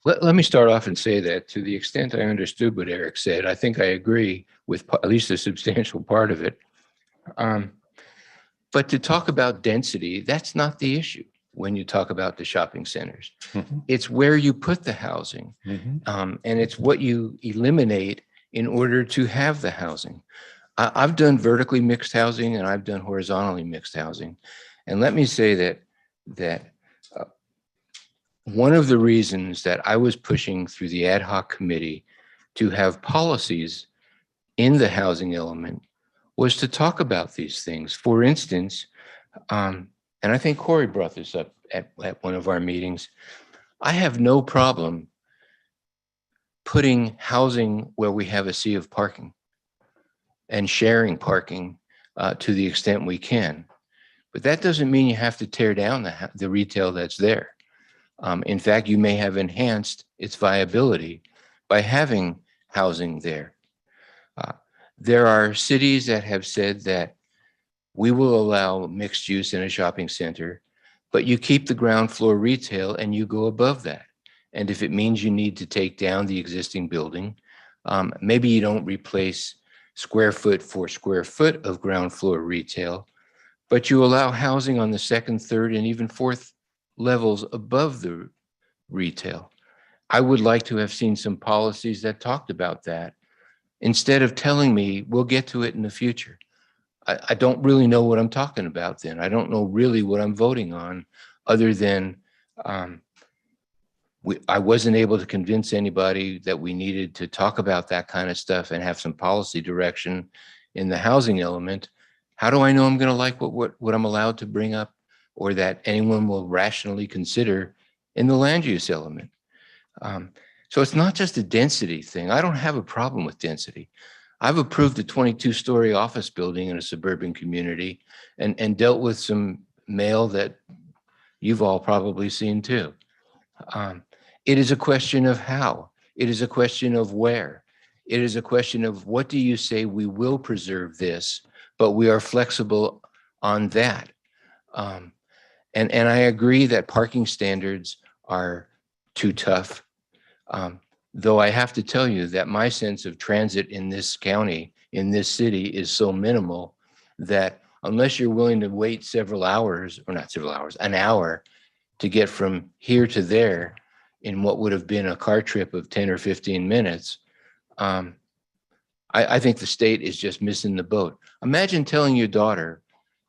Let me start off and say that to the extent I understood what Eric said, I think I agree with at least a substantial part of it. But to talk about density, that's not the issue. when you talk about the shopping centers. Mhm. It's where you put the housing, and it's what you eliminate in order to have the housing. I've done vertically mixed housing and I've done horizontally mixed housing. And let me say that one of the reasons that I was pushing through the ad hoc committee to have policies in the housing element was to talk about these things. For instance, and I think Corey brought this up at one of our meetings, I have no problem putting housing where we have a sea of parking and sharing parking to the extent we can. But that doesn't mean you have to tear down the retail that's there. In fact, you may have enhanced its viability by having housing there. There are cities that have said that we will allow mixed use in a shopping center, but you keep the ground floor retail and you go above that. And if it means you need to take down the existing building, maybe you don't replace square foot for square foot of ground floor retail, but you allow housing on the second, third, and even fourth levels above the retail. I would like to have seen some policies that talked about that instead of telling me we'll get to it in the future. I don't really know what I'm talking about then. I don't know really what I'm voting on other than I wasn't able to convince anybody that we needed to talk about that kind of stuff and have some policy direction in the housing element. How do I know I'm going to like what I'm allowed to bring up or that anyone will rationally consider in the land use element? So it's not just a density thing. I don't have a problem with density. I've approved a 22-story office building in a suburban community and dealt with some mail that you've all probably seen too. It is a question of how. It is a question of where. It is a question of what do you say we will preserve this, but we are flexible on that. And I agree that parking standards are too tough. Though I have to tell you that my sense of transit in this county, in this city, is so minimal that unless you're willing to wait several hours, or not several hours, an hour to get from here to there in what would have been a car trip of 10 or 15 minutes, I think the state is just missing the boat. Imagine telling your daughter,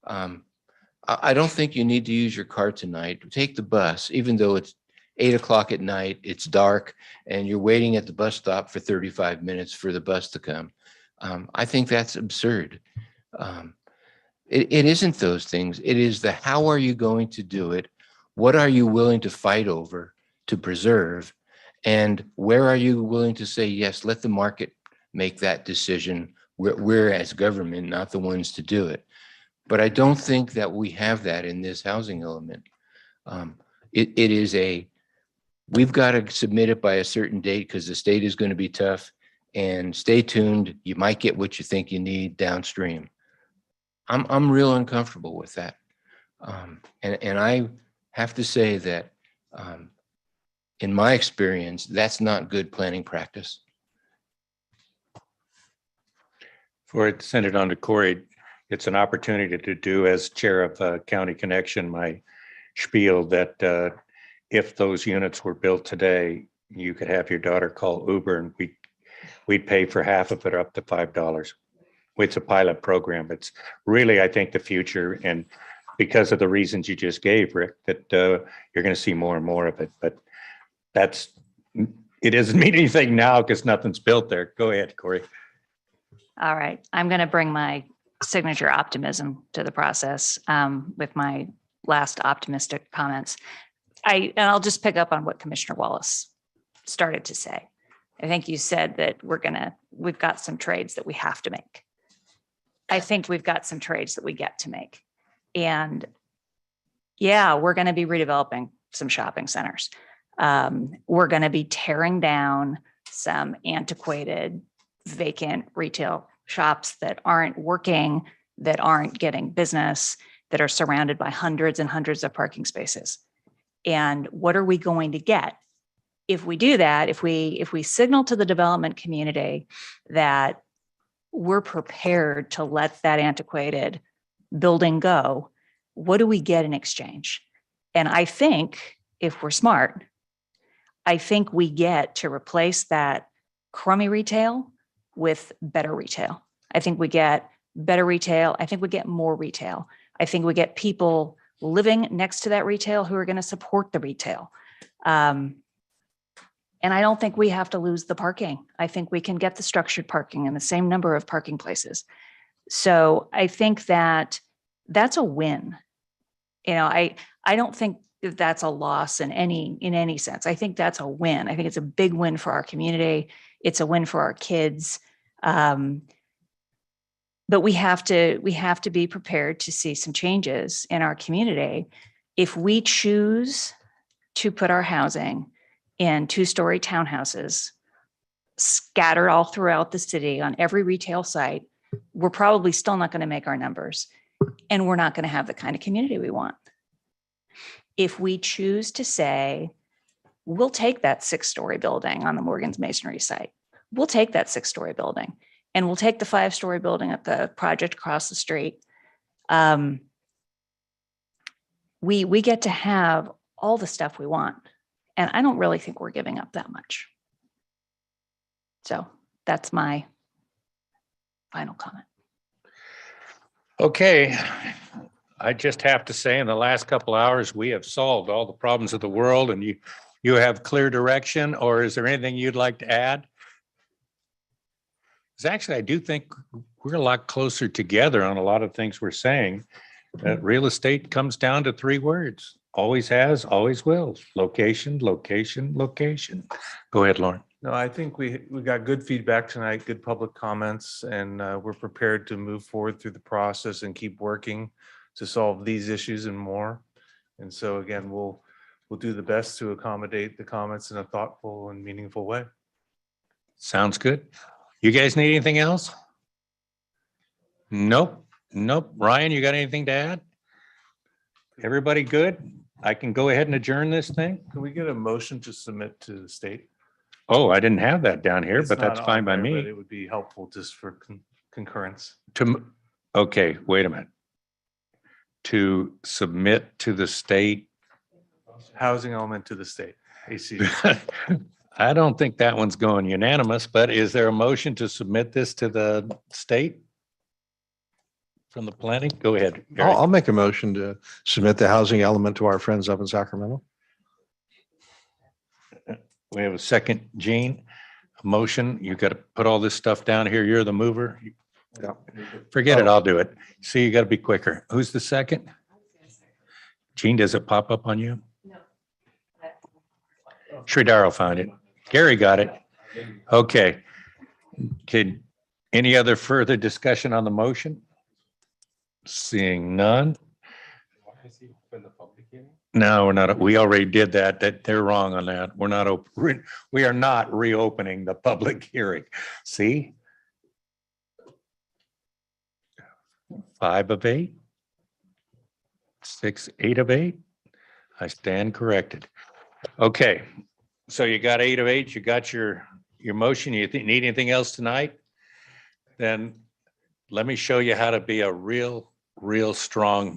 I don't think you need to use your car tonight. Take the bus, even though it's 8 o'clock at night, it's dark, and you're waiting at the bus stop for 35 minutes for the bus to come. I think that's absurd. It isn't those things. It is the how are you going to do it? What are you willing to fight over to preserve? And where are you willing to say, yes, let the market make that decision? We're as government, not the ones to do it. But I don't think that we have that in this housing element. It is we've got to submit it by a certain date because the state is going to be tough, and stay tuned. You might get what you think you need downstream. I'm real uncomfortable with that. And I have to say that in my experience, that's not good planning practice. Before I send it on to Corey, it's an opportunity to do, as chair of County Connection, my spiel that if those units were built today, you could have your daughter call Uber and we'd pay for half of it up to $5. It's a pilot program. It's really, I think, the future. And because of the reasons you just gave, Rick, that you're going to see more and more of it. But it doesn't mean anything now because nothing's built there. Go ahead, Corey. All right. I'm going to bring my signature optimism to the process with my last optimistic comments. And I'll just pick up on what Commissioner Wallace started to say. I think you said that we've got some trades that we have to make. I think we've got some trades that we get to make. And yeah, we're going to be redeveloping some shopping centers. We're going to be tearing down some antiquated, vacant retail shops that aren't working, that aren't getting business, that are surrounded by hundreds and hundreds of parking spaces. And what are we going to get if we do that? If we signal to the development community that we're prepared to let that antiquated building go, what do we get in exchange? And I think if we're smart, I think we get to replace that crummy retail with better retail. I think we get better retail. I think we get more retail. I think we get people living next to that retail who are going to support the retail. And I don't think we have to lose the parking. I think we can get the structured parking and the same number of parking places. So I think that that's a win. You know, I don't think that that's a loss in any sense. I think that's a win. I think it's a big win for our community. It's a win for our kids. But we have to be prepared to see some changes in our community if we choose to put our housing in 2-story townhouses scattered all throughout the city on every retail site. We're probably still not going to make our numbers, and we're not going to have the kind of community we want. If we choose to say, we'll take that 6-story building on the Morgan's Masonry site, we'll take that 6-story building, and we'll take the 5-story building at the project across the street. We get to have all the stuff we want. And I don't really think we're giving up that much. So that's my final comment. Okay. I just have to say, in the last couple hours, we have solved all the problems of the world, and you have clear direction, or is there anything you'd like to add? Because actually, I do think we're a lot closer together on a lot of things we're saying. That real estate comes down to 3 words. Always has, always will. Location, location, location. Go ahead, Lauren. No, I think we got good feedback tonight, good public comments, and we're prepared to move forward through the process and keep working to solve these issues and more. And so again, we'll do the best to accommodate the comments in a thoughtful and meaningful way. Sounds good. You guys need anything else? Nope. Ryan, you got anything to add? Everybody good? I can go ahead and adjourn this thing? Can we get a motion to submit to the state? Oh, I didn't have that down here, It's but that's not fine on by there, me. but it would be helpful just for concurrence. Okay, wait a minute. To submit to the state. Housing element to the state, AC. I don't think that one's going unanimous, but is there a motion to submit this to the state? From the planning? Go ahead. Gary. I'll make a motion to submit the housing element to our friends up in Sacramento. We have a second, Gene. A motion. You got to put all this stuff down here. You're the mover. Yeah. Forget it. I'll do it. See, you got to be quicker. Who's the second? Gene, does it pop up on you? No. Sridhar found it. Gary got it. Okay. Any other further discussion on the motion? Seeing none. No, we're not. We already did that. They're wrong on that. We're not open. We are not reopening the public hearing. See? 5 of 8. 6, 8 of 8. I stand corrected. Okay. So you got 8 of 8. You got your motion. You need anything else tonight? Then let me show you how to be a real strong